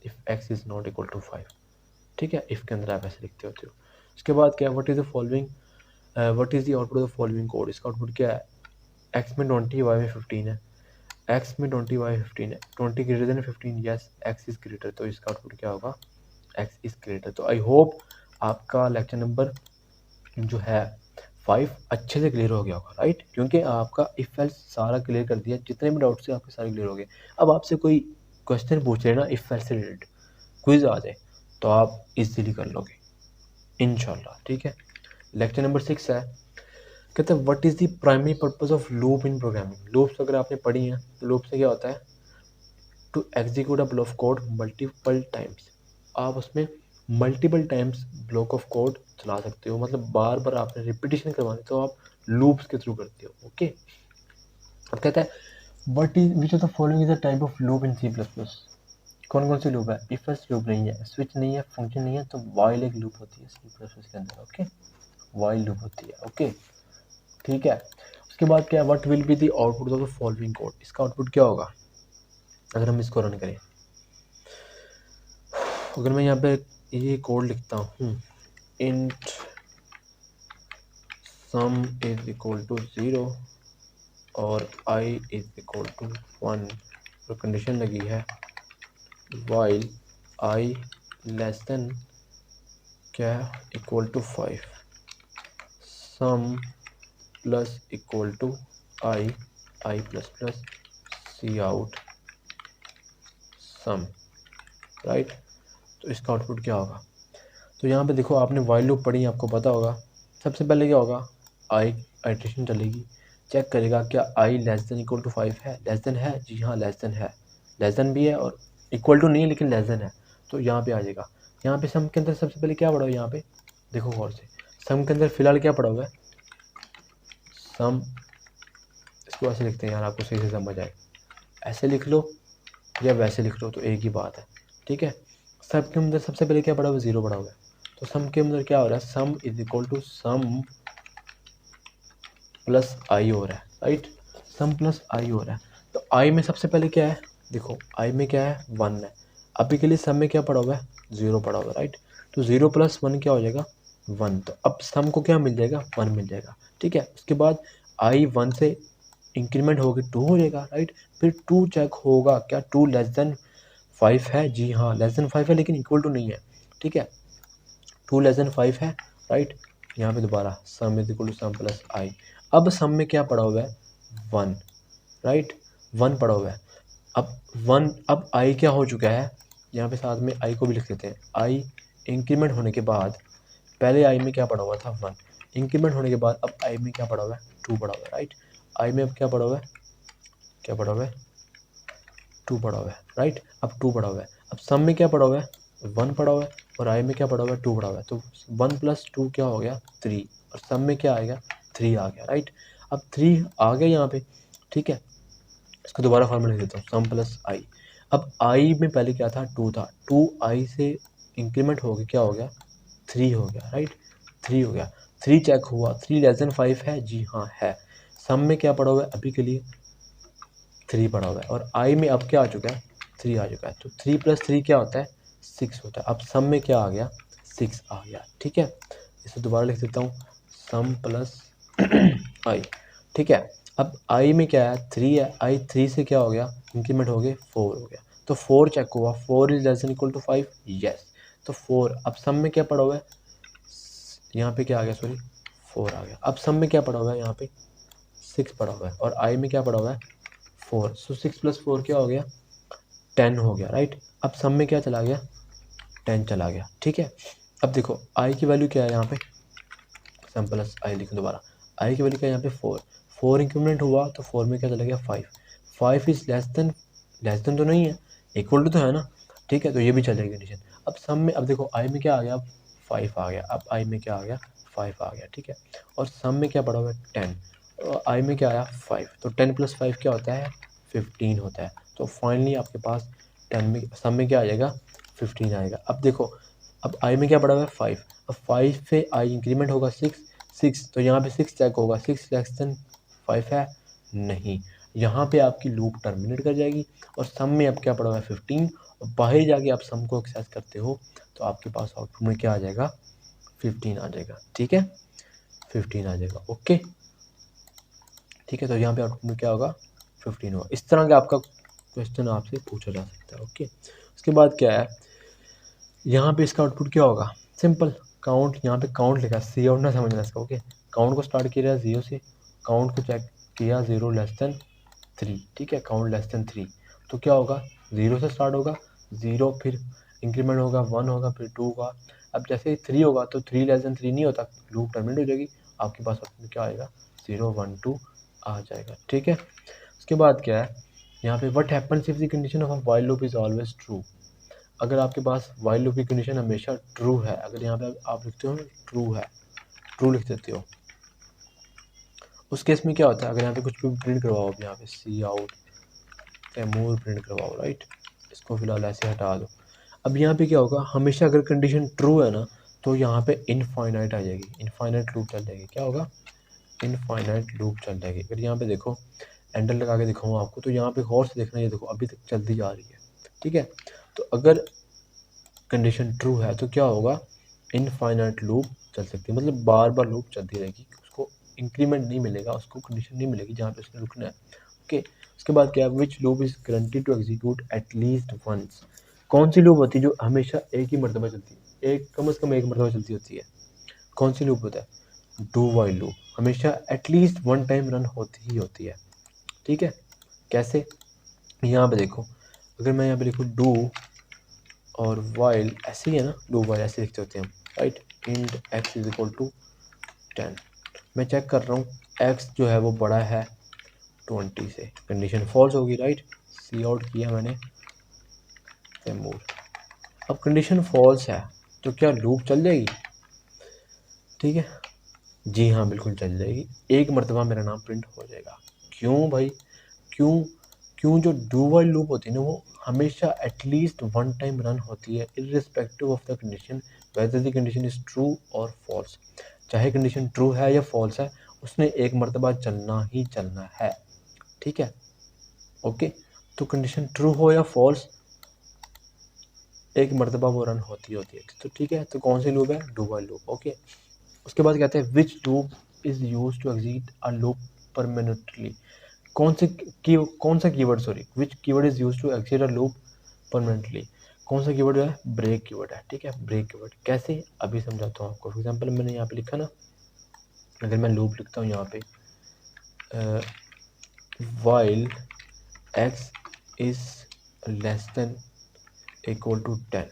if X is not equal to 5, ठीक है, इफ के अंदर आप ऐसे लिखते होते हो। उसके बाद क्या है, what is the following, what is the output of the following code. इसका आउटपुट क्या है, एक्स में 20, वाई में 15 है, एक्स में 20, वाई 15 है, 20 greater than 15, yes x is greater, तो इसका आउटपुट क्या होगा, एक्स इज ग्रेटर। तो आई होप आपका लेक्चर नंबर जो है 5 अच्छे से क्लियर हो गया होगा, राइट, क्योंकि आपका इफ एल्स सारा क्लियर कर दिया, जितने भी डाउट्स थे आपके सारे क्लियर हो गए। अब आपसे कोई क्वेश्चन पूछ लेना इफ एल्स से रिलेटेड, क्विज आ जाए तो आप इजीली कर लोगे इंशाल्लाह, ठीक है। लेक्चर नंबर 6 है, कहते हैं what is the primary purpose of loop in programming. Loops अगर आपने पढ़ी हैं तो लूप से क्या होता है, to execute a block of code multiple times. आप उसमें multiple times block of code चला सकते हो, मतलब बार बार आपने रिपीटेशन करवानी, तो आप लूप्स के थ्रू करते हो, ओके। अब कहता है what is which of the following is a type of loop in C plus plus. कौन कौन सी लूप है, इफ एल्स लूप नहीं है, स्विच नहीं है, फंक्शन नहीं है, तो वाइल एक लूप होती है सी प्लस प्लस के अंदर, ओके, वाइल लूप होती है, ओके, ठीक है। उसके बाद क्या है, what will be the output of the following code. इसका आउटपुट क्या होगा अगर हम इसको रन करें। अगर मैं यहाँ पे ये कोड लिखता हूँ, int sum is equal to 0 और i इज इक्वल टू 1, और कंडीशन लगी है वाइल i लेस देन क्या है, equal to 5, sum plus equal to i plus plus C out sum, right. तो इसका आउटपुट क्या होगा, तो यहाँ पे देखो आपने वाइल लूप पढ़ी, आपको पता होगा सबसे पहले क्या होगा, आई आइट्रेशन चलेगी, चेक करेगा क्या आई लेस देन इक्वल टू 5 है, लेस देन है, जी हाँ लेस देन है, लेस देन भी है और इक्वल टू नहीं है लेकिन लेस देन है, तो यहाँ पे आ जाएगा। यहाँ पे सम के अंदर सबसे पहले क्या पढ़ा हुआ है, यहाँ पे देखो गौर से, सम के अंदर फिलहाल क्या पढ़ा हुआ है, सम, इसको ऐसे लिखते हैं यार आपको सही से समझ आए, ऐसे लिख लो या वैसे लिख लो तो एक ही बात है, ठीक है। सब के अंदर सबसे पहले क्या पढ़ा हुआ है, 0 पढ़ा हुआ है, तो सम के अंदर क्या हो रहा है, sum is equal to sum plus i हो रहा है, राइट, सम प्लस आई हो रहा है। तो आई में सबसे पहले क्या है, देखो आई में क्या है, 1 है, अभी के लिए सम में क्या पड़ा हुआ है, 0 पड़ा हुआ है, राइट, तो 0 प्लस 1 क्या हो जाएगा, 1, तो अब सम को क्या मिल जाएगा, 1 मिल जाएगा, ठीक है। उसके बाद आई 1 से इंक्रीमेंट होगी 2 हो जाएगा, राइट, फिर 2 चेक होगा क्या 2 लेस देन 5 है, जी हाँ लेस देन 5 है लेकिन इक्वल टू नहीं है, ठीक है, 2 लेस देन 5 है, राइट। यहाँ पे दोबारा sum is equal to sum plus i, अब सम में क्या पड़ा हुआ है, 1, राइट, 1 पड़ा हुआ है, अब 1, अब आई क्या हो चुका है, यहाँ पे साथ में आई को भी लिख देते हैं। आई इंक्रीमेंट होने के बाद पहले आई में क्या पड़ा हुआ था 1, इंक्रीमेंट होने के बाद अब आई में क्या पड़ा हुआ है 2 पड़ा हुआ है, राइट। आई में अब क्या पड़ा हुआ है, क्या पड़ा हुआ है 2 पड़ा हुआ है, राइट। अब 2 पड़ा हुआ है, अब सम में क्या पड़ा हुआ है 1 पड़ा हुआ है, और आई में क्या पड़ा हुआ है 2 पड़ा हुआ है, तो 1 + 2 क्या हो गया 3, और सम में क्या आएगा 3 आ गया, राइट। अब 3 आ गया यहाँ पे, ठीक है। इसको दोबारा फॉर्मूला लिख देता हूँ, सम प्लस आई। अब आई में पहले क्या था 2 था, 2 आई से इंक्रीमेंट हो गया क्या हो गया 3 हो गया, राइट। 3 हो गया, 3 चेक हुआ, 3 लेस देन 5 है, जी हाँ है। सम में क्या पड़ा हुआ है अभी के लिए 3 पड़ा हुआ है, और आई में अब क्या आ चुका है 3 आ चुका है, तो 3 + 3 क्या होता है 6 होता है। अब सम में क्या आ गया 6 आ गया, ठीक है। इसे दोबारा लिख देता हूँ, सम प्लस आई, ठीक है। अब आई में क्या है 3 है, आई 3 से क्या हो गया इंक्रीमेंट हो गए 4 हो गया, तो 4 चेक हुआ, 4 is less than equal to 5, yes. तो 4, अब सम में क्या पड़ा हुआ है, यहाँ पे क्या आ गया सॉरी 4 आ गया। अब सम में क्या पड़ा हुआ है यहाँ पे 6 पड़ा हुआ है, और आई में क्या पड़ा हुआ है 4, सो 6 + 4 क्या हो गया 10 हो गया, राइट। अब सम में क्या चला गया 10 चला गया, ठीक है। अब देखो आई की वैल्यू क्या है यहाँ पे, सम प्लस आई लिखो दोबारा, आई की वैल्यू क्या है यहाँ पे 4, 4 इंक्रीमेंट हुआ तो 4 में क्या चला गया 5, 5 इज लेस देन तो नहीं है, इक्वल टू तो है ना, ठीक है, तो ये भी चलेगी कंडीशन। अब सम में अब देखो आई में क्या आ गया 5 आ गया, अब आई में क्या आ गया 5 आ गया, ठीक है। और सम में क्या पड़ा हुआ है 10, और आई में क्या आया 5, तो 10 + 5 क्या होता है 15 होता है। तो फाइनली आपके पास 10 में सम में क्या आ जाएगा 15 आएगा। अब देखो अब आई में क्या पड़ा हुआ है 5, अब 5 से आई इंक्रीमेंट होगा 6, तो यहाँ पे 6 चेक होगा, 6 लेस देन 5 है नहीं, यहाँ पे आपकी लूप टर्मिनेट कर जाएगी, और सम में अब क्या पड़ा हुआ है 15, और बाहर जाके आप सम को एक्सेस करते हो तो आपके पास आउटपुट में क्या आ जाएगा 15 आ जाएगा, ठीक है, 15 आ जाएगा, ओके, ठीक है। तो यहाँ पे आउटपुट में क्या होगा 15 होगा। इस तरह का आपका क्वेश्चन आपसे पूछा जा सकता है, ओके। उसके बाद क्या है, यहाँ पे इसका आउटपुट क्या होगा, सिंपल काउंट, यहाँ पे काउंट लिखा है, सी आउट ना समझना इसका, ओके। काउंट को स्टार्ट किया 0 से, काउंट को चेक किया 0 लेस देन 3, ठीक है, काउंट लेस देन 3, तो क्या होगा 0 से स्टार्ट होगा, 0 फिर इंक्रीमेंट होगा 1 होगा फिर 2 होगा, अब जैसे ही 3 होगा तो 3 लेस देन 3 नहीं होता, लूप टर्मिनेट हो जाएगी, आपके पास आउटपुट क्या आएगा 0 1 2 आ जाएगा, ठीक है। उसके बाद क्या है यहाँ पे, what happens if the condition of a while loop is always true. अगर आपके पास व्हाइल लूप की कंडीशन हमेशा ट्रू है, अगर यहाँ पे आप लिखते हो ट्रू है, ट्रू लिख देते हो, उस केस में क्या होता है, अगर यहाँ पे कुछ भी प्रिंट करवाओ, यहाँ पे सी आउट मोर प्रिंट करवाओ, राइट, इसको फिलहाल ऐसे हटा दो। अब यहाँ पे क्या होगा, हमेशा अगर कंडीशन ट्रू है ना तो यहाँ पे इनफाइनाइट आ जाएगी, इनफाइनाइट लूप चल जाएगी, क्या होगा इनफाइनाइट लूप चल जाएगी। अगर यहाँ पे देखो एंडर लगा के दिखाऊँ आपको, तो यहाँ पे गौर से देखना, ये देखो अभी तक चलती जा रही है, ठीक है। तो अगर कंडीशन ट्रू है तो क्या होगा इनफाइनाइट लूप चल सकती है, मतलब बार बार लूप चलती रहेगी, उसको इंक्रीमेंट नहीं मिलेगा, उसको कंडीशन नहीं मिलेगी जहाँ पे उसने रुकना है, ओके। उसके बाद क्या है, which loop is guaranteed to execute at least once. कौन सी लूप होती है जो हमेशा एक ही मरतबा चलती है, एक कम से कम एक मरतबा चलती होती है, कौन सी लूप होता है डू वाइल लूप, हमेशा एटलीस्ट 1 टाइम रन होती ही होती है, ठीक है। कैसे, यहाँ पे देखो, अगर मैं यहाँ पे लिखूँ डू और वाइल, ऐसे ही है ना, डू वाइल ऐसे लिखते होते हैं हम, right, int x is equal to 10, मैं चेक कर रहा हूँ x जो है वो बड़ा है 20 से, कंडीशन फॉल्स होगी, राइट, सी आउट किया मैंने मूव। अब कंडीशन फॉल्स है तो क्या लूप चल जाएगी, ठीक है, जी हाँ बिल्कुल चल जाएगी, एक मरतबा मेरा नाम प्रिंट हो जाएगा। क्यों भाई, क्यों, क्यों जो डू वाइल लूप होती है ना वो हमेशा एटलीस्ट 1 टाइम रन होती है, irrespective of the condition whether the condition is true और फॉल्स। चाहे कंडीशन ट्रू है या फॉल्स है, उसने एक मरतबा चलना ही चलना है, ठीक है, ओके। तो कंडीशन ट्रू हो या फॉल्स, एक मरतबा वो रन होती है, तो ठीक है, तो कौन सी लूप है डू वाइल लूप, ओके। उसके बाद कहते हैं which loop is use to exit a loop permanently. कौन सा keyword, sorry, which keyword is use to exit a loop permanently, कौन सा कीवर्ड है ब्रेक कीवर्ड है, ठीक है, ब्रेक कीवर्ड कैसे अभी समझाता हूँ आपको। फॉर एग्जांपल मैंने यहाँ पे लिखा ना, अगर मैं लूप लिखता हूँ यहाँ पे while x is less than equal to 10।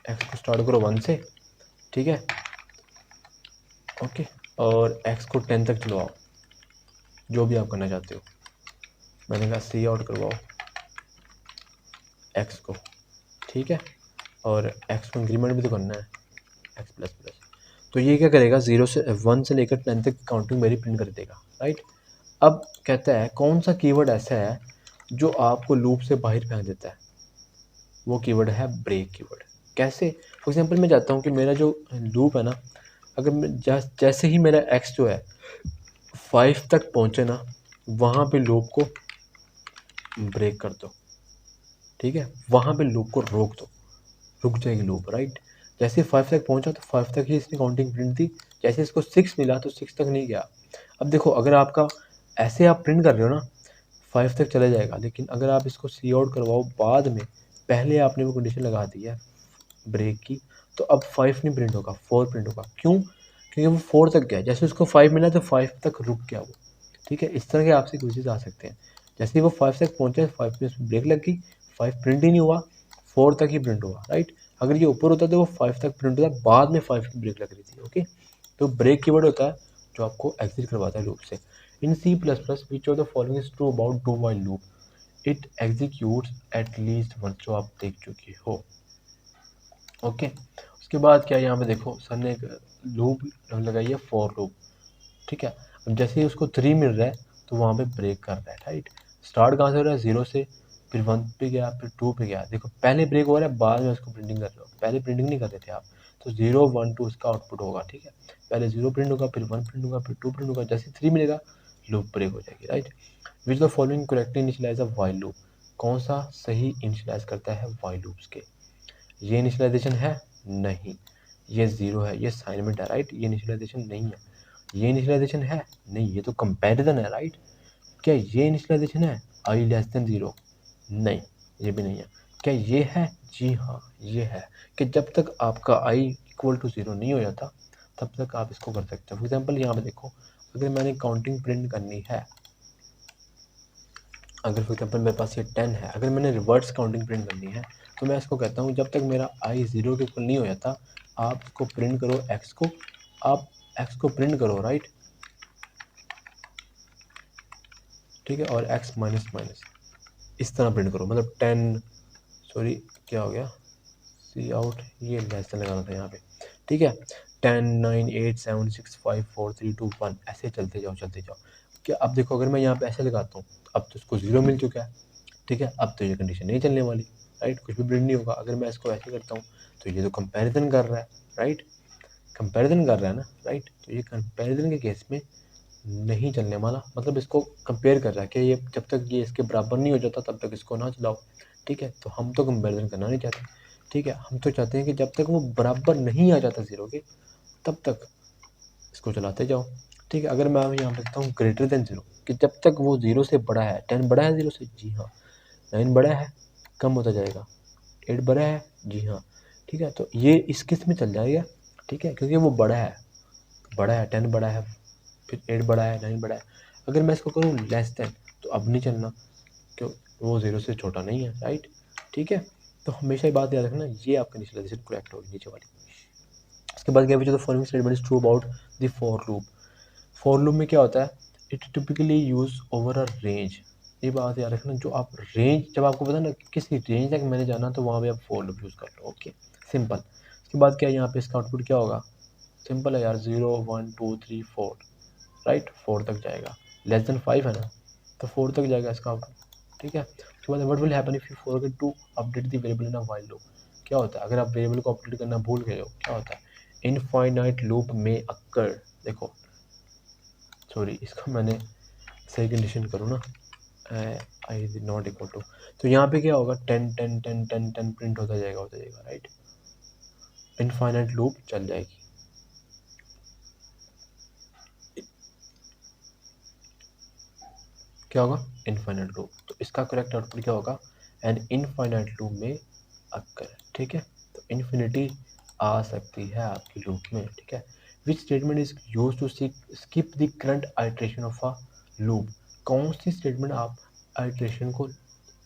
X को स्टार्ट करो 1 से, ठीक है, ओके, और एक्स को 10 तक चलवाओ, जो भी आप करना चाहते हो। मैंने कहा सी आउट करवाओ एक्स को, ठीक है, और एक्स को इंक्रीमेंट भी तो करना है, एक्स प्लस प्लस। तो ये क्या करेगा, 1 से लेकर 10 तक काउंटिंग मेरी प्रिंट कर देगा, राइट। अब कहता है कौन सा कीवर्ड ऐसा है जो आपको लूप से बाहर फेंक देता है, वो कीवर्ड है ब्रेक कीवर्ड। कैसे? फॉर एग्जांपल मैं चाहता हूँ कि मेरा जो लूप है ना, अगर मैं जैसे ही मेरा एक्स जो है 5 तक पहुँचे ना, वहाँ पे लूप को ब्रेक कर दो, ठीक है, वहाँ पे लूप को रोक दो, रुक जाएगी लूप, राइट। जैसे 5 तक पहुँचा तो 5 तक ही इसने काउंटिंग प्रिंट दी, जैसे इसको 6 मिला तो 6 तक नहीं गया। अब देखो, अगर आपका ऐसे आप प्रिंट कर रहे हो ना, 5 तक चला जाएगा, लेकिन अगर आप इसको सी आउट करवाओ बाद में, पहले आपने वो कंडीशन लगा दी है ब्रेक की, तो अब 5 नहीं प्रिंट होगा, 4 प्रिंट होगा। क्यों? क्योंकि वो 4 तक गया, जैसे उसको 5 मिला तो 5 तक रुक गया वो, ठीक है। इस तरह के आपसे क्वेश्चन आ सकते हैं। जैसे ही वो 5 तक पहुंचे, 5 में उसमें ब्रेक लग गई, 5 प्रिंट ही नहीं हुआ, 4 तक ही प्रिंट हुआ, राइट। अगर ये ऊपर होता तो वो 5 तक प्रिंट होता, बाद में 5 की ब्रेक लग रही थी, ओके। तो ब्रेक कीवर्ड होता है जो आपको एग्जिट करवाता है लूप से। In C plus plus which of the following is true about do while loop, it executes at least one, जो आप देख चुके हो, ओके। उसके बाद क्या, यहाँ पे देखो सर ने एक लूप लगाई है, फॉर लूप, ठीक है। अब जैसे ही उसको 3 मिल रहा है तो वहाँ पे ब्रेक कर रहा है, राइट। स्टार्ट कहाँ से हो रहा है, 0 से, फिर 1 पे गया, फिर 2 पे गया। देखो पहले ब्रेक हो रहा है, बाद में उसको प्रिंटिंग कर रहे हो, पहले प्रिंटिंग नहीं कर रहे थे आप। तो 0 1 2 इसका आउटपुट होगा, ठीक है। पहले 0 प्रिंट होगा, फिर 1 प्रिंट होगा, फिर 2 प्रिंट होगा, जैसे 3 मिलेगा लूप ब्रेक हो जाएगी, right. Which the following correctly initialize a while loop, कौन सा सही इनिशियलाइज करता है व्हाइल लूप्स के? ये इनिशियलाइजेशन है नहीं, ये 0 है, ये असाइनमेंट है, राइट। ये इनिशियलाइजेशन नहीं है। ये इनिशियलाइजेशन है नहीं, ये तो कंपैरिजन है, राइट। क्या ये इनिशियलाइजेशन है, आई लेस देन 0? नहीं, ये भी नहीं है। क्या ये है? जी हाँ, ये है कि जब तक आपका आई इक्वल टू 0 नहीं हो जाता तब तक आप इसको कर सकते हो। फॉर एग्जाम्पल यहाँ पे देखो, अगर मैंने काउंटिंग प्रिंट करनी है, अगर फॉर एग्जाम्पल मेरे पास ये 10 है, अगर मैंने रिवर्स काउंटिंग प्रिंट करनी है, तो मैं इसको कहता हूँ जब तक मेरा आई 0 के इक्वल नहीं हो जाता, आप इसको प्रिंट करो एक्स को, आप एक्स को प्रिंट करो, राइट, ठीक है, और एक्स माइनस माइनस इस तरह प्रिंट करो, मतलब 10, सॉरी क्या हो गया, सी आउट, ये लेस देन लगाना था यहाँ पे, ठीक है। 10 9 8 7 6 5 4 3 2 1 ऐसे चलते जाओ चलते जाओ। क्या अब देखो, अगर मैं यहाँ पे ऐसे लगाता हूँ, अब तो उसको 0 मिल चुका है, ठीक है, अब तो ये कंडीशन नहीं चलने वाली, राइट, कुछ भी प्रिंट नहीं होगा। अगर मैं इसको ऐसे करता हूँ तो ये तो कंपैरिजन कर रहा है, राइट, कंपैरिजन कर रहा है ना, राइट। तो ये कंपैरिजन के केस में नहीं चलने वाला, मतलब इसको कंपेयर कर रहा है कि ये जब तक ये इसके बराबर नहीं हो जाता तब तक इसको ना चलाओ, ठीक है। तो हम तो कंपैरिजन करना नहीं चाहते, ठीक है, हम तो चाहते हैं कि जब तक वो बराबर नहीं आ जाता 0 के तब तक इसको चलाते जाओ, ठीक है। अगर मैं यहाँ पे लिखता हूँ ग्रेटर देन 0, कि जब तक वो 0 से बड़ा है, 10 बड़ा है 0 से, जी हाँ, 9 बड़ा है, कम होता जाएगा, 8 बड़ा है, जी हाँ, ठीक है। तो ये इस किस में चल जाएगा, ठीक है, क्योंकि वो बड़ा है, 10 बड़ा है, फिर 8 बड़ा है, 9 बड़ा है। अगर मैं इसको करूँ लेस देन, तो अब नहीं चलना, क्यों, वो 0 से छोटा नहीं है, राइट, ठीक है। तो हमेशा ये बात याद रखना, ये आपका इनिशियलाइजेशन करेक्ट होगी नीचे वाली। इसके बाद क्या बचा, the following statement is true about the for loop. For loop में क्या होता है, it typically use over a range. ये बात याद रखना, जो आप रेंज, जब आपको पता ना कि किसी रेंज तक मैंने जाना, तो वहाँ पे आप फॉर लूप यूज़ कर लो, ओके, सिंपल। उसके बाद क्या, यहाँ पे इसका आउटपुट क्या होगा, सिंपल है यार, 0 1 2 3 4, राइट, 4 तक जाएगा, लेस देन 5 है ना, तो 4 तक जाएगा इसका आउटपुट, ठीक है। उसके बाद what will happen if you forget to update the variable in a while loop. क्या होता है अगर आप वेरिएबल को अपडेट करना भूल गए हो, क्या होता है, इनफाइनाइट लूप में अक्कर, देखो सॉरी, इसको मैंने सही कंडीशन करूँ ना, I is not equal to, तो यहाँ पे क्या होगा, 10 10 10 10 10 प्रिंट होता जाएगा, राइट, इनफाइनाइट लूप चल जाएगी। क्या होगा, इनफाइनाइट लूप। तो इसका करेक्ट आउटपुट क्या होगा, एन इनफाइनाइट लूप में अक्कर, ठीक है। तो इन्फिनिटी आ सकती है आपकी लूप में, ठीक है। Which statement is use to skip the current iteration of a loop, कौन सी स्टेटमेंट आप आइट्रेशन को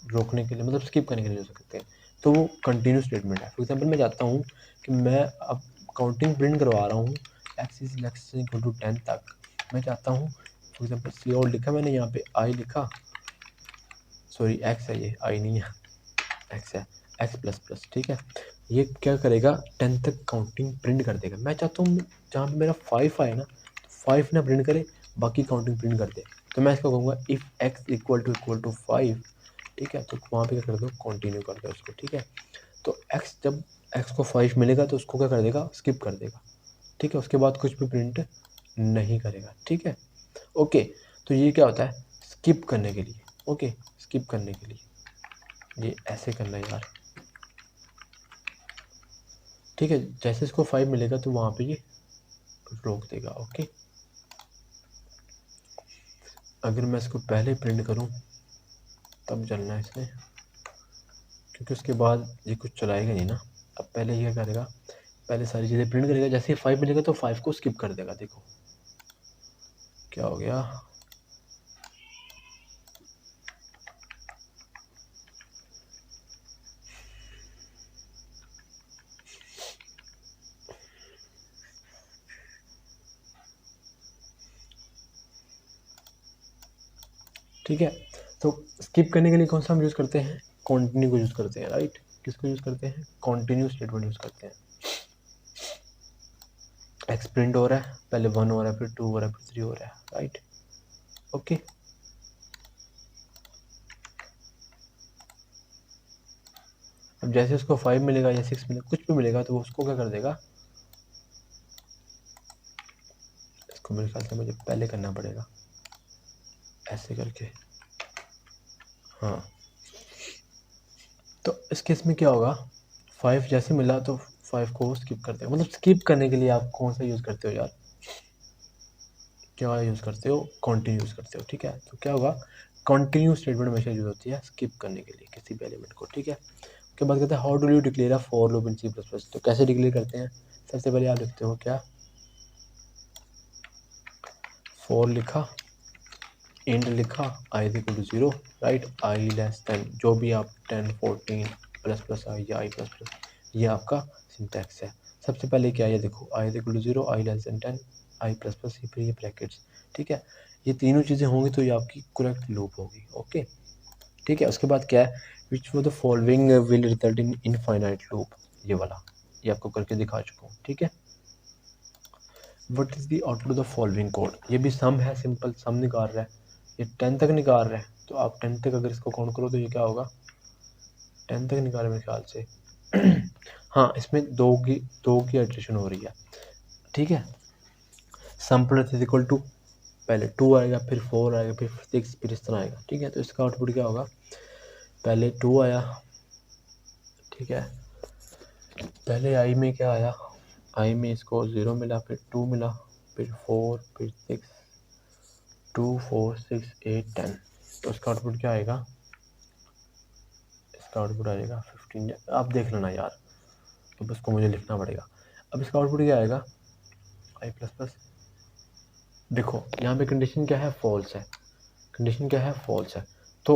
रोकने के लिए, मतलब स्किप करने के लिए यूज़ कर सकते हैं। तो वो कंटिन्यू स्टेटमेंट है। फॉर एग्जांपल मैं चाहता हूँ कि मैं अब काउंटिंग प्रिंट करवा रहा हूँ x is less equal to 10 तक। मैं चाहता हूँ फॉर एग्जांपल सी आउट लिखा मैंने, यहाँ पे आई लिखा, सॉरी x है, ये आई नहीं है, x है, x प्लस प्लस, ठीक है। ये क्या करेगा, 10 तक काउंटिंग प्रिंट कर देगा। मैं चाहता हूँ जहाँ पे मेरा 5 आए ना, तो 5 ना प्रिंट करे, बाकी काउंटिंग प्रिंट कर दे। तो मैं इसको कहूँगा इफ़ x इक्वल टू 5, ठीक है, तो वहाँ पे क्या कर दो, कंटिन्यू कर दो उसको, ठीक है। तो x जब x को 5 मिलेगा तो उसको क्या कर देगा, स्किप कर देगा, ठीक है। उसके बाद कुछ भी प्रिंट नहीं करेगा, ठीक है। ओके, तो ये क्या होता है, स्किप करने के लिए। ओके, स्किप करने के लिए ये ऐसे करना है यार, ठीक है। जैसे इसको 5 मिलेगा तो वहाँ पे ये रोक देगा। ओके, अगर मैं इसको पहले प्रिंट करूँ तब चलना है इसने, क्योंकि उसके बाद ये कुछ चलाएगा नहीं ना। अब पहले ये क्या करेगा, पहले सारी चीज़ें प्रिंट करेगा, जैसे ही 5 मिलेगा तो 5 को स्किप कर देगा। देखो क्या हो गया, ठीक है। तो स्किप करने के लिए कौन सा हम यूज़ करते हैं, कंटिन्यू को यूज़ करते हैं, राइट। किसको यूज़ करते हैं, कंटिन्यू स्टेटमेंट यूज़ करते हैं। एक्स प्रिंट हो रहा है, पहले 1 हो रहा है, फिर 2 हो रहा है, फिर 3 हो रहा है, राइट। ओके, अब जैसे उसको 5 मिलेगा या 6 मिलेगा, कुछ भी मिलेगा, तो वो उसको क्या कर देगा, इसको मेरे ख्याल से मुझे पहले करना पड़ेगा ऐसे करके, हाँ। तो इस केस में क्या होगा, 5 जैसे मिला तो 5 को स्किप कर देगा। मतलब स्किप करने के लिए आप कौन सा यूज़ करते हो यार, क्या यूज़ करते हो, कंटिन्यू यूज़ करते हो, ठीक है। तो क्या होगा, कंटिन्यू स्टेटमेंट हमेशा यूज़ होती है स्किप करने के लिए किसी भी एलिमेंट को, ठीक है। उसके बाद कहते हैं how do you declare a for loop in C plus plus. तो कैसे डिक्लेयर करते हैं, सबसे पहले आप लिखते हो क्या, फॉर लिखा, इंड लिखा, i equal to 0, right, i less than जो भी आप 10 14 प्लस प्लस आई या आई प्लस प्लस, ये आपका सिंटैक्स है। सबसे पहले क्या है, देखो i equal to 0, i less than 10, i plus plus, फिर ये ब्रैकेट्स, ठीक है। ये तीनों चीज़ें होंगी तो ये आपकी करेक्ट लूप होगी। ओके, ठीक है। उसके बाद क्या है, which for the following will result in infinite loop, ये वाला, ये आपको करके दिखा चुका हूँ, ठीक है। What is the output of the following code, ये भी सम है, सिंपल सम निकाल रहा है, ये 10 तक निकाल रहा है। तो आप 10 तक अगर इसको काउंट करो तो ये क्या होगा, 10 तक निकाले मेरे ख्याल से हाँ, इसमें दो की एडिशन हो रही है, ठीक है। सम प्लस इज इक्वल टू, पहले 2 आएगा, फिर 4 आएगा, फिर 6, फिर इस तरह आएगा, ठीक है। तो इसका आउटपुट क्या होगा, पहले 2 आया, ठीक है, पहले आई में क्या आया, आई में इसको 0 मिला, फिर 2 मिला, फिर 4, फिर 6, 2 4 6 8 10। तो इसका आउटपुट क्या आएगा, इसका आउटपुट आएगा 15। आप देख लेना यार, तो उसको मुझे लिखना पड़ेगा। अब इसका आउटपुट क्या आएगा, आई प्लस प्लस, देखो यहाँ पे कंडीशन क्या है, फॉल्स है, कंडीशन क्या है, फॉल्स है। तो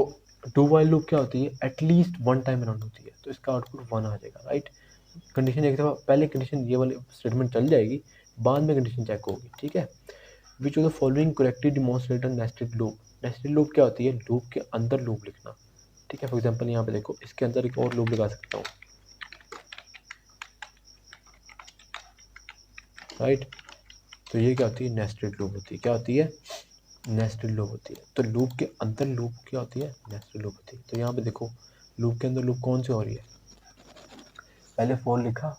डू वाइल लूप क्या होती है, एटलीस्ट 1 टाइम रन होती है, तो इसका आउटपुट 1 आ जाएगा, राइट। कंडीशन एक दफ़ा, पहले कंडीशन ये वाली स्टेटमेंट चल जाएगी, बाद में कंडीशन चेक होगी, ठीक है। Which of the following correctly demonstrate nested loop, nested loop क्या होती है, लूप के अंदर लूप लिखना, ठीक है। फॉर एग्जांपल यहाँ पे देखो, इसके अंदर एक और लूप लगा सकता हूँ, राइट। तो ये क्या होती है, नेस्टेड लूप होती है, क्या होती है, नेस्टेड लूप होती है। तो लूप के अंदर लूप क्या होती है, नेस्टेड लूप होती है। तो यहाँ पे देखो, लूप के अंदर लूप कौन सी हो रही है, पहले फोर लिखा,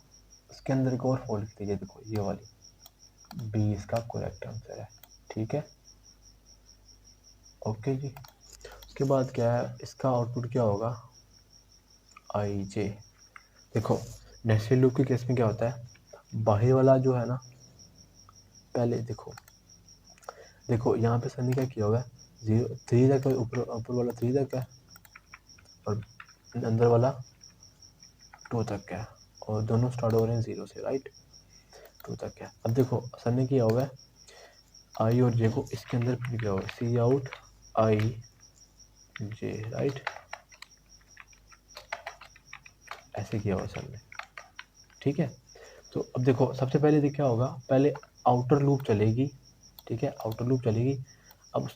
उसके अंदर एक और फोर लिखते हैं, देखो ये वाली, बी इसका करेक्ट आंसर है, ठीक है। ओके जी, उसके बाद क्या है, इसका आउटपुट क्या होगा, आई जे। देखो नेस्टेड लूप के केस में क्या होता है, बाहर वाला जो है ना, पहले देखो देखो यहाँ पे सनी क्या किया हुआ है, 0 3 तक है, ऊपर वाला 3 तक है, और अंदर वाला 2 तक है, और दोनों स्टार्ट हो रहे हैं 0 से, राइट, 2 तक है। अब देखो सर ने किया हुआ है, आई और जे को इसके अंदर फिर किया हुआ है, सी आउट आई जे, राइट। ऐसे किया हुआ सर ने, ठीक है। तो अब देखो सबसे पहले देख क्या होगा, पहले आउटर लूप चलेगी, ठीक है, आउटर लूप चलेगी। अब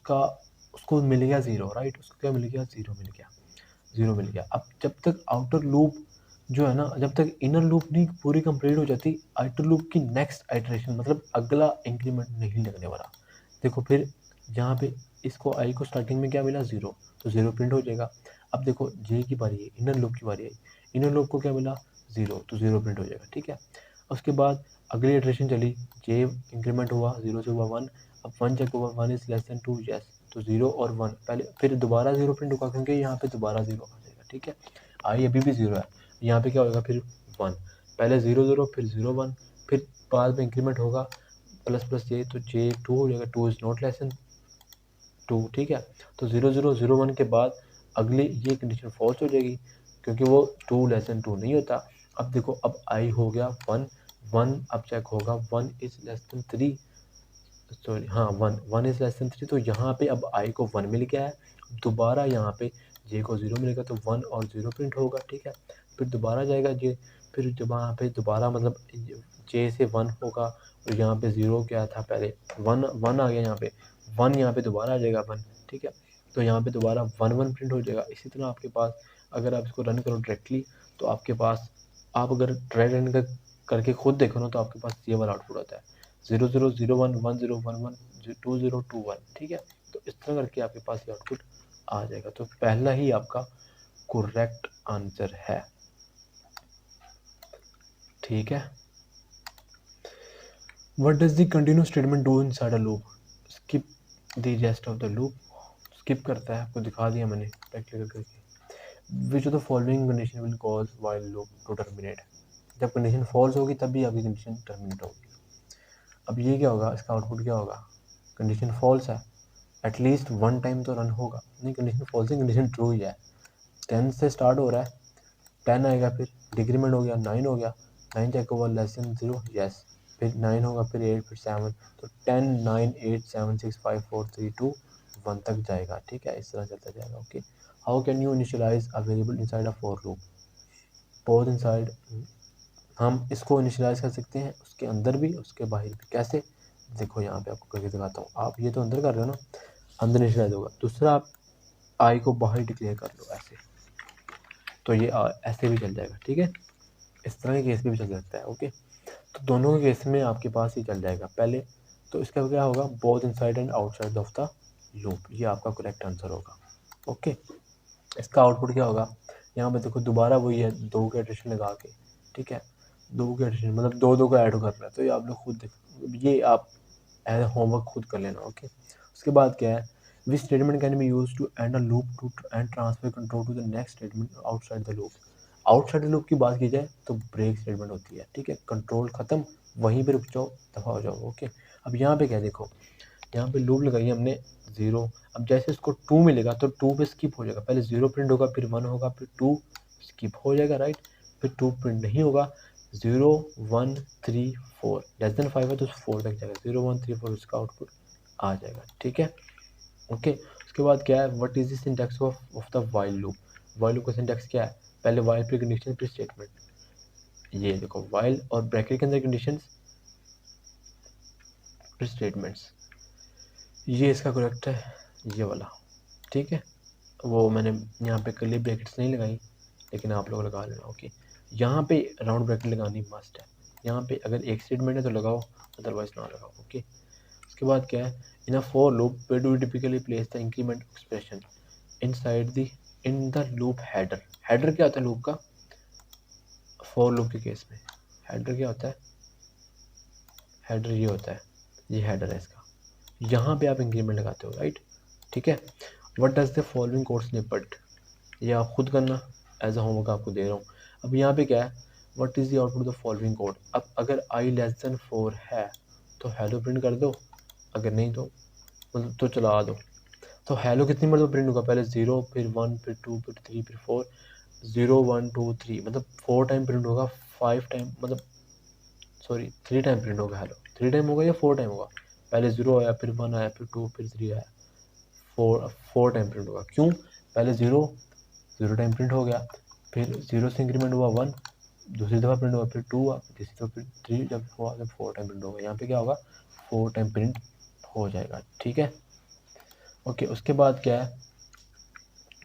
उसको मिल गया 0, राइट, उसको क्या मिल गया, 0 मिल गया, 0 मिल गया। अब जब तक आउटर लूप जो है ना, जब तक इनर लूप नहीं पूरी कंप्लीट हो जाती, आउटर लूप की नेक्स्ट आइटरेशन मतलब अगला इंक्रीमेंट नहीं लगने वाला। देखो फिर यहाँ पे इसको आई को स्टार्टिंग में क्या मिला, 0, तो 0 प्रिंट हो जाएगा। अब देखो जे की बारी है, इनर लूप की बारी है, इनर लूप को क्या मिला, 0, तो 0 प्रिंट हो जाएगा, ठीक है। उसके बाद अगली इटरेशन चली, जे इंक्रीमेंट हुआ, 0 से हुआ 1, अब 1 चेक हुआ, 1 इज लेस देन 2, यस, तो 0 और 1 पहले, फिर दोबारा 0 प्रिंट होगा क्योंकि यहाँ पे दोबारा 0 आ जाएगा, ठीक है। आई अभी भी 0 है, यहाँ पे क्या होगा फिर 1, पहले 0 0 फिर 0 1, फिर बाद में इंक्रीमेंट होगा प्लस प्लस जे, तो जे 2 हो जाएगा, 2 इज नॉट लेस देन 2, ठीक है। तो 0 0 0 1 के बाद अगली ये कंडीशन फॉल्स हो जाएगी क्योंकि वो 2 लेस देन 2 नहीं होता। अब देखो अब आई हो गया 1 1, अब चेक होगा 1 इज लेस देन 3, सॉरी हाँ 1 इज लेस देन 3, तो यहाँ पे अब आई को 1 मिल गया है, दोबारा यहाँ पे जे को 0 मिलेगा तो 1 और 0 प्रिंट होगा, ठीक है। फिर दोबारा जाएगा जे, फिर जब यहाँ पे दोबारा मतलब जे से 1 होगा और यहाँ पे 0 क्या था पहले 1 1 आ गया, यहाँ पे 1 यहाँ पे दोबारा आ जाएगा 1, ठीक है। तो यहाँ पे दोबारा 1 1 प्रिंट हो जाएगा। इसी तरह आपके पास अगर आप इसको रन करो डायरेक्टली तो आपके पास, आप अगर ट्राई रन करके खुद देखो ना तो आपके पास ये वाला आउटपुट आता है 0 0 0 1 1 0 1 1 2 0 2 1, ठीक है। तो इस तरह करके आपके पास ये आउटपुट आ जाएगा। तो पहला ही आपका करेक्ट आंसर है, ठीक है। What does the continuous statement do inside a loop, skip the rest of the loop, skip करता है, आपको दिखा दिया मैंने प्रैक्टिकल करके। Which of the following condition will cause while loop to terminate, जब कंडीशन फॉल्स होगी तभी आपकी कंडीशन टर्मिनेट होगी। अब ये क्या होगा, इसका आउटपुट क्या होगा, कंडीशन फॉल्स है, एटलीस्ट 1 टाइम तो रन होगा, नहीं कंडीशन फॉल्स है, कंडीशन ट्रू ही है, 10 से स्टार्ट हो रहा है, 10 आएगा, फिर डिक्रीमेंट हो गया 9 हो गया, 9 check over less than 0, yes, फिर 9 होगा, फिर 8, फिर 7, तो 10 9 8 7 6 5 4 3 2 1 तक जाएगा, ठीक है। इस तरह चलता जाएगा, okay. How can you initialize a variable inside a for loop, both inside, हम इसको इनिशियलाइज कर सकते हैं उसके अंदर भी उसके बाहर भी, कैसे, देखो यहाँ पे आपको करके दिखाता हूँ। आप ये तो अंदर कर रहे हो ना, अंदर इनिशियलाइज होगा, दूसरा आप आई को बाहर डिक्लेयर कर लो ऐसे, तो ये ऐसे भी चल जाएगा, ठीक है। इस तरह के केस में भी चल सकता है, ओके। तो दोनों के केस में आपके पास ही चल जाएगा। पहले तो इसका क्या होगा, both inside and outside of the loop, ये आपका करेक्ट आंसर होगा, ओके। इसका आउटपुट क्या होगा, यहाँ पे देखो दोबारा वही है, 2 के एडिशन लगा के, ठीक है, 2 के एडिशन मतलब 2 2 को ऐड करना है, तो ये आप लोग खुद देखो, ये आप एज होमवर्क खुद कर लेना, ओके। उसके बाद क्या है, which statement can be use to end a loop to end transfer control to the next statement outside the loop, outside the loop की बात की जाए तो ब्रेक स्टेटमेंट होती है, ठीक है, कंट्रोल खत्म, वहीं पे रुक जाओ, दफा हो जाओ, ओके। अब यहाँ पे क्या देखो, यहाँ पे लूप लगाई हमने 0, अब जैसे इसको 2 मिलेगा तो 2 पे स्किप हो जाएगा, पहले 0 प्रिंट होगा, फिर 1 होगा, फिर 2 स्किप हो जाएगा, राइट, फिर 2 प्रिंट नहीं होगा, 0 1 3 4 लेस देन 5 है तो 4 तक जाएगा, 0 1 3 4 इसका आउटपुट आ जाएगा, ठीक है, ओके। उसके बाद क्या है, what is the syntax of the while loop, while loop का सिंटैक्स क्या है, पहले व्हाइल फिर कंडीशन फिर स्टेटमेंट, ये देखो व्हाइल और ब्रैकेट के अंदर कंडीशंस फिर स्टेटमेंट्स, ये इसका करेक्ट है, ये वाला, ठीक है। वो मैंने यहाँ पे कर्ली ब्रैकेट्स नहीं लगाई, लेकिन आप लोग लगा लेना, ओके। यहाँ पे राउंड ब्रैकेट लगानी मस्ट है, यहाँ पे अगर एक स्टेटमेंट है तो लगाओ, अदरवाइज ना लगाओ, ओके। उसके बाद क्या है, in a for loop where do we typically place the increment expression inside the in the loop header, header क्या होता है लूप का, फॉर लूप के केस में हेडर क्या होता है, हेडर ये होता है, ये हेडर है इसका, यहाँ पे आप इंक्रीमेंट लगाते हो, राइट, ठीक है। What does the following code snippet, ये आप खुद करना, एज अ होमवर्क आपको दे रहा हूँ। अब यहाँ पे क्या है, what is the output of the following code, अब अगर आई लेस देन 4 है तो हेलो प्रिंट कर दो, अगर नहीं तो मतलब तो चला दो। तो हेलो कितनी मरतबा प्रिंट होगा, पहले 0 फिर 1 फिर 2 फिर 3 फिर 4, 0 1 2 3 मतलब 4 टाइम प्रिंट होगा, 5 टाइम मतलब सॉरी 3 टाइम प्रिंट होगा हेलो, 3 टाइम होगा या 4 टाइम होगा, पहले 0 आया फिर 1 आया फिर 2 फिर 3 आया, 4 टाइम प्रिंट होगा, क्यों, पहले 0 टाइम प्रिंट हो गया, फिर 0 से इंक्रीमेंट हुआ 1, दूसरी दफ़ा प्रिंट हुआ, फिर 2 हुआ, तीसरी दफ़ा फिर 3, जब हुआ तो 4 टाइम प्रिंट होगा। यहाँ पे क्या होगा, 4 टाइम प्रिंट हो जाएगा। ठीक है, ओके। उसके बाद क्या है,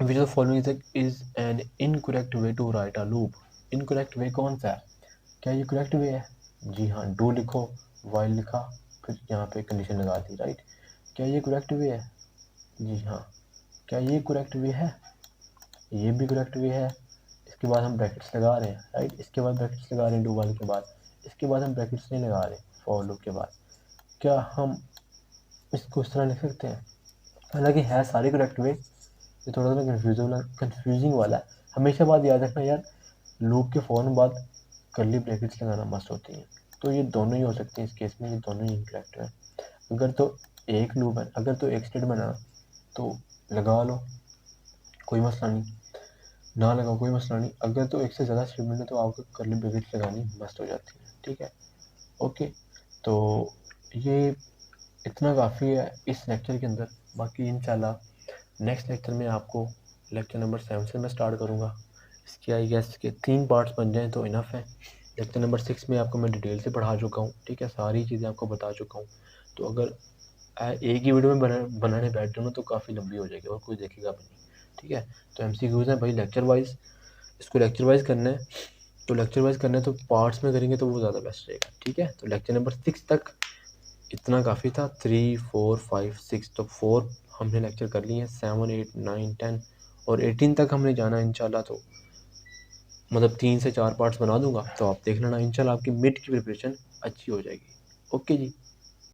which of the following is an incorrect way to write a loop. Incorrect way कौन सा है, क्या ये करेक्ट वे है? जी हाँ, डू लिखो, वाइल लिखा, फिर यहाँ पे कंडीशन लगा दी, राइट। क्या ये करेक्ट वे है? जी हाँ। क्या ये करेक्ट वे है? ये भी करेक्ट वे है। इसके बाद हम ब्रैकेट्स लगा रहे हैं, राइट। इसके बाद ब्रैकेट्स लगा रहे हैं डू वाइल के बाद। इसके बाद हम ब्रैकेट्स नहीं लगा रहे फॉर लूप के बाद। क्या हम इसको इस तरह लिख सकते हैं? हालांकि है सारे करेक्ट वे, ये थोड़ा सा कंफ्यूजिंग वाला है। हमेशा बात याद रखना यार, लूप के फ़ौरन बाद कर्ली ब्रैकेट्स लगाना मस्ट होती हैं। तो ये दोनों ही हो सकते हैं इस केस में, ये दोनों ही इनकरेक्ट है। अगर तो एक लूप है, अगर तो एक स्टेटमेंट है तो लगा लो, कोई मसला नहीं, ना लगाओ कोई मसला नहीं। अगर तो एक से ज़्यादा स्टेटमेंट है तो आपको कर्ली ब्रैकेट्स लगानी मस्ट हो जाती है। ठीक है, ओके। तो ये इतना काफ़ी है इस लेक्चर के अंदर। बाकी इंशाल्लाह नेक्स्ट लेक्चर में आपको लेक्चर नंबर 7 से मैं स्टार्ट करूँगा। इसके आई गेस के 3 पार्ट्स बन जाएँ तो इनफ है। लेक्चर नंबर 6 में आपको मैं डिटेल से पढ़ा चुका हूँ, ठीक है, सारी चीज़ें आपको बता चुका हूँ। तो अगर एक ही वीडियो में बनाने बैठ जाऊँ ना तो काफ़ी लंबी हो जाएगी और कोई देखेगा भी नहीं। ठीक है, तो MCQs हैं भाई लेक्चर वाइज, इसको लेक्चर वाइज करना है। तो लेक्चर वाइज करना है तो पार्ट्स में करेंगे तो वो ज़्यादा बेस्ट रहेगा। ठीक है, तो लेक्चर नंबर 6 तक इतना काफ़ी था। 3, 4, 5, 6 तो 4 हमने लेक्चर कर लिए हैं। 7, 8, 9, 10 और 18 तक हमने जाना है इंशाल्लाह। तो मतलब 3 से 4 पार्ट्स बना दूंगा, तो आप देख लेना इंशाल्लाह आपकी मिड की प्रिपरेशन अच्छी हो जाएगी। ओके जी।